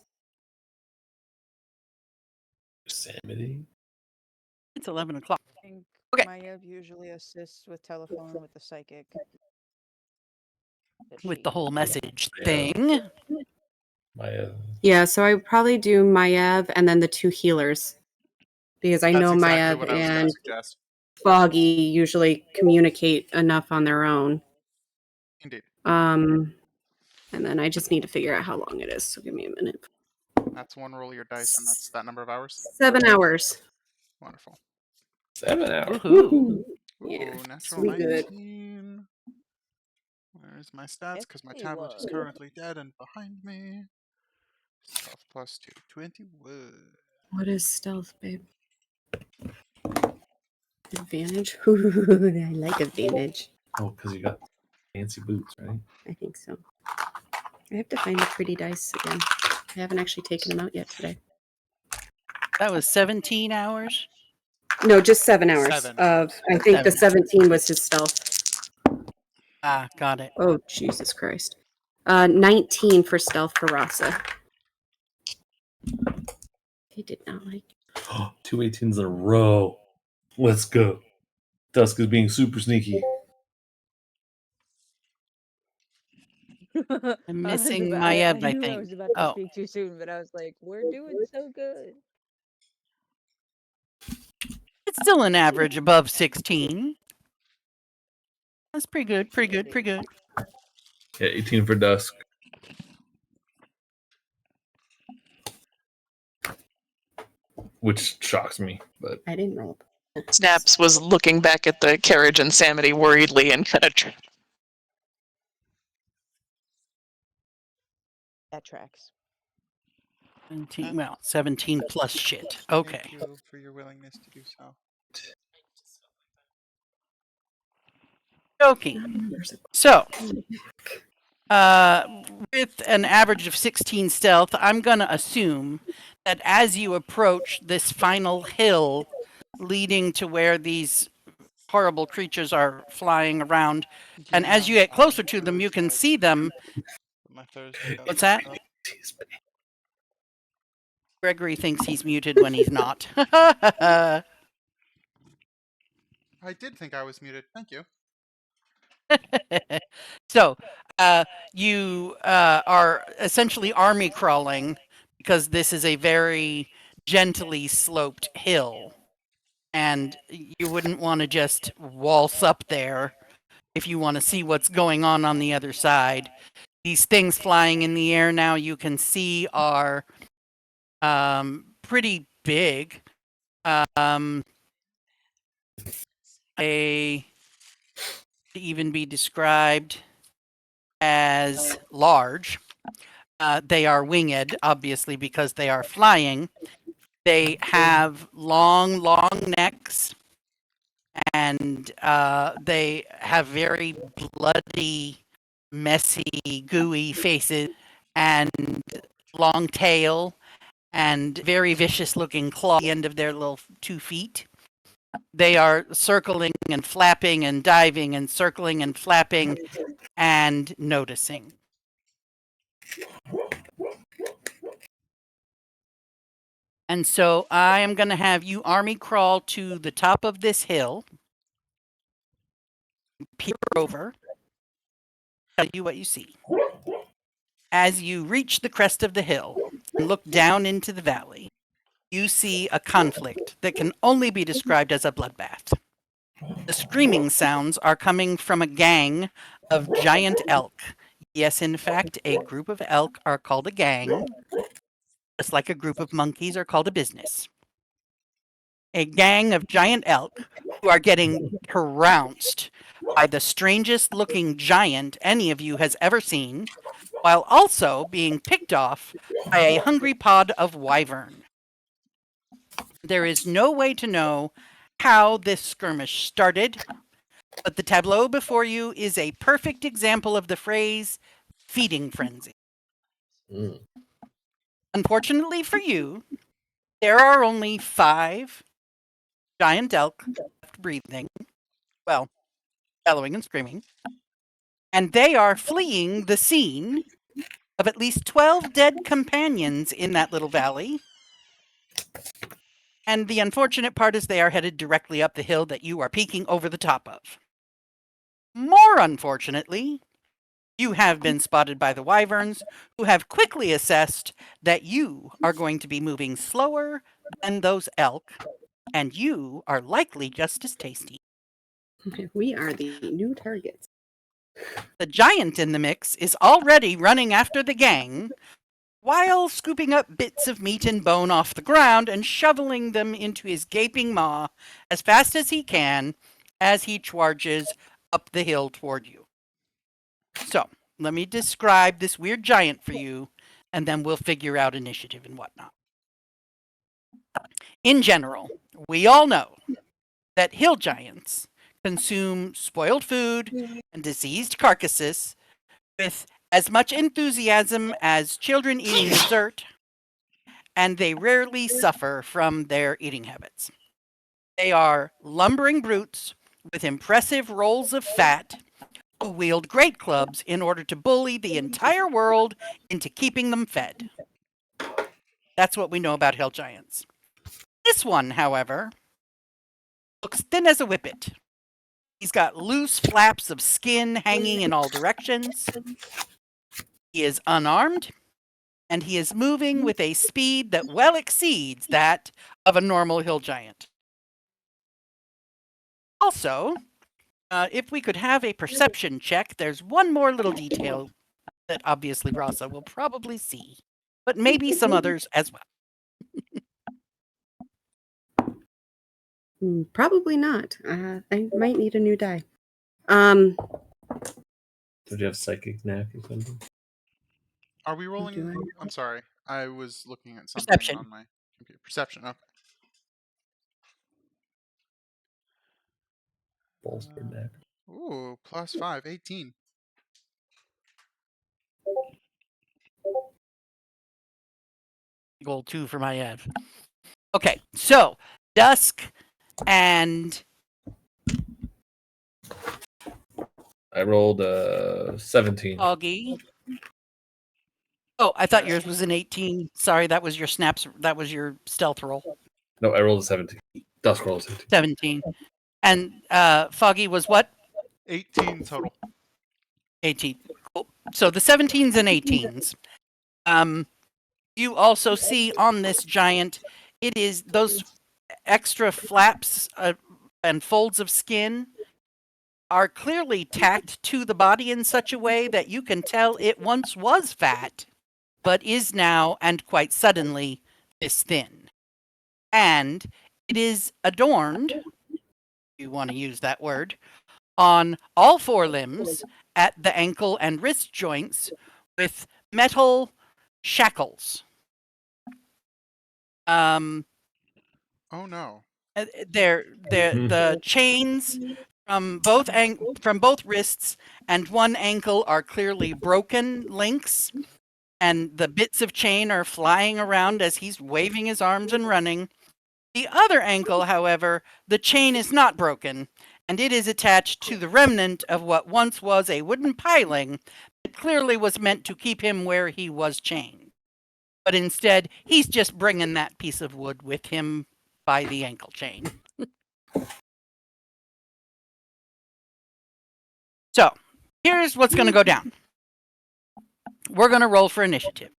Samity? It's 11 o'clock. I think Okay. Maya usually assists with telephone with the psychic. with the whole message Yeah. thing. Yeah, so I would probably do Maiev and then the 2 healers. Because I That's know exactly Maiev what I was going and to suggest. Foggy usually communicate enough on their own. Indeed. And then I just need to figure out how long it is. So give me a minute. That's one roll of your dice, and that's that number of hours. 7 hours. Wonderful. 7 hours. Woohoo. Ooh, Yeah, natural we good. 19. Where's my stats? Because my Hey, tablet is whoa. currently dead and behind me. Stealth plus 2. 21. What is stealth, babe? Advantage? I like advantage. Oh, because you got fancy boots, right? I think so. I have to find the pretty dice again. I haven't actually taken them out yet today. That was 17 hours. No, just 7 hours. 7 Of hours. I think the 7 17 was his stealth. Ah, got it. Oh, Jesus Christ. 19 for stealth for Rasa. He did not like. 2 18s in a row. Let's go. Dusk is being super sneaky. I'm I was missing about- Maiev, I knew I think. was about to Oh. speak too soon, but I was like, we're doing so good. It's still an average above 16. That's pretty good, pretty good, pretty good. Yeah, 18 for Dusk. Which shocks me, but I didn't roll. Snaps was looking back at the carriage and Samity worriedly and kind of That tracks. 17, well, 17 plus shit. Okay. Thank you for your willingness to do so. Okay. So, with an average of 16 stealth, I'm going to assume that as you approach this final hill leading to where these horrible creatures are flying around, and as you get closer to them, you can see them. My Thursday What's that? Gregory thinks he's muted when he's not. I did think I was muted. Thank you. So, you are essentially army crawling because this is a very gently sloped hill. And you wouldn't want to just waltz up there if you want to see what's going on the other side. These things flying in the air now you can see are pretty big. To even be described as large. They are winged, obviously, because they are flying. They have long, long necks, and they have very bloody, messy, gooey faces, and long tail, and very vicious-looking claw at the end of their little 2 feet. They are circling and flapping and diving and circling and flapping and noticing. And so I am going to have you army crawl to the top of this hill, peer over, tell you what you see. As you reach the crest of the hill and look down into the valley, you see a conflict that can only be described as a bloodbath. The screaming sounds are coming from a gang of giant elk. Yes, in fact, a group of elk are called a gang, just like a group of monkeys are called a business. A gang of giant elk who are getting trounced by the strangest looking giant any of you has ever seen, while also being picked off by a hungry pod of wyvern. There is no way to know how this skirmish started, but the tableau before you is a perfect example of the phrase feeding frenzy. Mm. Unfortunately for you, there are only 5 giant elk left breathing, well, bellowing and screaming, and they are fleeing the scene of at least 12 dead companions in that little valley. And the unfortunate part is they are headed directly up the hill that you are peeking over the top of. More unfortunately, You have been spotted by the wyverns, who have quickly assessed that you are going to be moving slower than those elk, and you are likely just as tasty. We are the new targets. The giant in the mix is already running after the gang, while scooping up bits of meat and bone off the ground and shoveling them into his gaping maw as fast as he can as he charges up the hill toward you. So, let me describe this weird giant for you, and then we'll figure out initiative and whatnot. In general, we all know that hill giants consume spoiled food and diseased carcasses with as much enthusiasm as children eating dessert, and they rarely suffer from their eating habits. They are lumbering brutes with impressive rolls of fat who wield great clubs in order to bully the entire world into keeping them fed. That's what we know about hill giants. This one, however, looks thin as a whippet. He's got loose flaps of skin hanging in all directions. He is unarmed, and he is moving with a speed that well exceeds that of a normal hill giant. Also, if we could have a perception check, there's one more little detail that obviously Rasa will probably see, but maybe some others as well. Probably not. I might need a new die. Did you have psychic knack or something? Are we Do rolling? I? I'm sorry. I was looking at something Perception. on my computer. Perception. Okay. Bolster knack. Ooh, +5, 18. Goal 2 for my Ev. Okay, so Dusk and I rolled 17. Augie. Oh, I thought yours was an 18. Sorry, that was your snaps. That was your stealth roll. No, I rolled a 17. Dusk rolled a 17. 17. And Foggy was what? 18 total. 18. Cool. So the 17s and 18s. You also see on this giant, it is those extra flaps and folds of skin are clearly tacked to the body in such a way that you can tell it once was fat, but is now, and quite suddenly, this thin. And it is adorned, if you want to use that word, on all four limbs, at the ankle and wrist joints, with metal shackles. Oh no. They're the chains from both wrists and one ankle are clearly broken links, and the bits of chain are flying around as he's waving his arms and running. The other ankle, however, the chain is not broken, and it is attached to the remnant of what once was a wooden piling that clearly was meant to keep him where he was chained. But instead, he's just bringing that piece of wood with him by the ankle chain. So, here's what's going to go down. We're going to roll for initiative.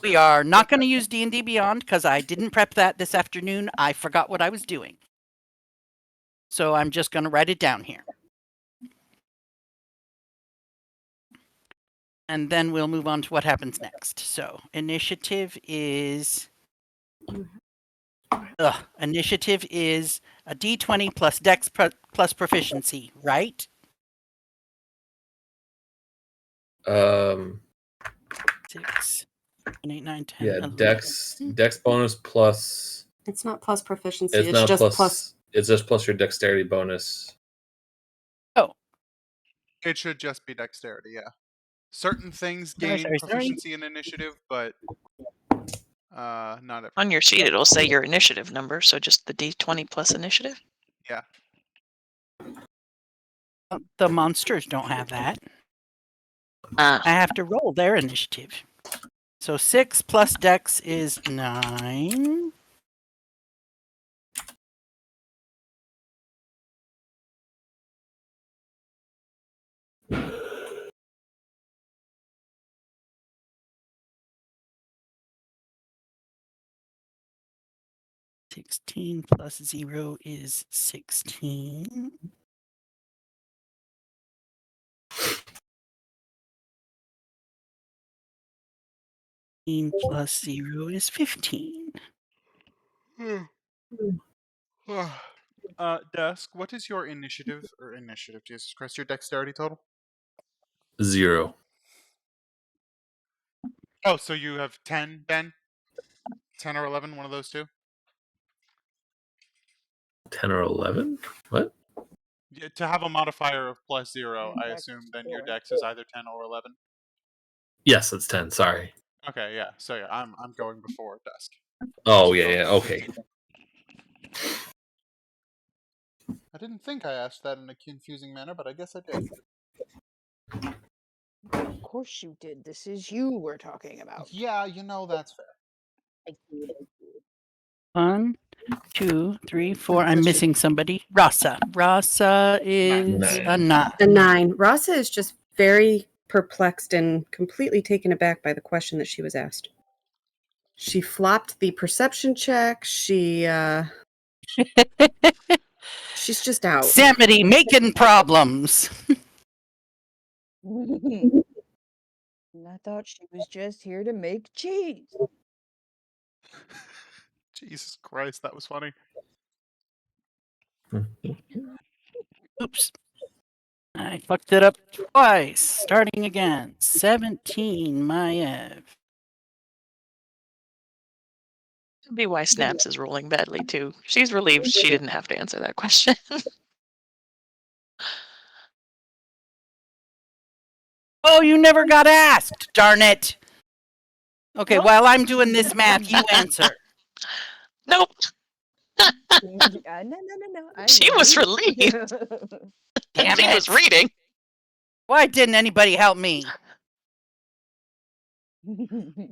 We are not going to use D&D Beyond because I didn't prep that this afternoon. I forgot what I was doing. So I'm just going to write it down here. And then we'll move on to what happens next. So initiative is... initiative is a D20 plus Dex plus proficiency, right? 6, 7, 8, 9, 10, Yeah, 11. Dex bonus plus. It's not plus proficiency. It's It's not just plus. It's just plus your dexterity bonus. It should just be dexterity, yeah. Certain things Sorry, gain sorry. proficiency in initiative, but not everything. On your sheet, it'll say your initiative number, so just the D20 plus initiative. Yeah. The monsters don't have that. Ah, I have to roll their initiative. So 6 plus Dex is 9. 16 plus 0 is 16. Plus 0 is 15. Desk, what is your initiative? Or initiative, Jesus Christ, your dexterity total? 0. Oh, so you have 10, Ben? 10 or 11, one of those two? 10 or 11? What? Yeah, to have a modifier of plus 0, And I dex assume is then your 4. dex is either 10 or 11. Yes, it's 10. Sorry. Okay, yeah. So yeah, I'm going before Desk. Oh, yeah. Okay. I didn't think I asked that in a confusing manner, but I guess I did. Of course you did. This is you we're talking about. Yeah, that's fair. I did. 1, 2, 3, 4. I'm missing somebody. Rasa. Rasa is a 9. A 9. Rasa is just very perplexed and completely taken aback by the question that she was asked. She flopped the perception check. She's just out. Samity making problems. And I thought she was just here to make cheese. Jesus Christ, that was funny. Oops. I fucked it up twice. Starting again. 17, Maev. Could be why Snaps is rolling badly too. She's relieved she didn't have to answer that question. Oh, you never got asked. Darn it. Okay, What? while I'm doing this math, you answer. Nope. No. She was relieved. Damn She was it. reading. Why didn't anybody help me?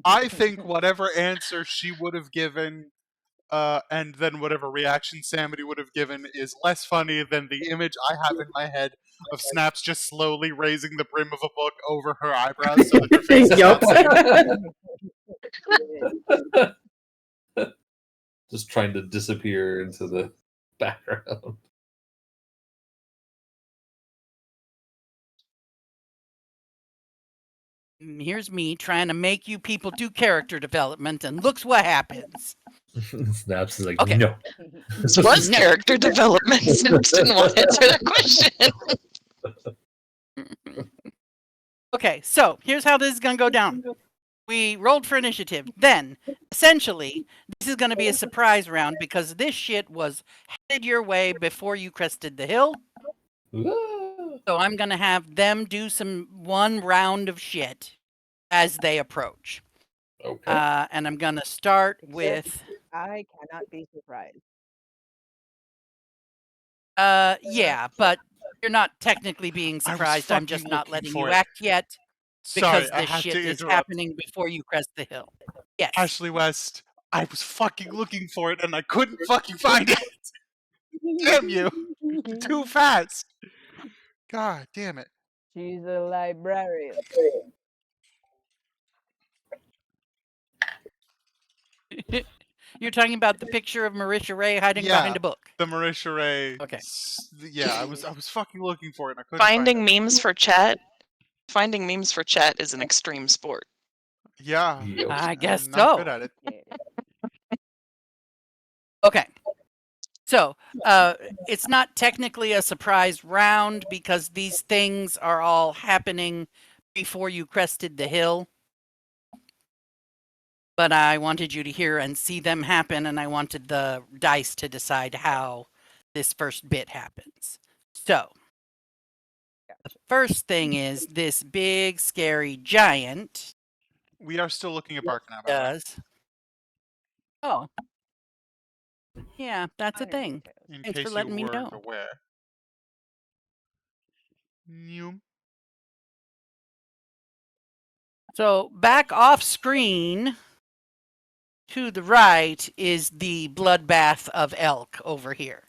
I think whatever answer she would have given, and then whatever reaction Samity would have given is less funny than the image I have in my head of Snaps just slowly raising the brim of a book over her eyebrows so that her face is Yup. not seen. Just trying to disappear into the background. And here's me trying to make you people do character development, and looks what happens. Snaps is like, Okay. no. This was No. character development. Snaps didn't want to answer that question. Okay, so here's how this is going to go down. We rolled for initiative. Then, essentially, this is going to be a surprise round because this shit was headed your way before you crested the hill. So I'm going to have them do one round of shit as they approach. Okay. And I'm going to start Except with... I cannot be surprised. Yeah, but you're not technically being I was surprised. I'm just fucking not looking letting for you it. act yet because Sorry, I this have shit to is interrupt. happening before you crest the hill. Yes. Ashley West, I was fucking looking for it and I couldn't fucking find it. Damn you. Too fast. God damn it. She's a librarian. You're talking about the picture of Marisha Ray hiding behind a book. The Marisha Ray. Okay. Yeah, I was fucking looking for it and I couldn't Finding find it. memes for chat. Finding memes for chat is an extreme sport. Yeah. Yep. I guess I'm not so. good at it. Okay. So, it's not technically a surprise round because these things are all happening before you crested the hill. But I wanted you to hear and see them happen, and I wanted the dice to decide how this first bit happens. So, the first thing is this big, scary giant We are still looking at Barkana, by the way. does... Oh. Yeah, that's a thing. In Thanks case for letting you me weren't know. aware. Noom. So back off screen to the right is the bloodbath of elk over here.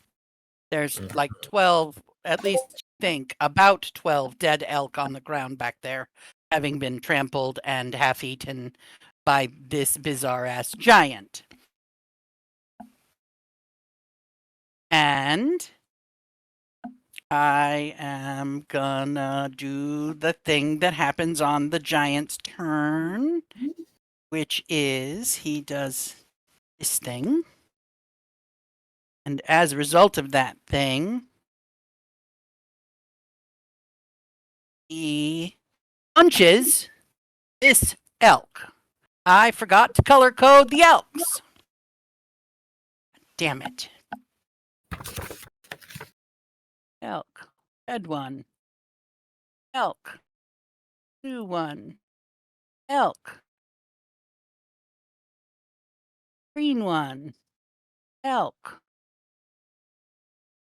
There's like 12, at least think, about 12 dead elk on the ground back there, having been trampled and half eaten by this bizarre ass giant. And I am gonna do the thing that happens on the giant's turn, which is he does this thing. And as a result of that thing, he punches this elk. I forgot to color code the elks. Damn it. Elk. Red one. Elk. Blue one. Elk. Green one. Elk.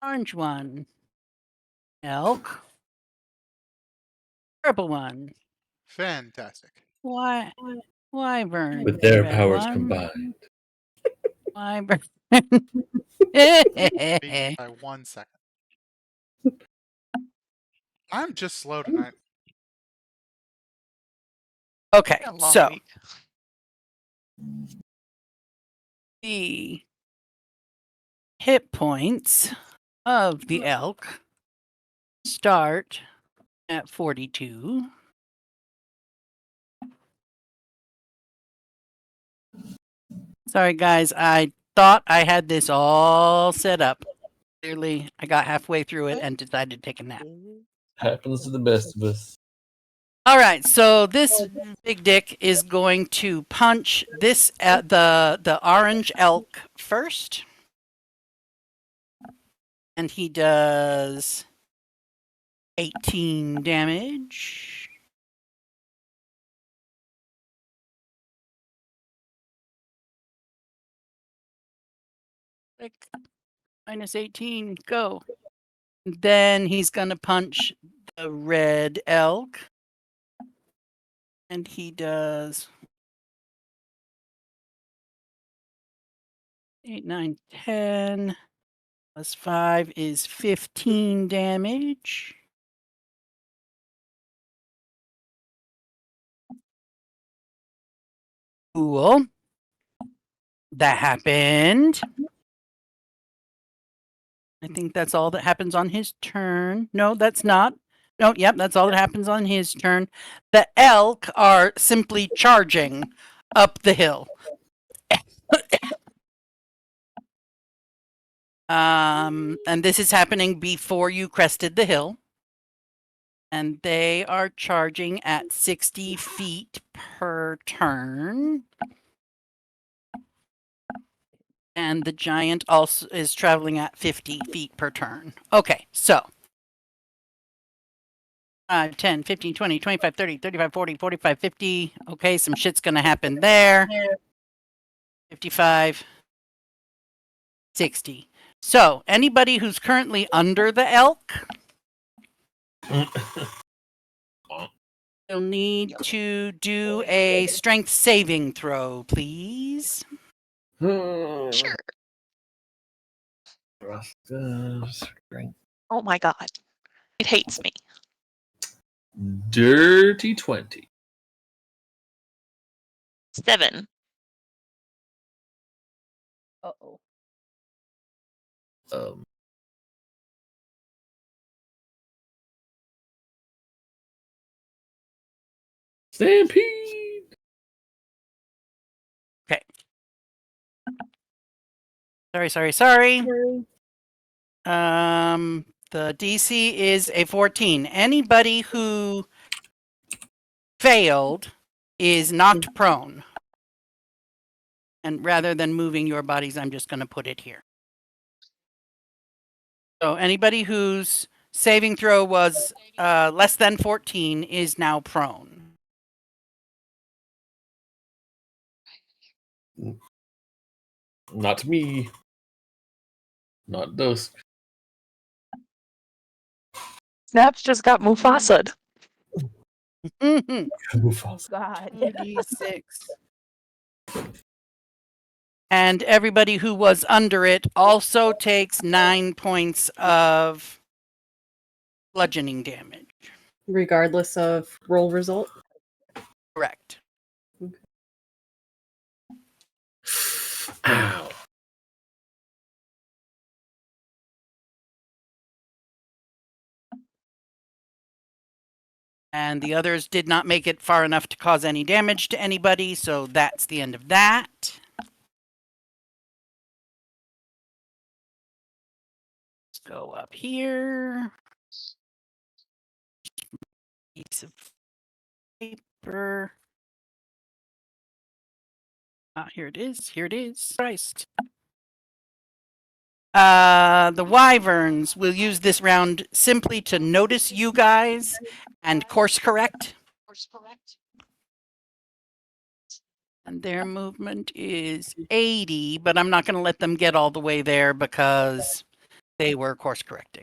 Orange one. Elk. Purple one. Fantastic. Why? Wyvern. With their Red powers one. combined. Wyvern. Beat by 1 second. I'm just slow tonight. Okay, A long so week. the hit points of the elk start at 42. Sorry, guys. I thought I had this all set up. Clearly, I got halfway through it and decided to take a nap. Happens to the best of us. All right, so this big dick is going to punch this the orange elk first, and he does 18 damage. Click. Minus 18, go. Then he's gonna punch the red elk, and he does 8, 9, 10 plus 5 is 15 damage. Cool. That happened. I think that's all that happens on his turn. No, that's not. No, yep, that's all that happens on his turn. The elk are simply charging up the hill. And this is happening before you crested the hill. And they are charging at 60 feet per turn. And the giant also is traveling at 50 feet per turn. Okay, so 5, 10, 15, 20, 25, 30, 35, 40, 45, 50. Okay, some shit's gonna happen there. 55, 60. So, anybody who's currently under the elk, you'll need to do a strength saving throw, please. Sure. Oh my god. It hates me. Dirty 20. 7. Uh-oh. Stampede. Okay. Sorry. The DC is a 14. Anybody who failed is knocked prone. And rather than moving your bodies, I'm just going to put it here. So anybody whose saving throw was less than 14 is now prone. Not me. Not those. Snaps just got Mufasa'd. Mufasa. God. 2d6. And everybody who was under it also takes 9 points of bludgeoning damage. Regardless of roll result. Correct. Ow. And the others did not make it far enough to cause any damage to anybody, so that's the end of that. Let's go up here. Piece of paper. Here it is. Here it is. Christ. The wyverns will use this round simply to notice you guys and course correct. And their movement is 80, but I'm not going to let them get all the way there because they were course correcting.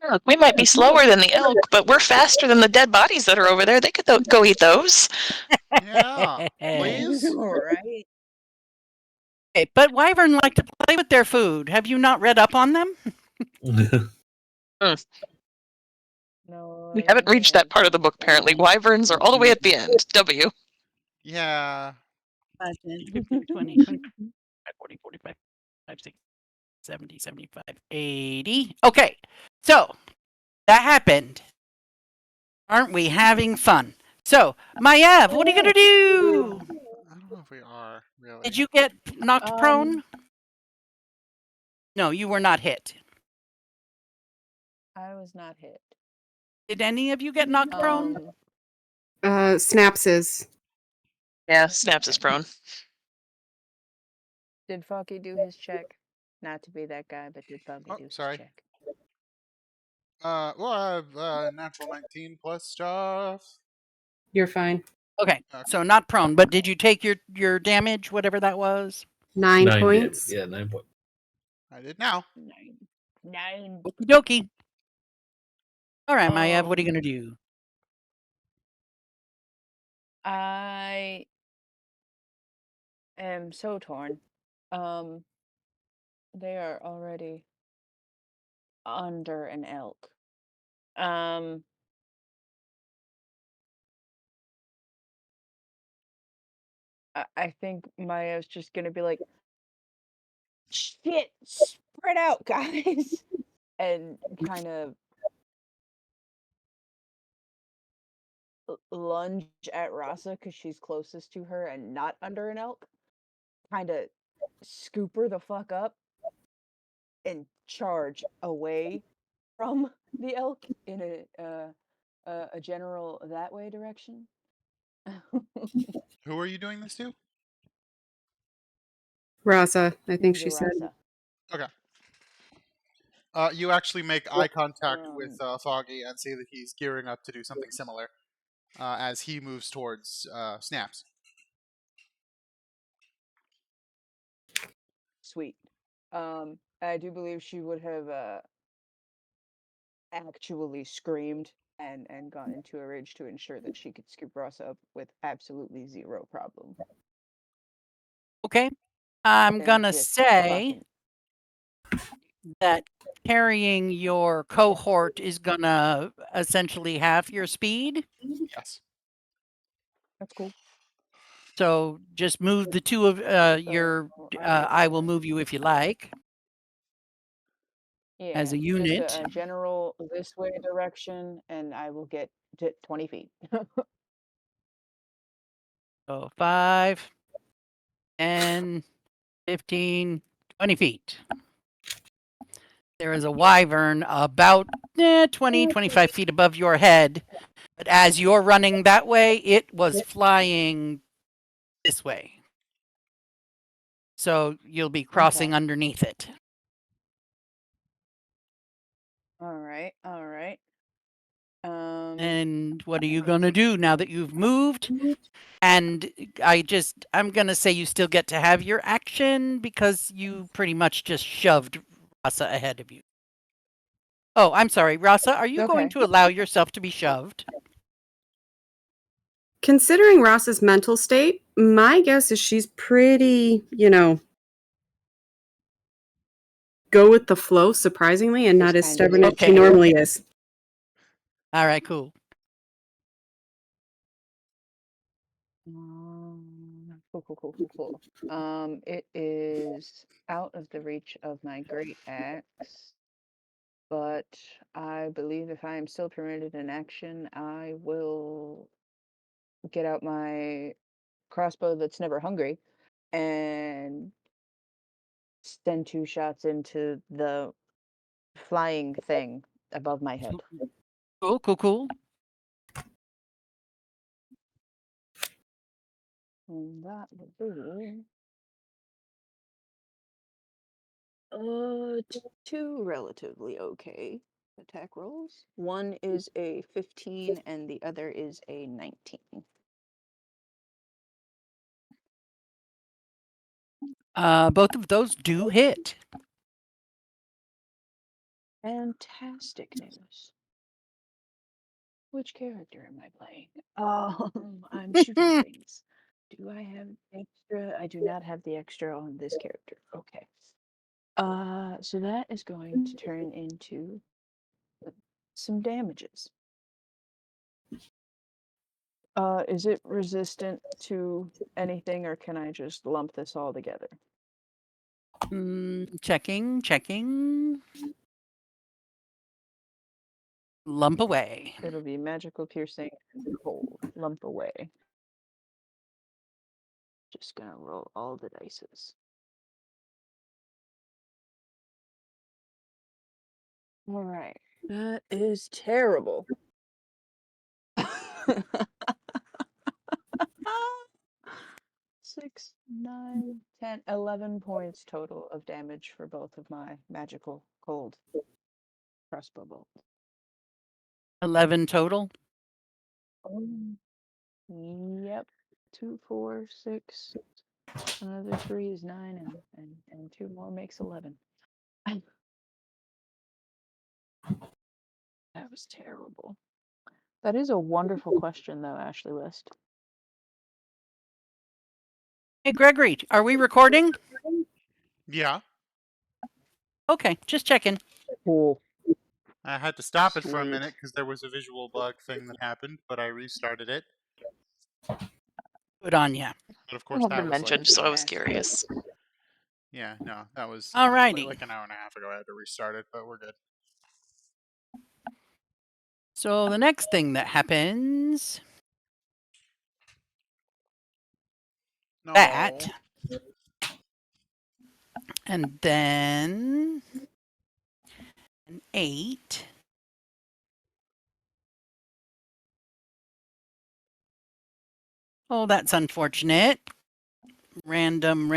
Look, we might be slower than the elk, but we're faster than the dead bodies that are over there. They could go eat those. Yeah, please. Right. Okay, but wyvern like to play with their food. Have you not read up on them? No, We haven't reached that part of the book, apparently. Wyverns are all the way at the end. W. Yeah. 5, 10, 15, 20, 25, 40, 45, 60, 70, 75, 80. Okay, so that happened. Aren't we having fun? So, Maiev, what are you going to do? I don't know if we are, really. Did you get knocked prone? No, you were not hit. I was not hit. Did any of you get knocked prone? Snaps is. Yeah, Snaps is prone. Did Fucky do his check? Not to be that guy, but did Fucky do his sorry. check? Well, I have natural 19 plus stuff. You're fine. Okay, so not prone, but did you take your damage, whatever that was? 9 points. Yeah, 9 points. I did now. 9. Okie dokie. All right, Maiev, what are you going to do? I am so torn. They are already under an elk. I think Maya's just gonna be like, shit, spread out, guys, and kind of lunge at Rasa because she's closest to her and not under an elk. Kind of scoop her the fuck up and charge away from the elk in a general that way direction. Who are you doing this to? Rasa, I think she To said. Rasa. Okay. You actually make eye contact with Foggy and see that he's gearing up to do something similar as he moves towards Snaps. Sweet. I do believe she would have actually screamed and gone into a rage to ensure that she could scoop Ross up with absolutely zero problem. Okay, I'm Than going to just say fucking- that carrying your cohort is going to essentially halve your speed. Yes. That's cool. So just move the two of your. I will move you if you like. Yeah, as a unit. Just a general this way direction, and I will get to 20 feet. So 5, 10, 15, 20 feet. There is a wyvern about 20, 25 feet above your head. But as you're running that way, it was flying this way. So you'll be crossing Okay. underneath it. All right. And what are you going to do now that you've moved? And I'm going to say you still get to have your action because you pretty much just shoved Rasa ahead of you. Oh, I'm sorry. Rasa, are you going to allow yourself to be shoved? Considering Ross's mental state, my guess is she's pretty, go with the flow, surprisingly, and not as stubborn as she normally is. All right, cool. Cool. It is out of the reach of my great axe. but I believe if I am still permitted in action, I will get out my crossbow that's never hungry and send 2 shots into the flying thing above my head. Cool, cool, cool. And that would be 2 relatively okay attack rolls. One is a 15 and the other is a 19. Both of those do hit. Fantastic news. Which character am I playing? I'm shooting things. Do I have extra? I do not have the extra on this character. Okay. So that is going to turn into some damages. Is it resistant to anything, or can I just lump this all together? Checking. Lump away. It'll be magical piercing and cold. Lump away. Just gonna roll all the dices. All right. That is terrible. 6, 9, 10, 11 points total of damage for both of my magical cold crossbow bolt. 11 total. Yep. 2, 4, 6. Another 3 is 9, and 2 more makes 11. That was terrible. That is a wonderful question, though, Ashley West. Hey, Gregory, are we recording? Yeah. Okay, just checking. Cool. I had to stop it for a Sweet. minute because there was a visual bug thing that happened, but I restarted it. Good on ya. But of It course, had that been was mentioned, so I was curious. yeah, no, that was Alrighty. like an hour and a half ago. I had to restart it, but we're good. So the next thing that happens, No. that, and then an 8. Oh, that's unfortunate. Random.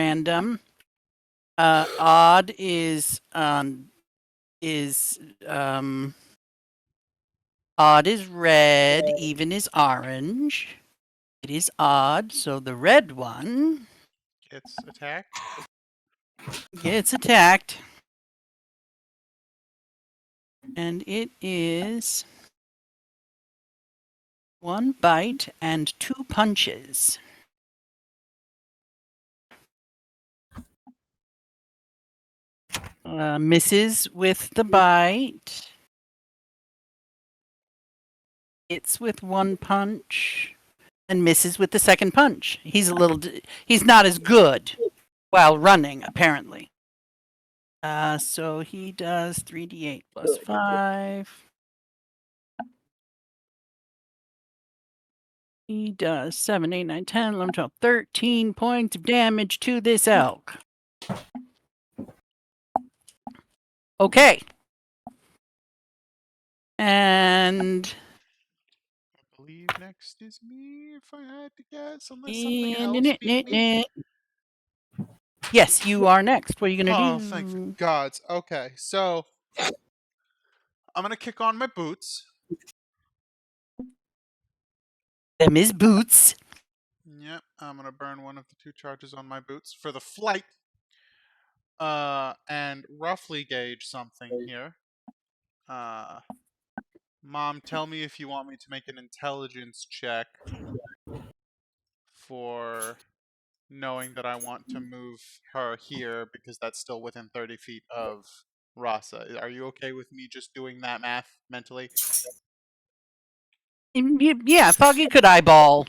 Odd is odd is red, even is orange. It is odd, so the red one Gets attacked. gets attacked. And it is 1 bite and 2 punches. Misses with the bite. Hits with 1 punch. And misses with the second punch. He's not as good while running, apparently. So he does 3d8 plus 5. He does 7, 8, 9, 10, 11, 12, 13 points of damage to this elk. Okay. And I believe next is me, if I had to guess, unless something else beat me. Yes, you are next. What are you going to do? Oh, thank the gods. Okay, so I'm gonna kick on my boots. Them is boots. Yep, I'm gonna burn one of the 2 charges on my boots for the flight. And roughly gauge something here. Mom, tell me if you want me to make an intelligence check for knowing that I want to move her here because that's still within 30 feet of Rasa. Are you okay with me just doing that math mentally? Yeah, Foggy could eyeball,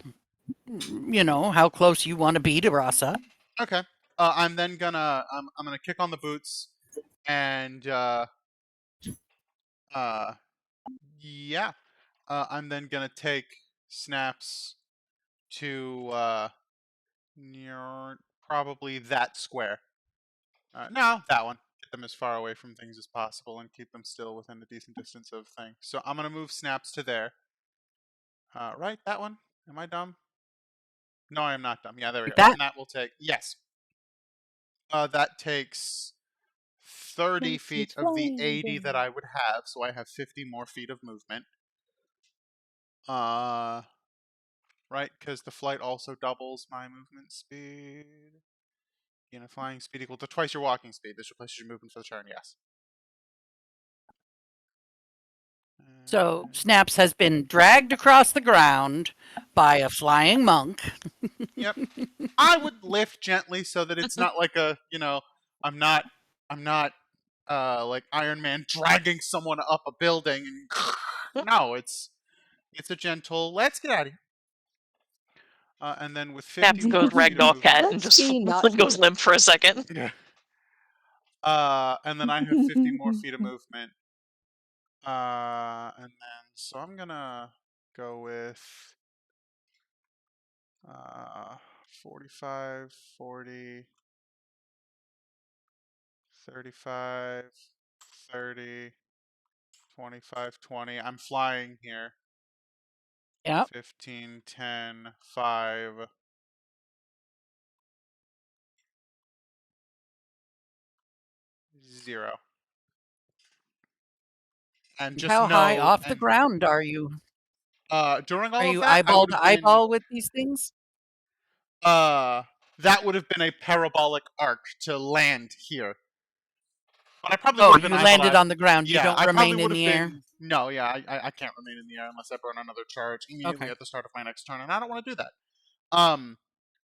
how close you want to be to Rasa. Okay. I'm then gonna I'm gonna kick on the boots and Yeah. I'm then gonna take snaps to near probably that square. No, that one. Get them as far away from things as possible and keep them still within a decent distance of things. So I'm gonna move snaps to there. Right, that one. Am I dumb? No, I am not dumb. Yeah, there we Like go. that? And that will take that takes 30 Makes me feet of the flying 80 that again. I would have, so I have 50 more feet of movement. Right, because the flight also doubles my movement speed. Flying speed equal to twice your walking speed. This replaces your movement for the turn, yes. So Snaps has been dragged across the ground by a flying monk. Yep. I would lift gently so that it's not like I'm not like Iron Man dragging someone up a building and no, it's a gentle let's get out of here. And then with 50 Snaps more goes feet of ragdoll cat and Let's just be not goes good. limp for a second. Yeah. And then I have 50 more feet of movement. And then so I'm gonna go with 45, 40, 35, 30, 25, 20. I'm flying here. Yep. 15, 10, 5. 0. And just How high know off the ground are you? during Are all of you that I eyeball would to have been eyeball with these things? that would have been a parabolic arc to land here. But I probably Oh, would have been you eyeball landed to on the ground. You Yeah, don't I probably remain in would have the air. been no, yeah, I can't remain in the air unless I burn another charge immediately Okay. at the start of my next turn, and I don't want to do that.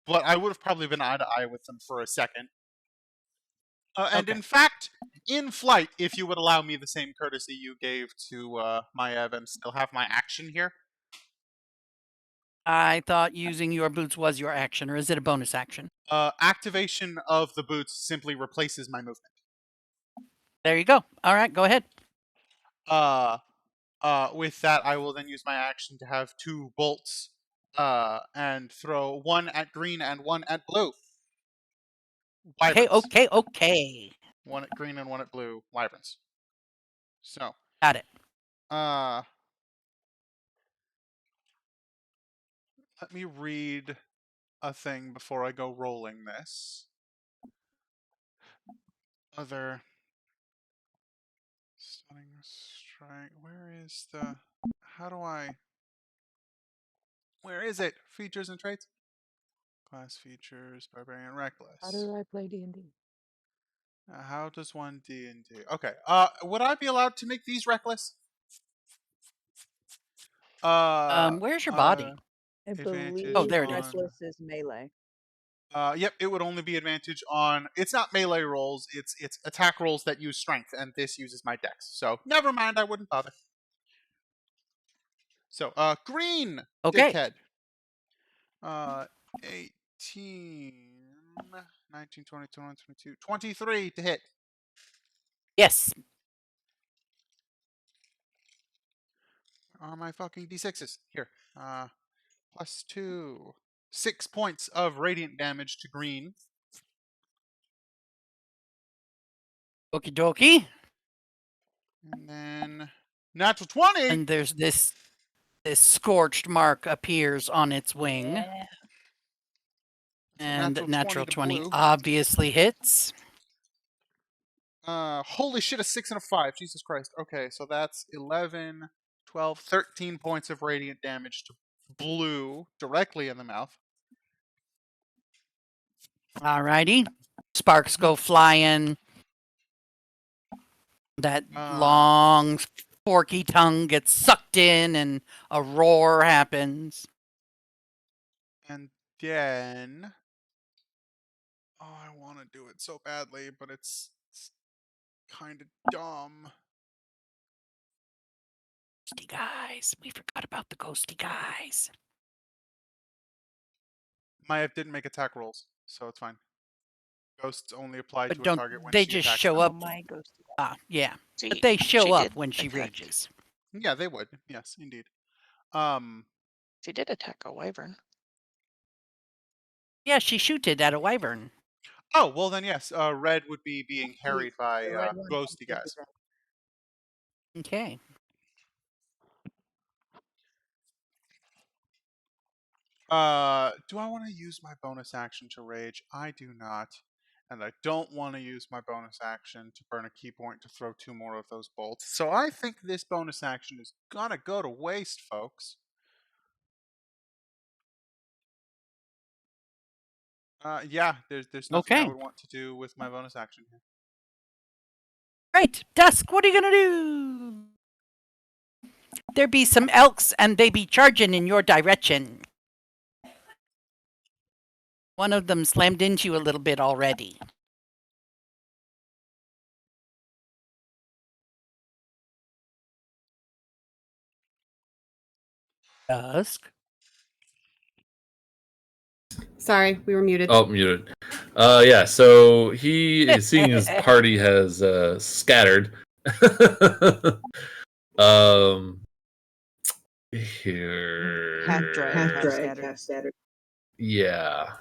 But I would have probably been eye to eye with them for a second. And Okay. in fact, in flight, if you would allow me the same courtesy you gave to Maev and still have my action here. I thought using your boots was your action, or is it a bonus action? Activation of the boots simply replaces my movement. There you go. All right, go ahead. With that, I will then use my action to have 2 bolts and throw 1 at green and 1 at blue. Wyverns. Okay. 1 at green and 1 at blue. Wyverns. So. Got it. Let me read a thing before I go rolling this. Other stunning strike. Where is the? How do I? Where is it? Features and traits. Class features. Barbarian Reckless. How do I play D&D? How does one D&D? Okay. Would I be allowed to make these reckless? Where's your body? I Advantage believe Oh, there it is. Reckless is melee. Yep, it would only be advantage on. It's not melee rolls. It's attack rolls that use strength, and this uses my dex. So never mind. I wouldn't bother. So green Okay. dickhead. 18, 19, 20, 21, 22, 23 to hit. Yes. Where are my fucking d6s? Here. +2. 6 points of radiant damage to green. Okie dokie. And then natural 20. And there's this scorched mark appears on its wing. Yeah. And natural 20 to blue. obviously hits. Holy shit, a 6 and a 5. Jesus Christ. Okay, so that's 11, 12, 13 points of radiant damage to blue directly in the mouth. Alrighty. Sparks go flying. That long, forky tongue gets sucked in, and a roar happens. And then. Oh, I want to do it so badly, but it's kind of dumb. Ghosty guys. We forgot about the ghosty guys. Maev didn't make attack rolls, so it's fine. Ghosts only apply But to a don't target when they she just attacks show them. up? my ghost. Yeah. She, But they show she up did when she attack. rages. Yeah, they would. Yes, indeed. She did attack a wyvern. Yeah, she shooted at a wyvern. Oh, well then yes, Red would be being harried by The red one ghosty should be guys. red. Okay. Do I want to use my bonus action to rage? I do not. And I don't want to use my bonus action to burn a key point to throw 2 more of those bolts. So I think this bonus action is gonna go to waste, folks. Yeah, there's nothing I Okay. would want to do with my bonus action here. Right. Dusk, what are you gonna do? There be some elks and they be charging in your direction. One of them slammed into you a little bit already. Dusk. Sorry, we were muted. Oh, muted. Yeah, so he, seeing his party has scattered. Here. Half scattered. Yeah.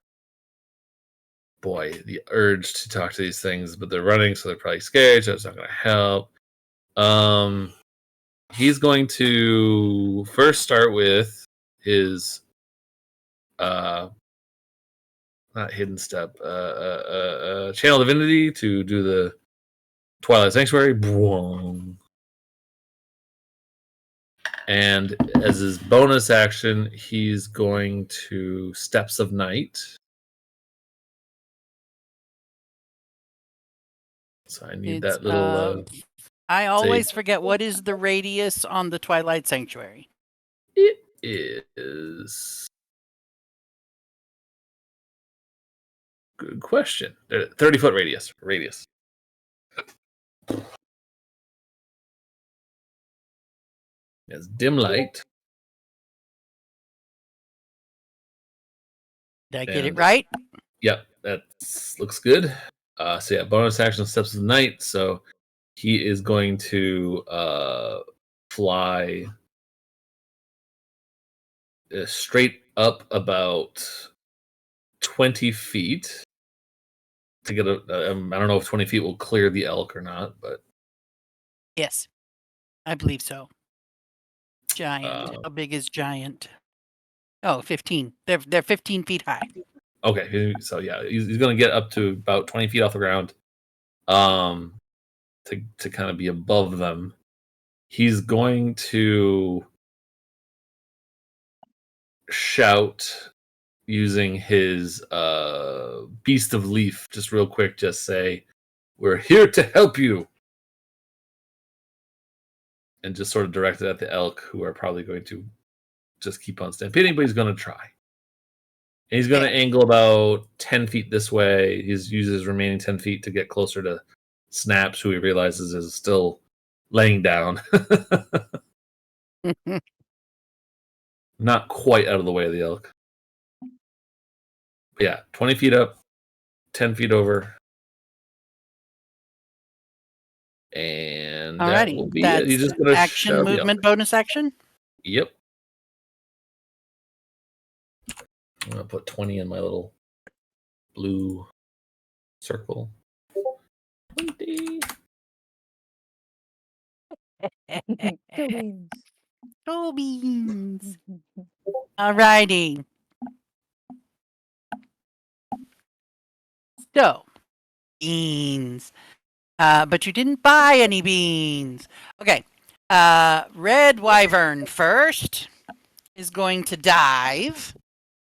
Boy, the urge to talk to these things, but they're running, so they're probably scared, so it's not going to help. He's going to first start with his not hidden step, channel divinity to do the Twilight Sanctuary. Boom. And as his bonus action, he's going to Steps of Night. So I need It's, that little. I always forget what is the radius on the Twilight Sanctuary. It is. Good question. 30-foot radius. It's dim light. Did I get it And- right? Yep, that looks good. So yeah, bonus action Steps of the Night. So he is going to fly straight up about 20 feet to get a. I don't know if 20 feet will clear the elk or not, but Yes. I believe so. Giant. How big is giant? Oh, 15. They're 15 feet high. okay. So yeah, he's going to get up to about 20 feet off the ground, to kind of be above them. He's going to shout using his Beast of Leaf, just real quick, just say, "We're here to help you," and just sort of direct it at the elk, who are probably going to just keep on stampeding, but he's going to try. And he's going to angle about 10 feet this way. He's uses his remaining 10 feet to get closer to Snaps, who he realizes is still laying down. Not quite out of the way of the elk. But yeah, 20 feet up, 10 feet over. And that will Alrighty. be it. He's That's just gonna action, shove the elk. movement, bonus action? Yep. I'm gonna put 20 in my little blue circle. 20. Go beans. Alrighty. So, beans. But you didn't buy any beans. Okay. Red Wyvern first is going to dive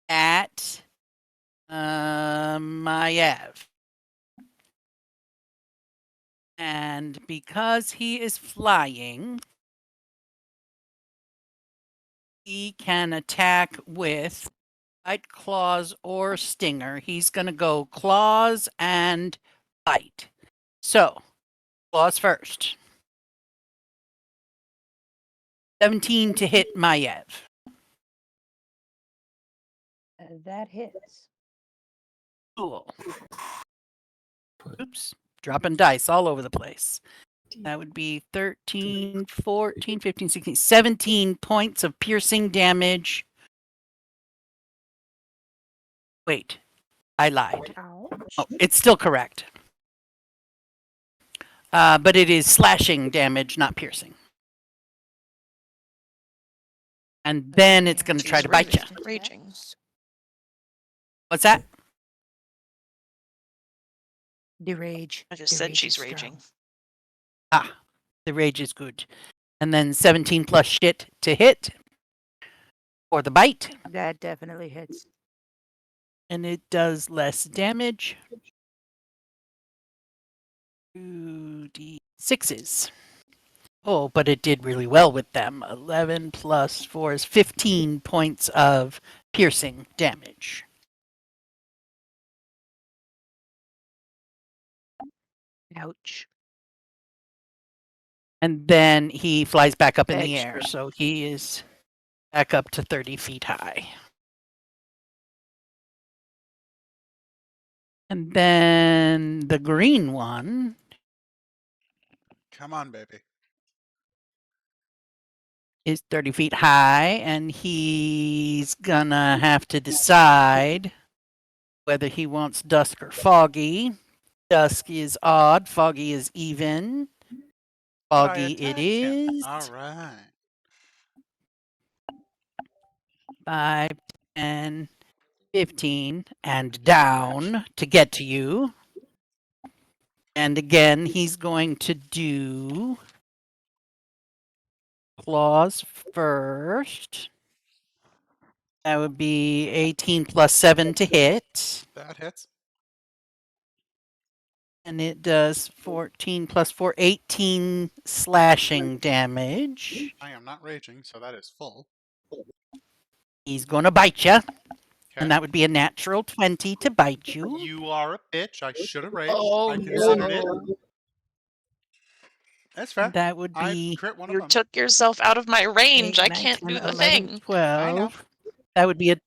at Maiev. And because he is flying, he can attack with bite, claws, or stinger. He's going to go claws and bite. So, claws first. 17 to hit Maiev. That hits. Cool. Oops. Dropping dice all over the place. That would be 13, 14, 15, 16, 17 points of piercing damage. Wait, I lied. Ouch. Oh, it's still correct. But it is slashing damage, not piercing. And then it's going to try She's to bite you. raging. What's that? The rage. I just The said rage she's is raging. Ah, the rage is good. And then 17 plus shit to hit for the bite. strong. That definitely hits. And it does less damage. 2d6s. Oh, but it did really well with them. 11 plus 4 is 15 points of piercing damage. Ouch. And then he flies back up in the Extra. air. So he is back up to 30 feet high. And then the green one Come on, baby. is 30 feet high, and he's gonna have to decide whether he wants dusk or foggy. Dusk is odd, foggy is even. But I Foggy it attacked him. is. All right. 5, 10, 15, and down to get to you. And again, he's going to do claws first. That would be 18 plus 7 to hit. That hits. And it does 14 plus 4, 18 slashing damage. I am not raging, so that is full. He's going to bite you. Okay. And that would be a natural 20 to bite you. You are a bitch. I should have raged. Oh, I considered it. no. That's fair. That would I be crit one of You them. took yourself out of my range. 8, I 9, can't 10, do the 11, thing. 12. That would be a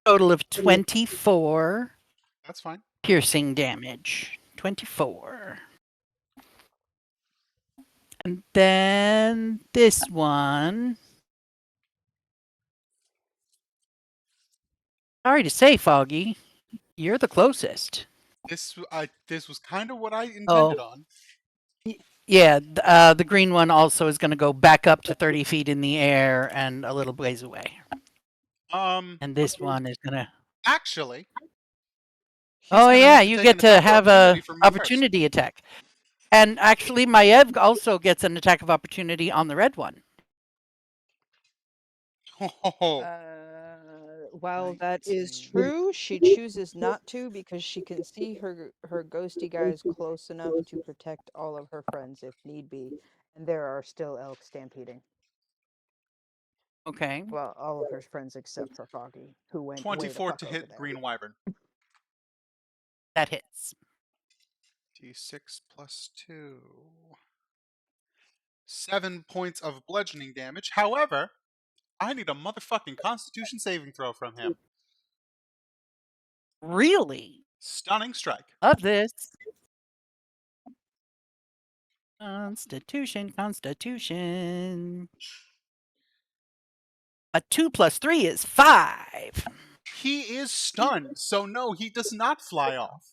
total of 24 That's fine. piercing damage. 24. And then this one. Sorry to say, Foggy, you're the closest. This was kind of what I intended Oh. on. Yeah, the green one also is going to go back up to 30 feet in the air and a little ways away. And this one is going to... Actually. he's Oh gonna yeah, have to you take get an to attack have a opportunity from me first. opportunity attack. And actually, Maiev also gets an attack of opportunity on the red one. Oh, While that is 19. true, she chooses not to because she can see her ghosty guys close enough to protect all of her friends if need be, and there are still elk stampeding. Okay, Well, all of her friends except for Foggy, who went way the 24 fuck to over hit there. Green Wyvern. that hits. D6 plus 2. 7 points of bludgeoning damage. However, I need a motherfucking Constitution saving throw from him. Really? Stunning strike. Of this. Constitution. A 2 plus 3 is 5. He is stunned, so no, he does not fly off.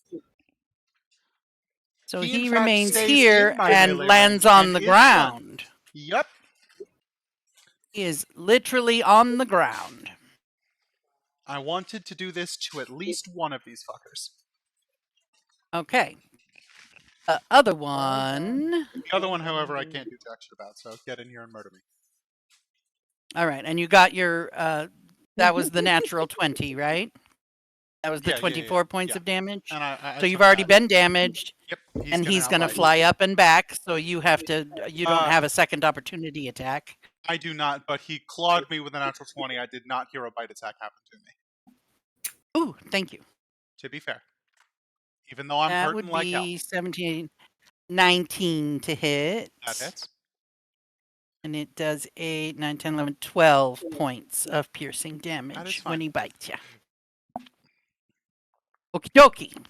So He, in he fact, remains stays here in my and melee lands range on and the is stunned. ground. Yep. He is literally on the ground. I wanted to do this to at least one of these fuckers. Okay. The other one. The other one, however, I can't do jack shit about, so get in here and murder me. All right, and you got your that was the natural 20, right? That was the Yeah, 24 points yeah. of damage. And I So you've took already that. been damaged, Yep. and he's going to outright- fly up and back, so you have to you don't Uh, have a second opportunity attack. I do not, but he clawed me with a natural 20. I did not hear a bite attack happen to me, Ooh, thank you. to be fair. Even though I'm That hurting would like hell. be 17 19 to hit. That hits. And it does 8, 9, 10, 11, 12 points of piercing damage fine. when he bites you. Okie dokie.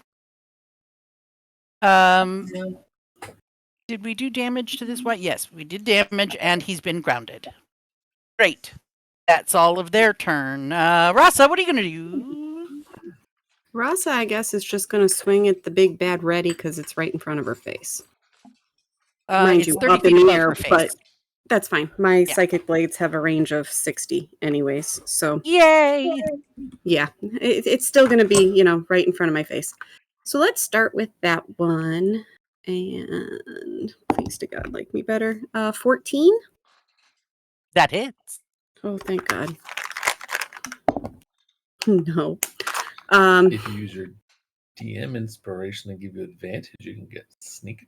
Did we do damage to this white? Yes, we did damage, and he's been grounded. Great. That's all of their turn. Rasa, what are you going to do? Rasa, I guess, is just going to swing at the big bad Reddy because it's right in front of her face. Mind It's you, 30 up in feet the above air, her face. but that's fine. My Yeah. psychic blades have a range of 60 anyways, so Yay! yeah, it's still going to be, right in front of my face. So let's start with that one. And please to God, like me better. 14? That hits. Oh, thank God. No. If you use your DM inspiration and give you advantage, you can get sneak.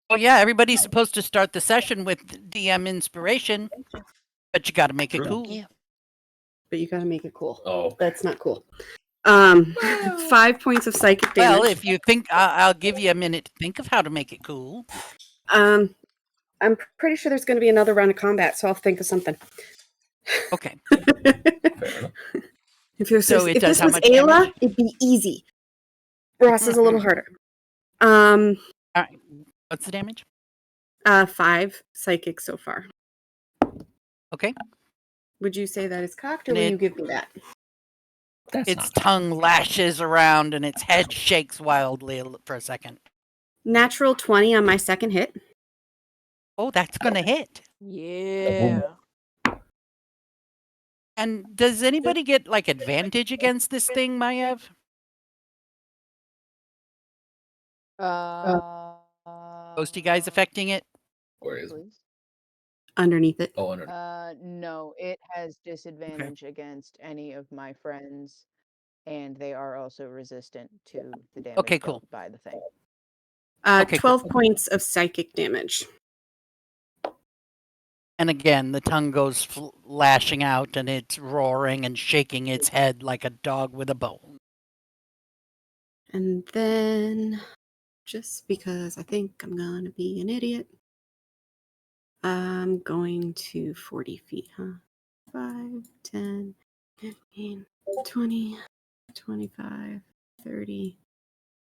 Oh, yeah, everybody's supposed to start the session with DM inspiration, but you got to make it True. cool. Yeah. But you got to make it cool. Oh, That's not cool. 5 points of psychic damage. Well, if you think, I'll give you a minute to think of how to make it cool. I'm pretty sure there's going to be another round of combat, so I'll think of something. Okay. fair enough. So it if does this how was much Ayla, damage? it'd be easy. Ross is a little harder. All right. What's the damage? 5 psychic so far. Okay. Would you say that is cocked, or And will you give me that? That's Its not tongue lashes around and its head shakes wildly for a second. Natural 20 on my second hit. Oh, that's going to hit. Yeah. And does anybody get, like, advantage against this thing, Maiev? Ghosty guys affecting it? Where is it? Please. Underneath it. Oh, under. No, it has disadvantage against any of my friends, and they are also resistant to the damage Okay, cool. dealt by the thing. Okay, 12 points of psychic damage. And again, the tongue goes lashing out and it's roaring and shaking its head like a dog with a bone. And then, just because I think I'm going to be an idiot, I'm going to 40 feet, huh? 5, 10, 15, 20, 25, 30,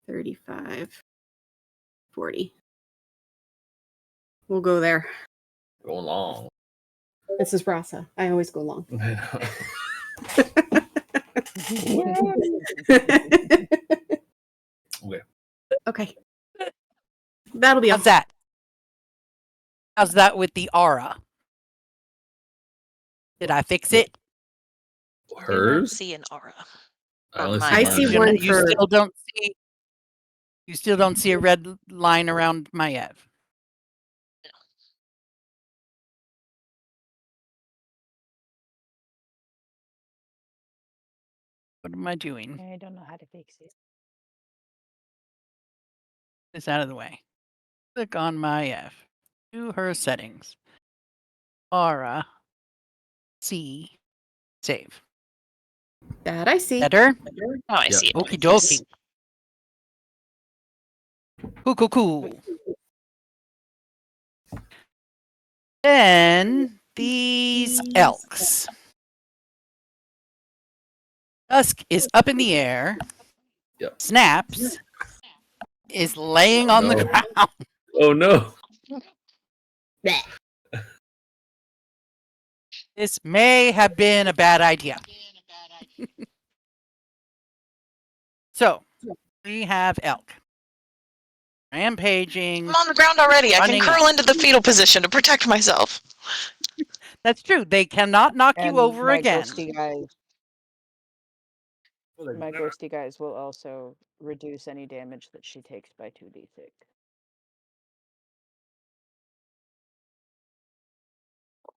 35, 40. We'll go there. Go long. This is Rasa. I always go long. Okay. Okay. That'll be all. How's that? How's that with the aura? Did I fix it? Do not Hers? see an aura. I only I I mine. see one You for... still don't see. You still don't see a red line around Maiev. What am I doing? I don't know how to fix it. This out of the way. Click on Maiev. Do her settings. Aura. See. Save. That I see. Better? Oh, I Yep. see it. Okie Yes. dokie. Cool. Then these elks. Dusk is up in the air. Yep. Snaps is laying on the No. ground. Oh no. This may have been a bad idea. So, we have elk. Rampaging. I'm on the ground already. I can Running curl up. into the fetal position to protect myself. That's true. They cannot knock you And over my again. ghosty guys will also reduce any damage that she takes by 2d6.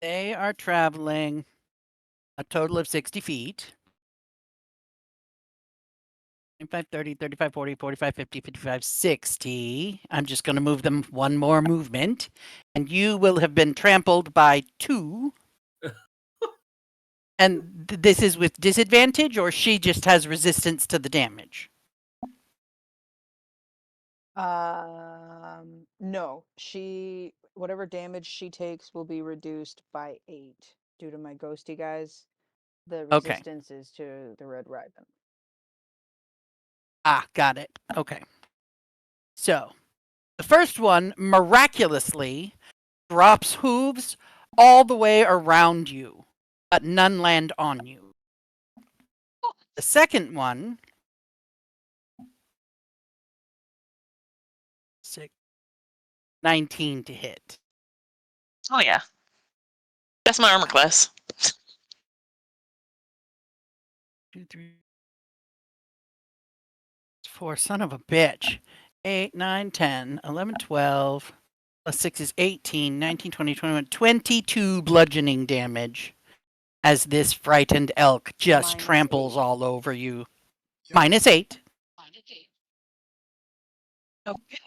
They are traveling a total of 60 feet. 25, 30, 35, 40, 45, 50, 55, 60. I'm just going to move them one more movement. And you will have been trampled by 2. And this is with disadvantage, or she just has resistance to the damage? No, whatever damage she takes will be reduced by 8 due to my ghosty guys. The Okay. resistance is to the red raven. Ah, got it. Okay. So, the first one miraculously drops hooves all the way around you, but none land on you. The second one, 19 to hit. Oh yeah. That's my armor class. 2, 3, 4, son of a bitch. 8, 9, 10, 11, 12. Plus 6 is 18, 19, 20, 21, 22 bludgeoning damage as this frightened elk just Minus tramples 8. all over you. Yep. Minus 8. Okay.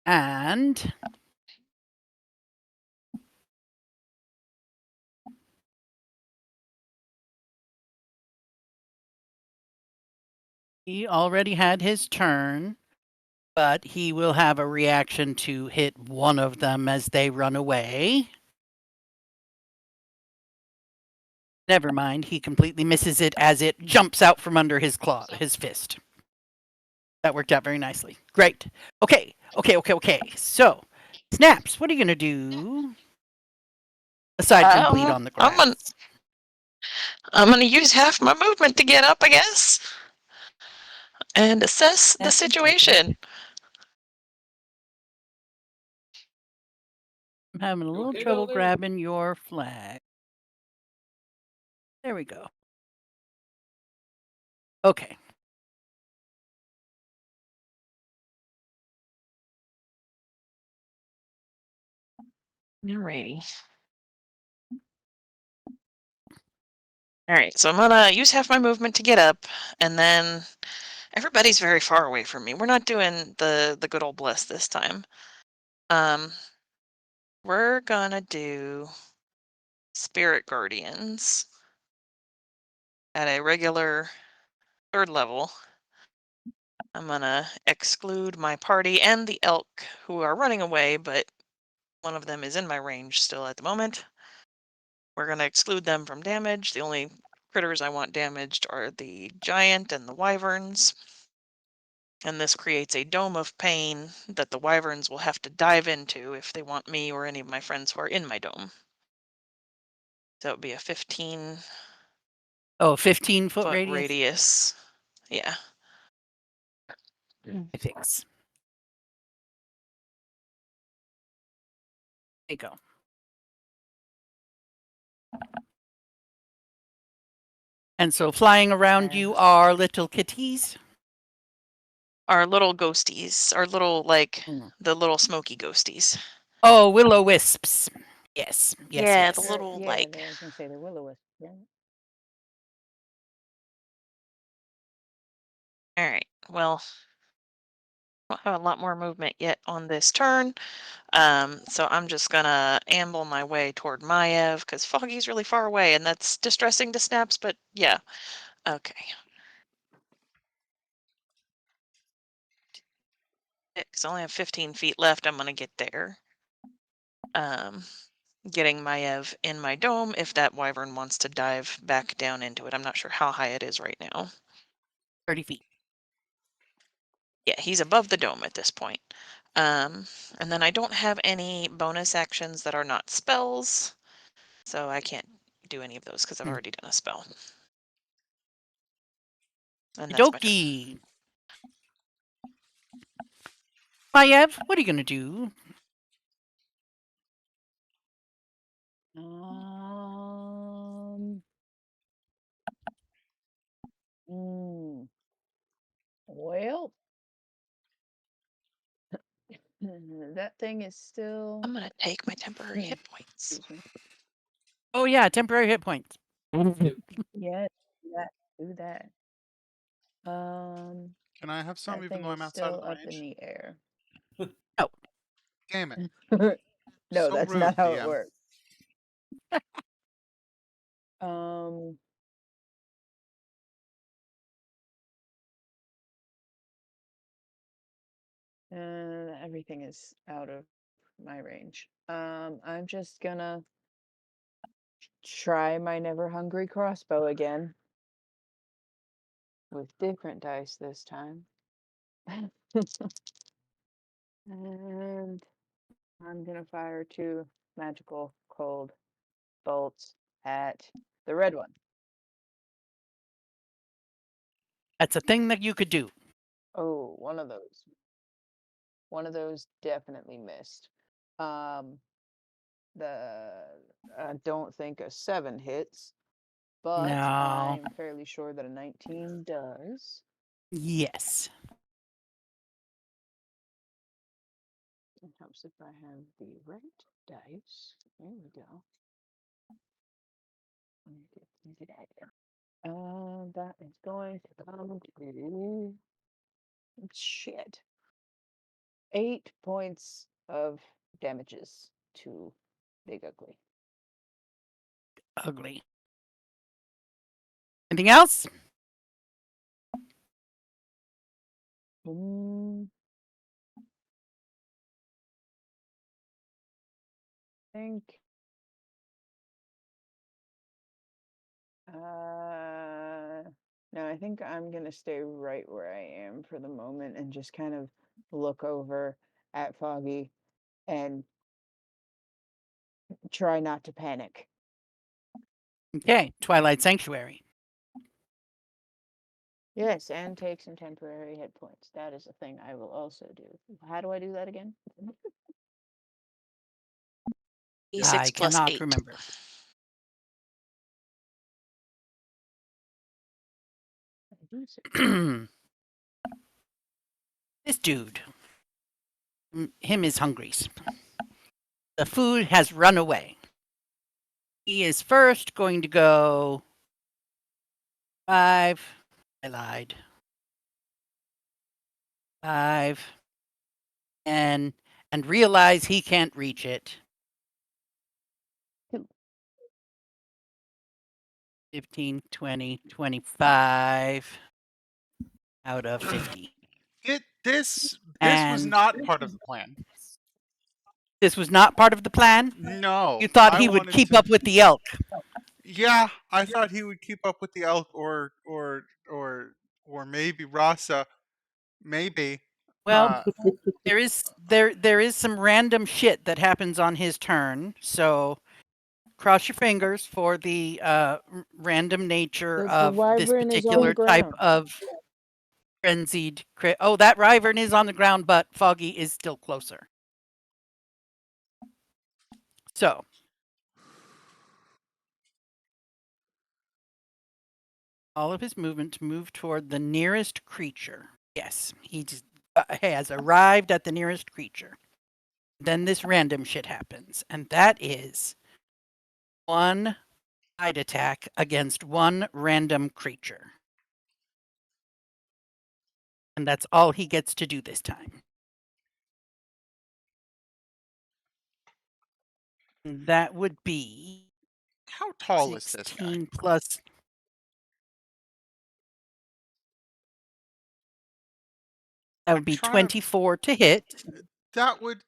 And he already had his turn, but he will have a reaction to hit one of them as they run away. Never mind, he completely misses it as it jumps out from under his claw, his fist. That worked out very nicely. Great. Okay. So, Snaps, what are you going to do? Aside from bleed on the grass. I'm gonna use half my movement to get up, I guess, and assess the situation. I'm having a little okay trouble down there? grabbing your flag. There we go. Okay. Alrighty. Alright, so I'm gonna use half my movement to get up, and then everybody's very far away from me. We're not doing the good old bless this time. We're gonna do Spirit Guardians at a regular 3rd level. I'm gonna exclude my party and the elk who are running away, but one of them is in my range still at the moment. We're going to exclude them from damage. The only critters I want damaged are the giant and the wyverns. And this creates a dome of pain that the wyverns will have to dive into if they want me or any of my friends who are in my dome. So it would be a 15 15-foot foot radius? radius. Yeah. I fix. There you go. And so flying around you are little kitties? Our little ghosties. Our little, the little smoky ghosties. Oh, will-o-wisps. Yes. Yeah, the little, I was gonna say the will-o-wisp. Yeah. Alright, well, I don't have a lot more movement yet on this turn. So I'm just gonna amble my way toward Maiev, because Foggy's really far away, and that's distressing to Snaps, but yeah. Okay. Because I only have 15 feet left, I'm gonna get there. Getting Maiev in my dome if that wyvern wants to dive back down into it. I'm not sure how high it is right now. 30 feet. Yeah, he's above the dome at this point. And then I don't have any bonus actions that are not spells, so I can't do any of those because I've already done a spell. And that's my turn. Dokie. Maiev, what are you going to do? Well, that thing is still. I'm gonna take my temporary hit points. Excuse me. Oh, yeah, temporary hit points. Yeah, do that. Can I have some That even thing though is I'm outside still of the up in range? the air. Oh. Damn it. No, So that's rude, not how it DM. works. Everything is out of my range. I'm just gonna try my never hungry crossbow again. with different dice this time. And I'm gonna fire 2 magical cold bolts at the red one. That's a thing that you could do. Oh, one of those. One of those definitely missed. I don't think a 7 hits, but No. I'm fairly sure that a 19 does. Yes. It helps if I have the right dice. There we go. That is going to come to shit. 8 points of damages to Big Ugly. Ugly. Anything else? I think. No, I think I'm gonna stay right where I am for the moment and just kind of look over at Foggy and try not to panic. Okay. Twilight Sanctuary. Yes, and take some temporary hit points. That is a thing I will also do. How do I do that again? E6 I plus cannot 8. remember. This dude. Him is hungry. The food has run away. He is first going to go 5. I lied. 5. And realize he can't reach it. 15, 20, 25 out of 50. This was And- not part of the plan. This was not part of the plan? No. You thought I he would wanted keep to- up with the elk. Yeah, I thought he would keep up with the elk or maybe Rasa. Maybe. Well, there is some random shit that happens on his turn, so cross your fingers for the random nature The of this wyvern is on particular the type ground. of frenzied crit. Oh, that wyvern is on the ground, but Foggy is still closer. So all of his movement to move toward the nearest creature. Yes, he just has arrived at the nearest creature. Then this random shit happens, and that is 1 side attack against 1 random creature. And that's all he gets to do this time. And that would be How tall is this guy? 16 plus. That would be 24 to hit. That would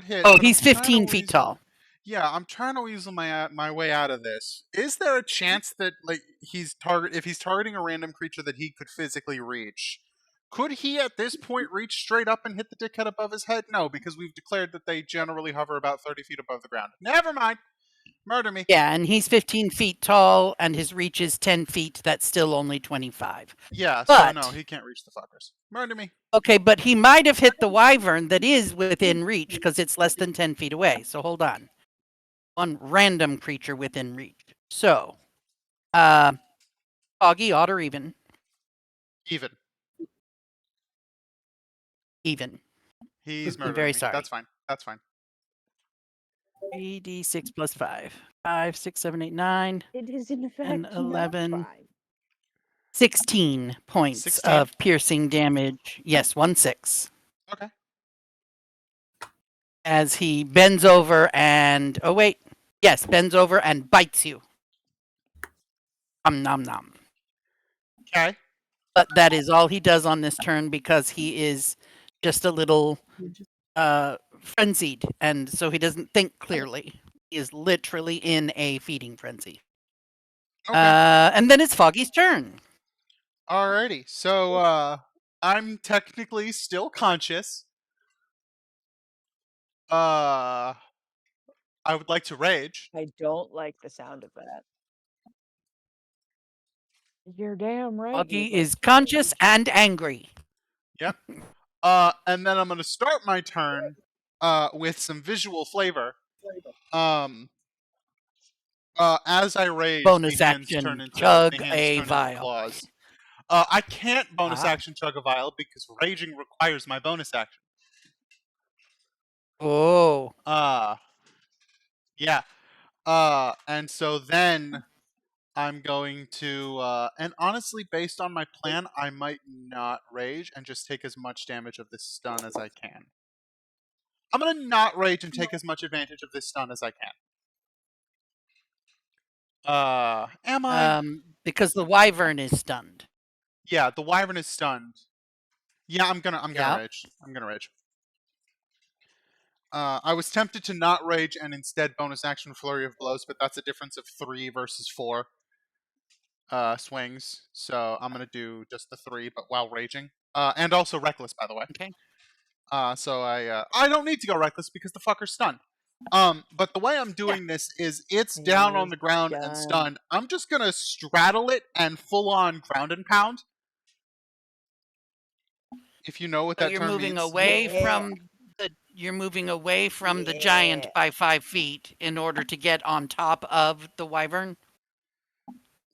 hit. Oh, but he's I'm trying to 15 feet weasel- tall. Yeah, I'm trying to weasel my way out of this. Is there a chance that like if he's targeting a random creature that he could physically reach? Could he at this point reach straight up and hit the dickhead above his head? No, because we've declared that they generally hover about 30 feet above the ground. Never mind. Murder me. Yeah, and he's 15 feet tall, and his reach is 10 feet. That's still only 25. Yeah, But- so no, he can't reach the fuckers. Murder me. Okay, but he might have hit the wyvern that is within reach because it's less than 10 feet away. So hold on. 1 random creature within reach. So, Foggy, odd or even? Even. Even. He's I'm murdering very me. sorry. That's fine. That's fine. 3d6 plus 5. 5, 6, 7, 8, 9. It is in fact And not 11. 5. 16 points 16? of piercing damage. Yes, 1 6. Okay. As he bends over and bends over and bites you. Nom nom. Okay. But that is all he does on this turn because he is just a little frenzied, and so he doesn't think clearly. He is literally in a feeding frenzy. Okay. And then it's Foggy's turn. Alrighty, so I'm technically still conscious. I would like to rage. I don't like the sound of that. You're damn right. Augie you'd like is to conscious rage. and angry. Yep. And then I'm gonna start my turn with some visual flavor. As I rage, Bonus the hands action, turn into chug a vial. claws. I can't bonus Ah. action chug a vial because raging requires my bonus action. Oh. Yeah. And so then I'm going to, and honestly, based on my plan, I might not rage and just take as much damage of this stun as I can. I'm gonna not rage and take as much advantage of this stun as I can. Am I? Because the wyvern is stunned. Yeah, the wyvern is stunned. Yeah, I'm gonna Yeah. rage. I'm gonna rage. I was tempted to not rage and instead bonus action flurry of blows, but that's a difference of 3 versus 4 swings. So I'm gonna do just the 3, but while raging, and also reckless, by the way. Okay. So I don't need to go reckless because the fucker's stunned. But the way I'm doing this is it's down on the ground and Done. stunned. I'm just gonna straddle it and full on ground and pound. If you know what So that you're term moving means. away Yeah. from the giant Yeah. by 5 feet in order to get on top of the wyvern.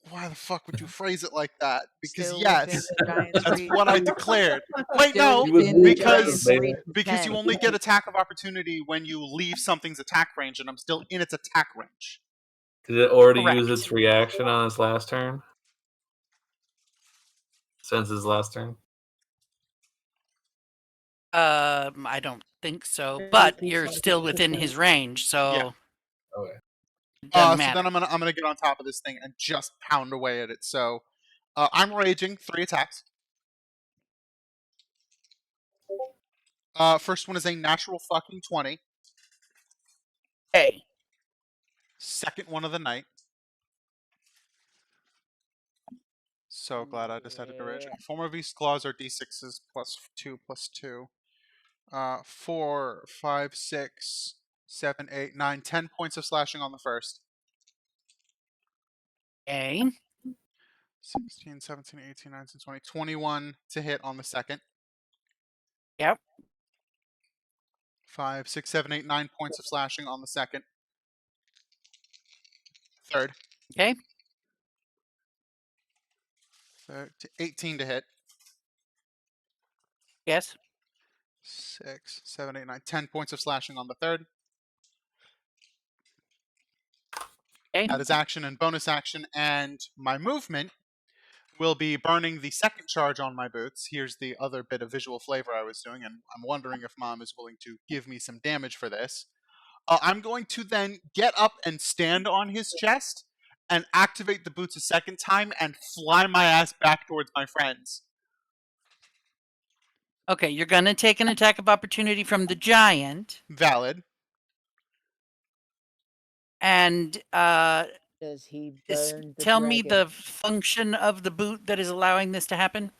Why the fuck would you phrase it like that? Because Still within yes, the giant's that's reach. what I declared. Wait, Still no, You would within move the because- giant's reach. because you 10. only get attack of opportunity when you leave something's attack range, and I'm still in its attack range. Did it already Correct. use its reaction on its last turn? Since his last turn? I don't think so, but you're still within his range, so Yeah. Okay. it doesn't So matter. then I'm gonna get on top of this thing and just pound away at it. So I'm raging 3 attacks. First one is a natural fucking 20. Hey, Second one of the night. So glad I decided to rage. Yeah. 4 more of these claws are d6s +2/+2. 4, 5, 6, 7, 8, 9, 10 points of slashing on the first. hey, 16, 17, 18, 19, 20, 21 to hit on the second. Yep. 5, 6, 7, 8, 9 points of slashing on the second. Third. okay, 18 to hit. yes, 6, 7, 8, 9, 10 points of slashing on the third. okay, That is action and bonus action, and my movement will be burning the second charge on my boots. Here's the other bit of visual flavor I was doing, and I'm wondering if Mom is willing to give me some damage for this. I'm going to then get up and stand on his chest and activate the boots a second time and fly my ass back towards my friends. okay. You're gonna take an attack of opportunity from the giant, Valid. and Does he just burn the tell me dragon? the function of the boot that is allowing this to happen.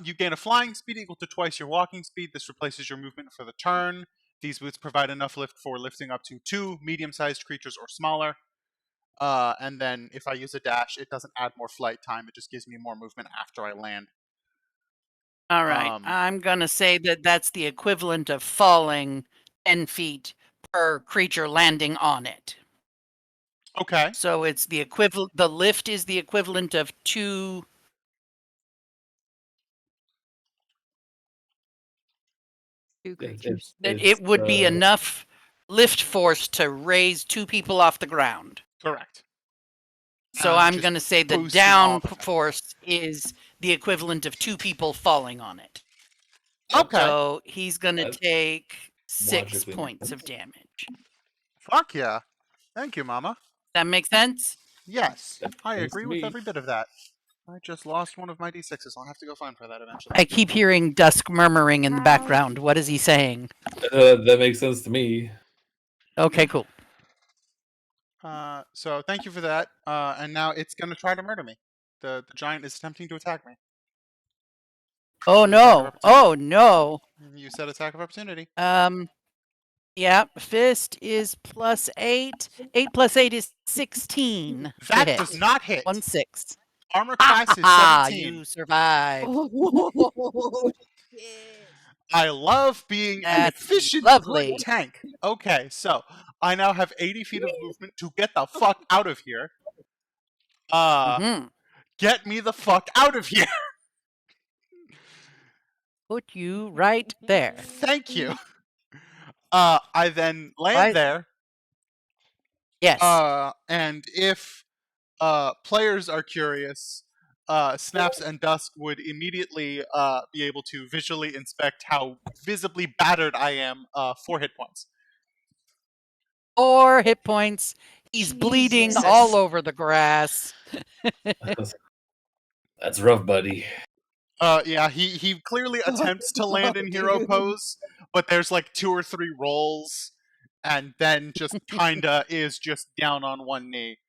You gain a flying speed equal to twice your walking speed. This replaces your movement for the turn. These boots provide enough lift for lifting up to 2 medium-sized creatures or smaller. And then if I use a dash, it doesn't add more flight time. It just gives me more movement after I land. All right, I'm gonna say that that's the equivalent of falling 10 feet per creature landing on it. Okay. So it's the equivalent. The lift is the equivalent of 2. Two creatures. That it would be enough lift force to raise 2 people off the ground. Correct. So And I'm just going to say the boosting down off of it. force is the equivalent of 2 people falling on it. Okay. So he's going to That's take 6 logically points makes of damage. Fuck yeah. Thank you, Mama. That makes sense? Yes, That I makes agree with me. every bit of that. I just lost one of my d6s. I'll have to go find for that eventually. I keep hearing Dusk murmuring in the background. What is he saying? That makes sense to me. Okay, cool. So thank you for that. And now it's going to try to murder me. The giant is attempting to attack me. Oh Attack of no! opportunity. Oh no! You said attack of opportunity. Yeah, fist is +8. 8 + 8 is 16 to That hit. does not hit. 1/6. Armor class is Ah, 17. you survived. Oh, shit. I love being an That's efficient, lovely. good tank. Okay, so I now have 80 feet of movement to get the fuck out of here. Mhm. Get me the fuck out of here. Put you right there. Thank you. I then land Right. there. Yes. And if players are curious, Snaps and Dusk would immediately be able to visually inspect how visibly battered I am. 4 hit points. 4 hit points. He's bleeding Jesus. all over the grass. That's rough, buddy. Yeah, he clearly attempts to land in hero Dude. pose, but there's like 2 or 3 rolls, and then just kinda is just down on one knee.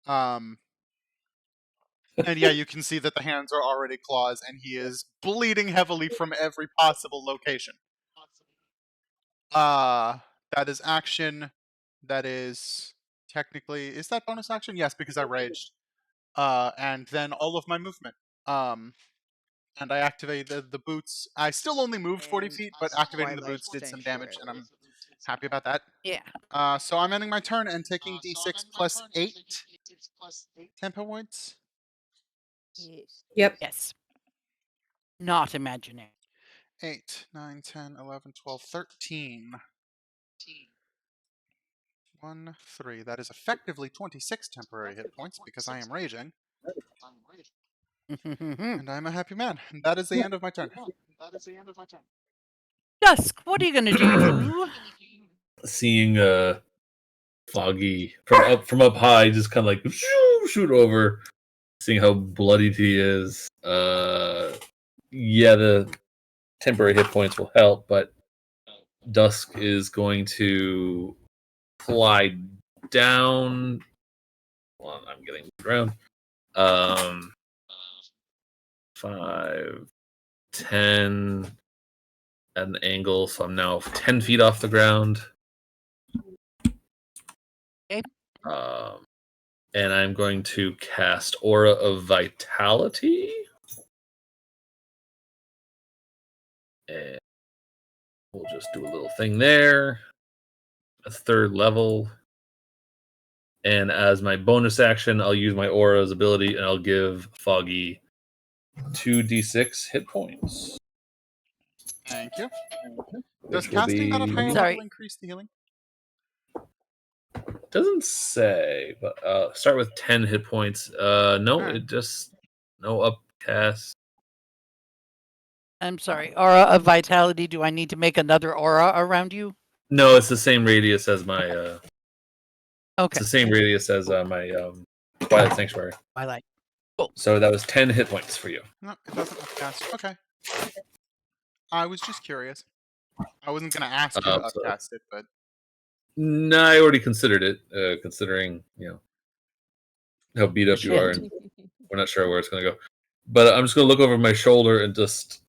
And yeah, you can see that the hands are already claws, and he is bleeding heavily from every possible location. That is action. That is technically, is that bonus action? Yes, because I raged. And then all of my movement. And I activated the boots. I still only moved 40 And feet, but activating the Twilight boots did some damage, and I'm Sanctuary. happy about that. Yeah. So I'm ending my turn and taking d6 plus 8 tempo points. Yes. Yep. Yes. Not imaginary. 8, 9, 10, 11, 12, 13. 1, 3. That is effectively 26 temporary hit points because I am raging, and I'm a happy man. And that is the end of my turn. Dusk, what are you gonna do? Seeing Foggy from up high, just kind of like shoot over, seeing how bloodied he is. Yeah, the temporary hit points will help, but Dusk is going to fly down. Well, I'm getting moved around. 5, 10 at an angle, so I'm now 10 feet off the ground. Okay. And I'm going to cast Aura of Vitality. And we'll just do a little thing there. That's 3rd level. And as my bonus action, I'll use my Aura's ability and I'll give Foggy 2d6 hit points. Thank you. Which Does will casting that at high be... Sorry. level increase the healing? Doesn't say, but start with 10 hit points. No, Alright. it just... No upcast. I'm sorry. Aura of Vitality. Do I need to make another aura around you? No, it's the same radius as my... It's Okay. the same radius as my Twilight Sanctuary. Twilight. So that was 10 hit points for you. No, it doesn't upcast. Okay. I was just curious. I wasn't going to ask you to So- upcast it, but No, I already considered it, considering, how beat up you are, Shit. and we're not sure where it's going to go. But I'm just going to look over my shoulder and just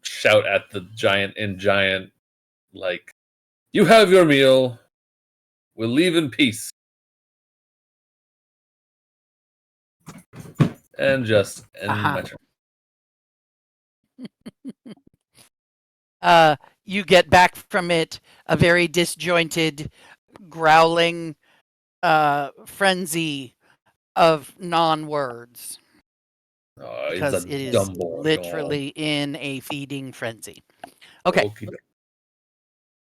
shout at the giant, like, you have your meal. We'll leave in peace. And just end my turn. You get back from it a very disjointed, growling frenzy of non-words. Oh, Because it's it a is dumb boy. literally in a feeding frenzy. Okay. Okey-doke.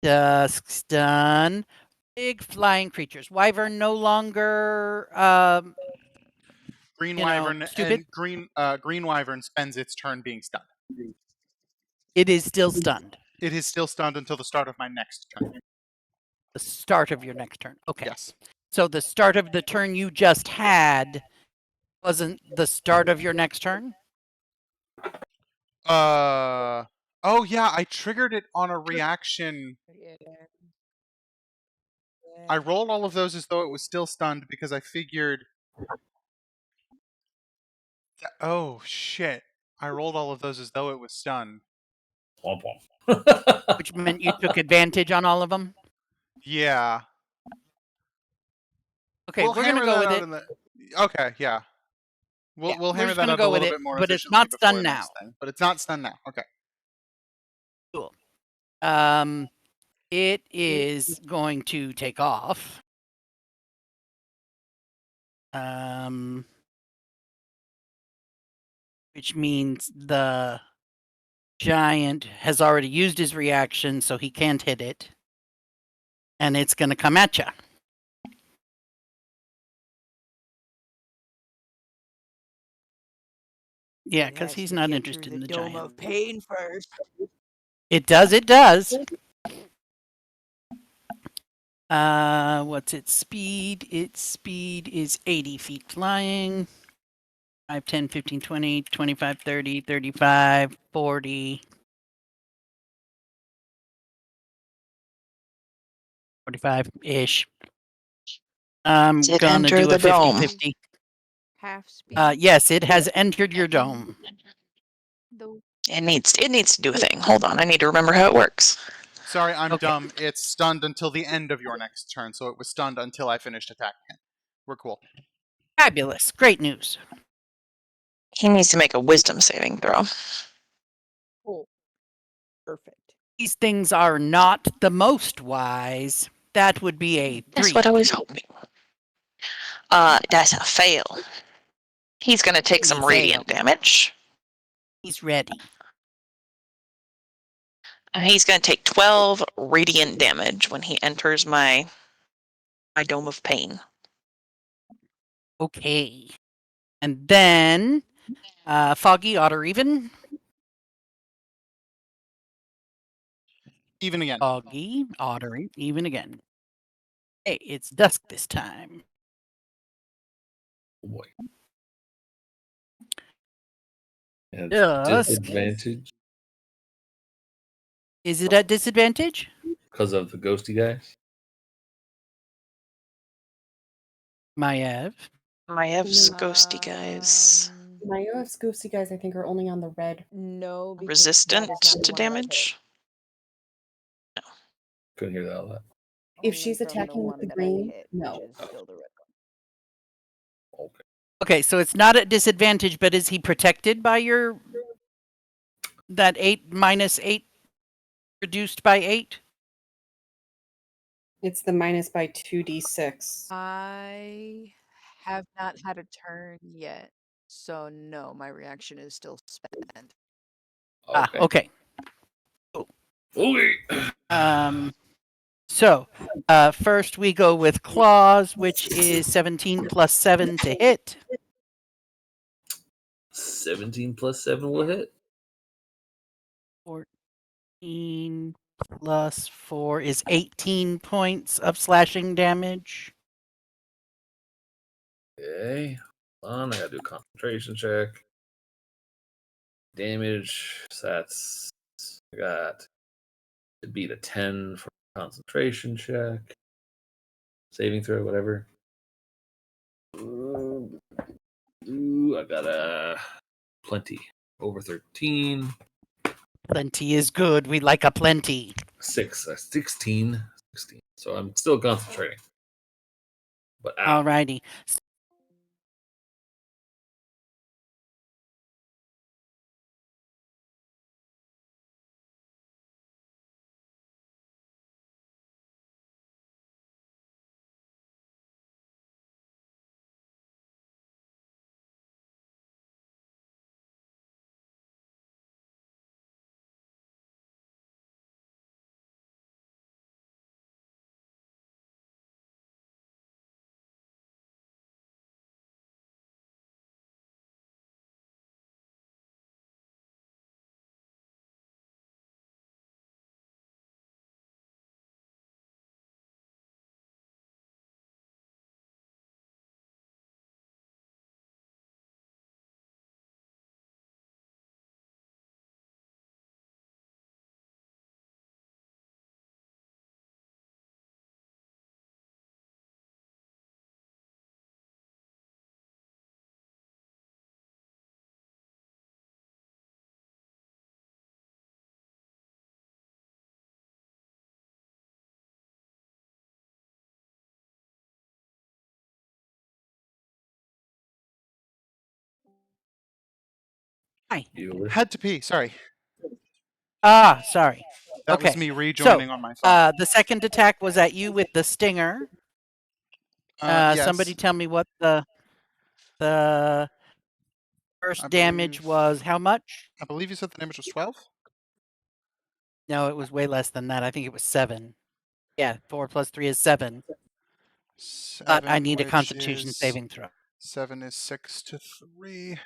Dusk's done. Big flying creatures. Wyvern no longer Green You know, Wyvern stupid. and Green Wyvern spends its turn being stunned. it is still stunned. It is still stunned until the start of my next turn. The start of your next turn. Okay. Yes. So the start of the turn you just had wasn't the start of your next turn? Oh yeah, I triggered it on a reaction. I rolled all of those as though it was still stunned because I figured Oh shit! I rolled all of those as though it was stunned. Womp womp. Which meant you took advantage on all of them. Yeah. Okay, We'll we're gonna hammer go that with out it. in the. Okay, yeah. We'll Yeah, we'll we're hammer just that gonna out a go with little it, bit more but it's efficiently not before stunned the next now. thing. But it's not stunned now. Okay. It is going to take off. Which means the giant has already used his reaction, so he can't hit it. And it's going to come at you. Yeah, It because has he's to not get interested through in the the dome giant. of pain first. It does, it does. What's its speed? Its speed is 80 feet flying. 5, 10, 15, 20, 25, 30, 35, 40. 45-ish. I'm Did it gonna enter do a the dome? 50-50. Half speed. Yes, it has entered your dome. The It needs to do a thing. Hold on, I need to remember how it works. Sorry, I'm Okay. dumb. It's stunned until the end of your next turn, so it was stunned until I finished attacking it. We're cool. Fabulous. Great news. He needs to make a wisdom saving throw. cool. Perfect. These things are not the most wise. That would be a 3. That's what I was hoping. That's a fail. He's gonna take some He radiant failed. damage. He's ready. He's gonna take 12 radiant damage when he enters my dome of pain. Okay. And then, Foggy, odd or even? Even again. Foggy, odd or even again. Hey, it's dusk this time. Oh boy. And Dusk. disadvantage Is it at disadvantage? because of the ghosty guys. Maiev. Maev's ghosty guys. My Ghosty guys, I think, are only on the red. No, because Resistant that is not the to one that I hit. damage. Couldn't hear that all that. If Only she's from the attacking with one the that I green, hit, no. which is still the red one. Okay. Okay, so it's not at disadvantage, but is he protected by your that 8 minus 8 reduced by 8? It's the minus by 2d6. I have not had a turn yet, so no, my reaction is still spent. Okay. Okay. Okay. So, first we go with claws, which is 17 plus 7 to hit. 17 plus 7 will hit. 14 plus 4 is 18 points of slashing damage. Okay. Hold on, I gotta do a concentration check. Damage. So that's I got to beat a 10 for concentration check. Saving throw, whatever. Ooh, I got a plenty. Over 13. Plenty is good. We like a plenty. 16. So I'm still concentrating. But ow. Alrighty. Hi. Bueller. Had to pee. Sorry. Ah, sorry. That Okay. was me rejoining on my phone. The second attack was at you with the stinger. Yes. Somebody tell me what the first I damage believe- was. How much? I believe you said the damage was 12? No, it was way less than that. I think it was 7. Yeah, 4 plus 3 is 7. But I 7, need a which Constitution is- saving throw. 7 is 6 to 3.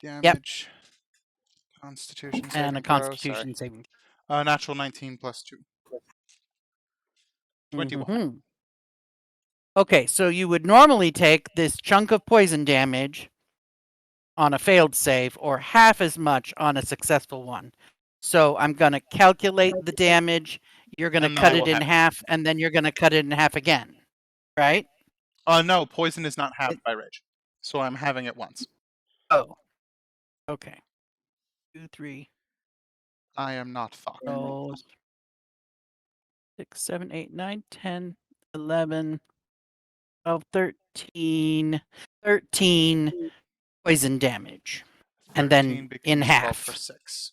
Yep. Damage. Constitution saving And a throw. Constitution saving Natural 19 plus 2. 21. Mhm. Okay, so you would normally take this chunk of poison damage on a failed save or half as much on a successful one. So I'm going to calculate the damage. You're going to And then cut I it will in half, and then you're going to cut it in half again. Right? No, poison is not halved by rage. So I'm having it once. Oh. Okay. 2, 3, I am not fucked. 6, 7, 8, 9, 10, 11, 12, 13. 13 poison damage. And then 13 becomes in 12 half. for 6.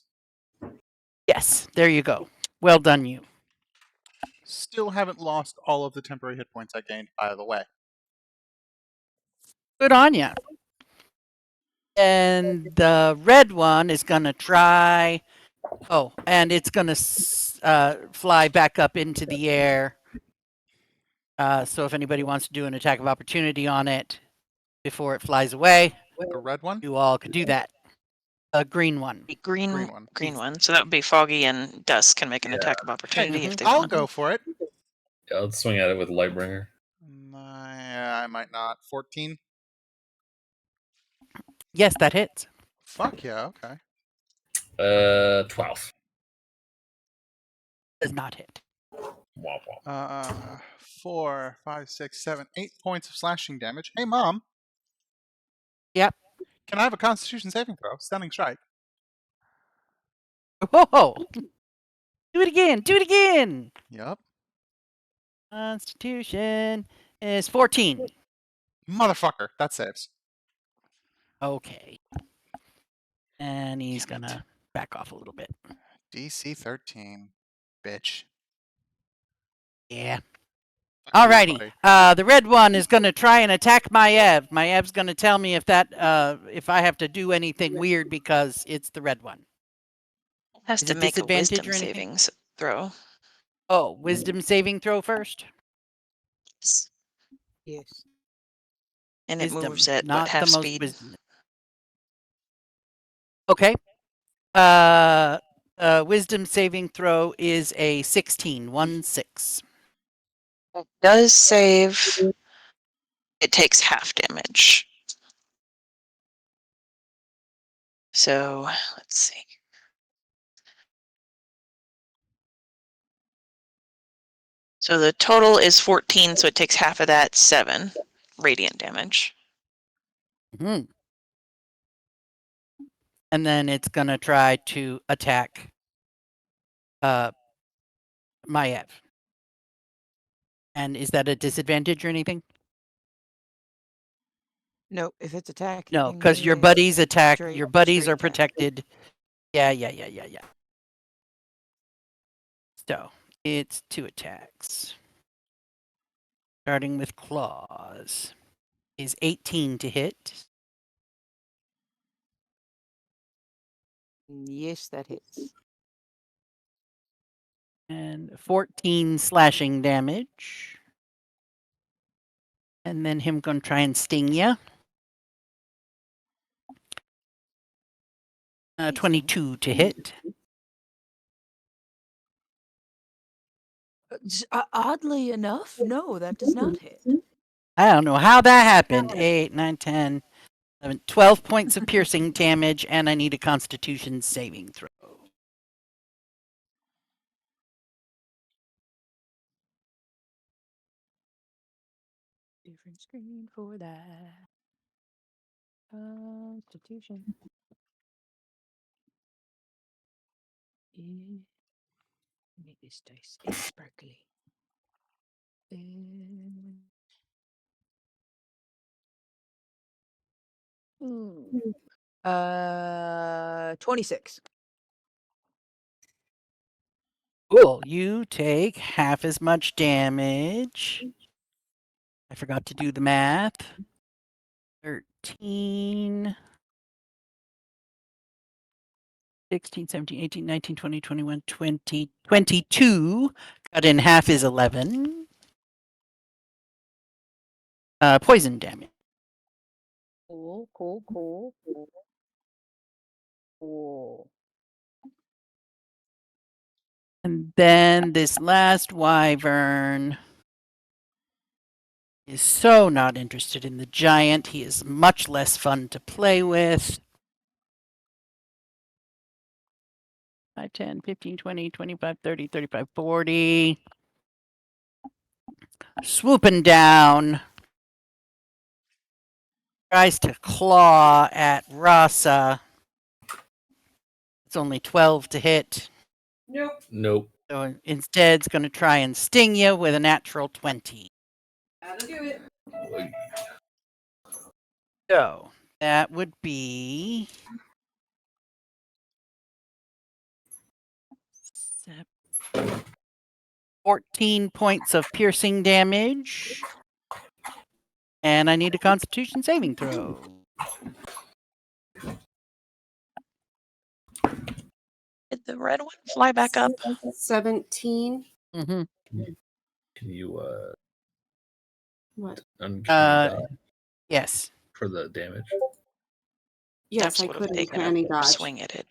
Yes, there you go. Well done, you. Still haven't lost all of the temporary hit points I gained, by the way. Good on ya. And the red one is going to try. Oh, and it's going to fly back up into the air. So if anybody wants to do an attack of opportunity on it before it flies away, The red one? you all could do that. A green one. The green Green one. one. So that would be Foggy and Dusk can make an attack of opportunity Hey, if they I'll want. go for it. Yeah, let's swing at it with Lightbringer. I might not. 14? Yes, that hits. Fuck yeah, okay. 12. Does not hit. Womp womp. 4, 5, 6, 7, 8 points of slashing damage. Hey, Mom. Yep. Can I have a Constitution saving throw? Stunning strike. Whoa! Do it again! Do it again! Yep. Constitution is 14. Motherfucker. That saves. Okay. And he's Damn it. gonna back off a little bit. DC 13. Bitch. Yeah. Fuck you, Alrighty. buddy. The red one is gonna try and attack Maev. Maev's gonna tell me if that if I have to do anything weird because it's the red one. Has Is to it make a disadvantage wisdom or anything? savings throw. Oh, wisdom saving throw first. Yes. And it Wisdom, moves at not what, half the most speed? wisdom. Okay. Wisdom saving throw is a 16. 1-6. It does save. It takes half damage. So let's see. So the total is 14, so it takes half of that, 7 radiant damage. Hmm. And then it's gonna try to attack Maev. And is that a disadvantage or anything? No, if it's attacking. No, because your me, buddies attack. straight- Your buddies straight are attack. protected. Yeah. So it's 2 attacks. Starting with claws. Is 18 to hit. Yes, that hits. And 14 slashing damage. And then him gonna try and sting you. 22 to hit. Oddly enough, no, that does not hit. I don't know how that happened. 8, 9, 10, 11, 12 points of piercing damage, and I need a Constitution saving throw. Different screen for that. Constitution. Make this dice is sparkly. 26. Cool. You take half as much damage. I forgot to do the math. 13, 16, 17, 18, 19, 20, 21, 20, 22. Cut in half is 11. Poison damage. Cool, cool, cool, cool. Cool. And then this last wyvern is so not interested in the giant. He is much less fun to play with. 5, 10, 15, 20, 25, 30, 35, 40. Swooping down. Tries to claw at Rasa. It's only 12 to hit. Nope. Nope. So instead, it's going to try and sting you with a natural 20. That'll do it. So that would be 14 points of piercing damage. And I need a Constitution saving throw. Did the red one fly back up? 17. Mm-hmm. Can you What? uncanny dodge Yes. for the damage? Yes, Snaps I would have could taken uncanny a dodge. swing at it.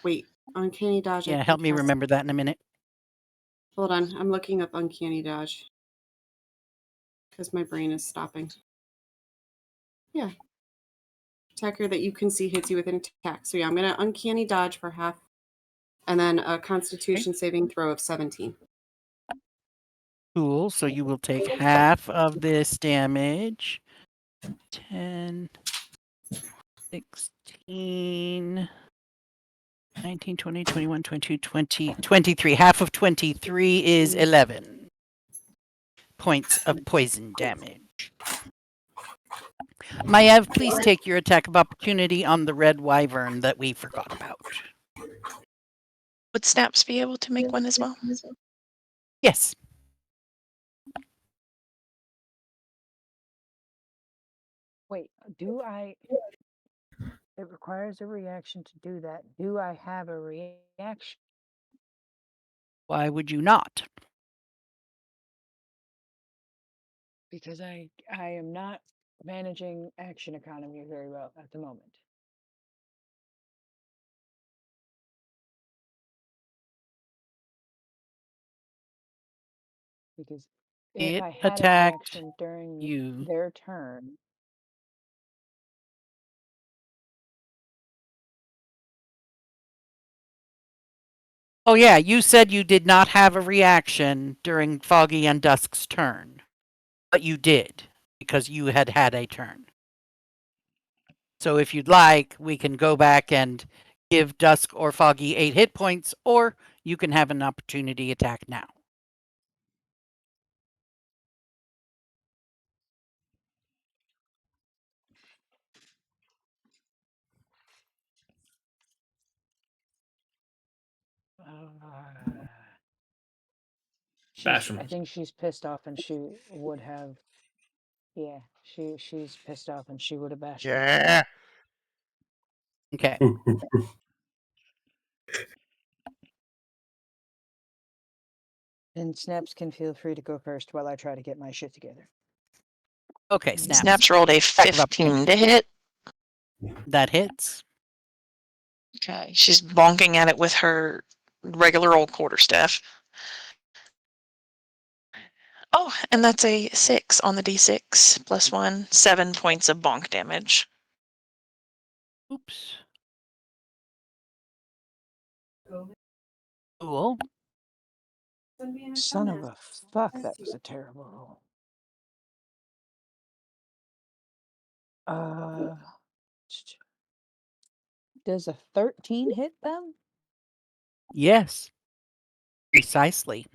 Wait. Uncanny dodge. I Yeah, help think me has- remember that in a minute. Hold on. I'm looking up uncanny dodge. Because my brain is stopping. Yeah. Attacker that you can see hits you with an attack. So yeah, I'm going to uncanny dodge for half. And then a Constitution saving throw of 17. Cool. So you will take half of this damage. 10, 16, 19, 20, 21, 22, 20, 23. Half of 23 is 11 points of poison damage. Maiev, please take your attack of opportunity on the red wyvern that we forgot about. Would Snaps be able to make one as well? Yes. Wait, do I? It requires a reaction to do that. Do I have a reaction? Why would you not? Because I am not managing action economy very well at the moment. Because if It I had a attacked reaction during you. their turn, Oh yeah, you said you did not have a reaction during Foggy and Dusk's turn. But you did, because you had had a turn. So if you'd like, we can go back and give Dusk or Foggy 8 hit points, or you can have an opportunity attack now. Bash I him. think she's pissed off, and she would have. Yeah, she's pissed off, and she would have bashed him. Yeah. Okay. And Snaps can feel free to go first while I try to get my shit together. Okay, Snaps. Snaps rolled a Attack of 15 to hit. That hits. Okay, she's bonking at it with her regular old quarterstaff. Oh, and that's a 6 on the d6 plus 1, 7 points of bonk damage. Oops. Cool. Son of a fuck, that was a terrible roll. Does a 13 hit them? Yes. Precisely.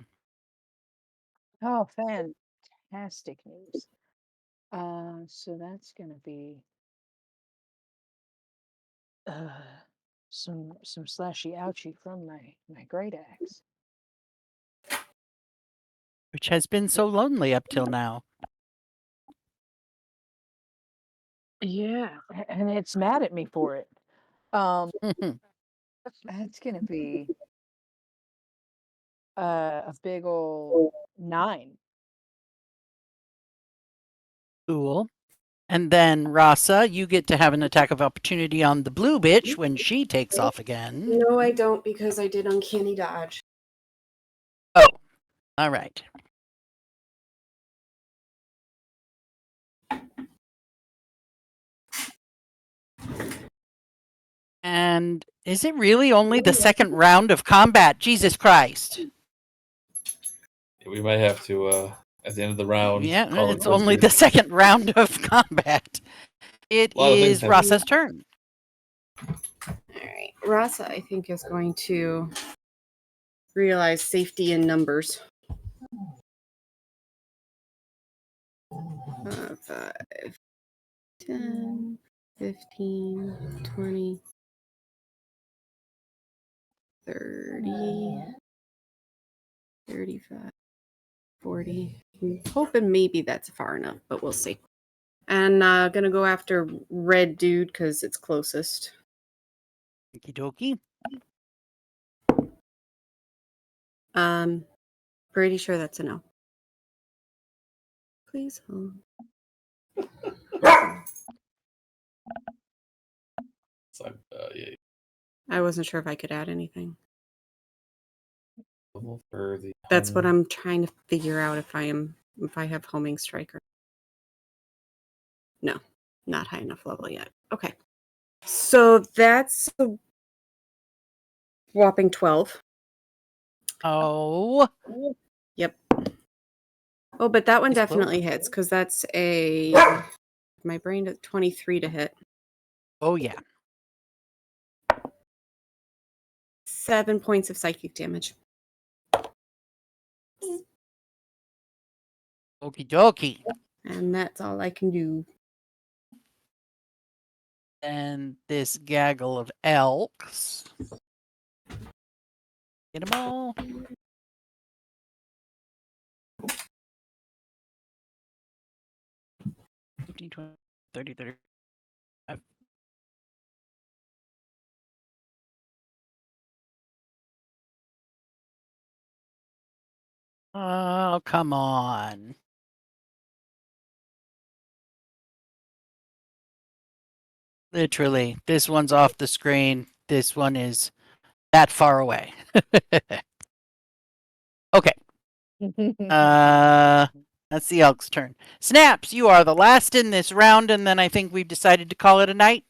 Oh, fantastic news. So that's gonna be some slashy ouchie from my great axe. Which has been so lonely up till now. Yeah, and it's mad at me for it. That's gonna be a big ol' 9. Cool. And then Rasa, you get to have an attack of opportunity on the blue bitch when she takes off again. No, I don't, because I did uncanny dodge. Oh, all right. And is it really only the second round of combat? Jesus Christ. We might have to, at the end of the round, Yeah, call it it's quits only here. the second round of combat. It A lot of things is happen. Rasa's turn. Alright. Rasa, I think, is going to realize safety in numbers. 5, 10, 15, 20, 30, 35, 40. I'm hoping maybe that's far enough, but we'll see. And gonna go after red dude because it's closest. Okie dokie. Pretty sure that's a no. Please hold. So, yeah, I wasn't sure if I could add anything. for the That's what homing. I'm trying to figure out if I have homing striker. No, not high enough level yet. Okay. So that's a whopping 12. Oh, Yep. Oh, but that one Nice definitely blow. hits because that's a my brain at 23 to hit. oh yeah. 7 points of psychic damage. Okie dokie. And that's all I can do. And this gaggle of elks. Get them all. $15, $20, $30, $35. Oh, come on. Literally, this one's off the screen. This one is that far away. Okay. That's the elk's turn. Snaps, you are the last in this round, and then I think we've decided to call it a night.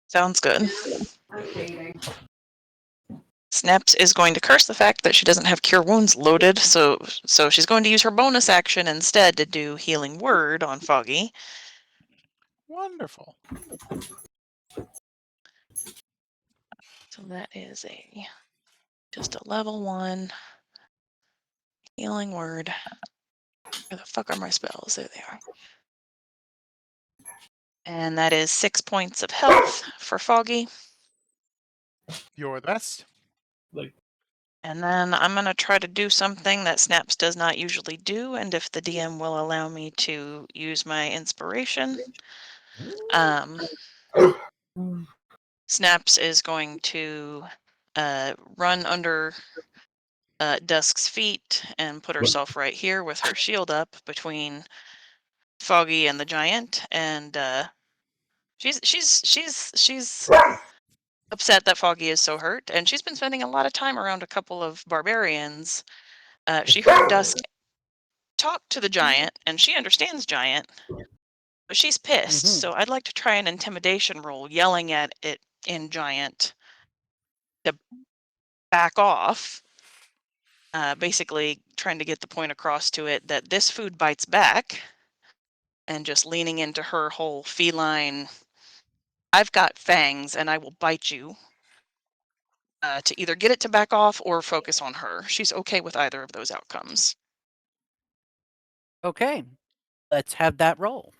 Sounds good. Snaps is going to curse the fact that she doesn't have Cure Wounds loaded, so she's going to use her bonus action instead to do Healing Word on Foggy. Wonderful. So that is just a level 1 Healing Word. Where the fuck are my spells? There they are. And that is 6 points of health for Foggy. You're the best. Like, And then I'm going to try to do something that Snaps does not usually do, and if the DM will allow me to use my inspiration. Snaps is going to run under Dusk's feet and put herself right here with her shield up between Foggy and the giant, and she's upset that Foggy is so hurt, and she's been spending a lot of time around a couple of barbarians. She heard Dusk talk to the giant, and she understands giant, but she's pissed. Mhm. So I'd like to try an intimidation roll, yelling at it in giant to back off. Basically trying to get the point across to it that this food bites back, and just leaning into her whole feline, I've got fangs and I will bite you, to either get it to back off or focus on her. She's okay with either of those outcomes. Okay. Let's have that roll.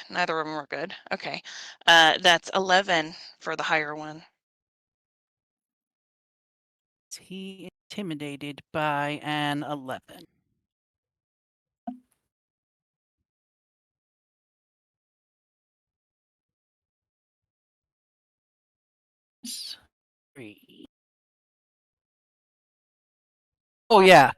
Neither of them were good. Okay. That's 11 for the higher one. Is he intimidated by an 11? Three. Oh yeah,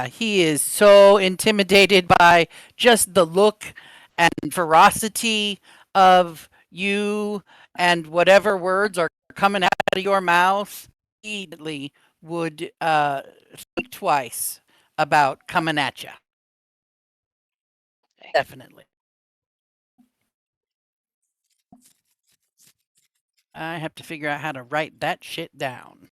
he is so intimidated by just the look and ferocity of you and whatever words are coming out of your mouth. He immediately would think twice about coming at you. Okay. Definitely. I have to figure out how to write that shit down.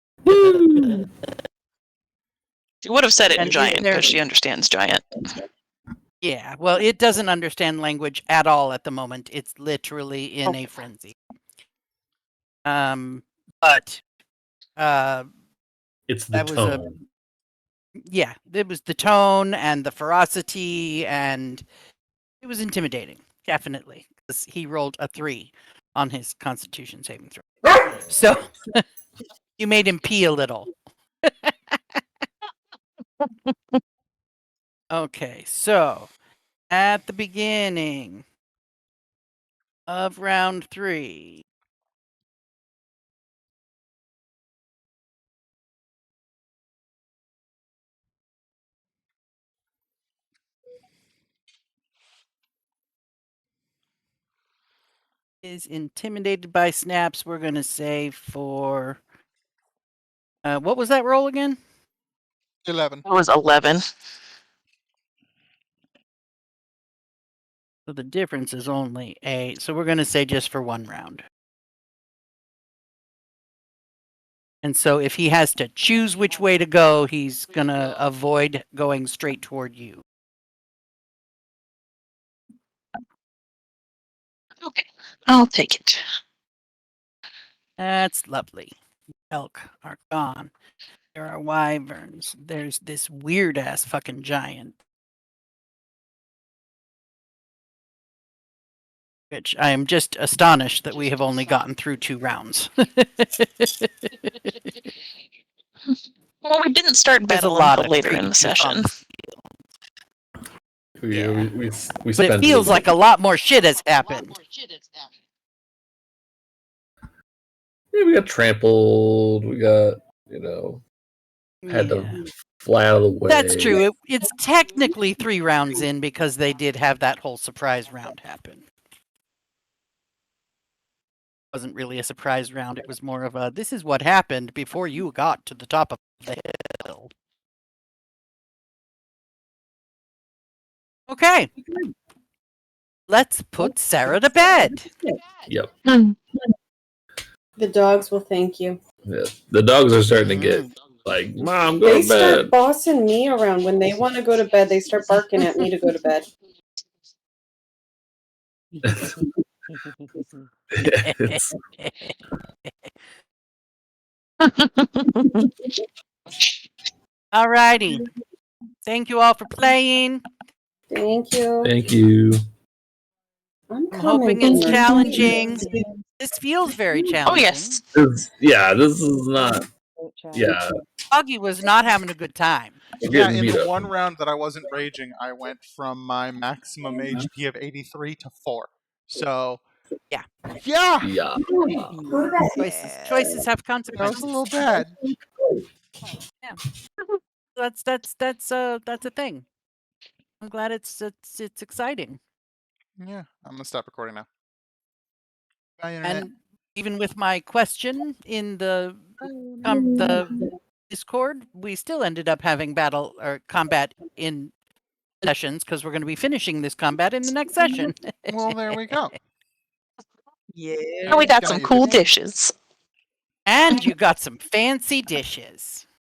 She would have said it in And is giant there- because she understands giant. Yeah, well, it doesn't understand language at all at the moment. It's literally in a frenzy. But It's the that was a tone. yeah, it was the tone and the ferocity, and it was intimidating, definitely, because he rolled a 3 on his Constitution saving throw. So you made him pee a little. Okay, so at the beginning of round 3, is intimidated by snaps. We're going to say for what was that roll again? 11. It was 11. So the difference is only 8. So we're going to say just for 1 round. And so if he has to choose which way to go, he's going to avoid going straight toward you. Okay. I'll take it. That's lovely. Elk are gone. There are wyverns. There's this weird ass fucking giant. Which I am just astonished that we have only gotten through 2 rounds. Well, we didn't start There's a battle lot until of later in the creatures on session. the We But spent it feels like a lot more shit has happened. Yeah, we got trampled. We got, had Yeah. to fly out of the way. That's true. It's technically 3 rounds in because they did have that whole surprise round happen. It wasn't really a surprise round. It was more of a, this is what happened before you got to the top of the hill. Okay. Let's put Sarah to bed. Yep. The dogs will thank you. Yeah. The dogs are starting to get like, Mom, go They to bed. start bossing me around. When they want to go to bed, they start barking at me to go to bed. It's- Alrighty. Thank you all for playing. Thank you. Thank you. I'm I'm hoping coming it's here. challenging. This feels very challenging. Oh, yes. This is not. Yeah. Augie was not having a good time. we're Yeah, getting in beat the up. one round that I wasn't raging, I went from my maximum HP of 83 to 4. So, Yeah. yeah, Yeah. Choices have that was consequences. a little bad. That's a thing. I'm glad it's exciting. Yeah, I'm gonna stop recording now. Bye, internet. And even with my question in the Discord, we still ended up having battle or combat in sessions because we're going to be finishing this combat in the next session. Well, there we go. Yeah. And we got Got some you cool today. dishes. And you got some fancy dishes.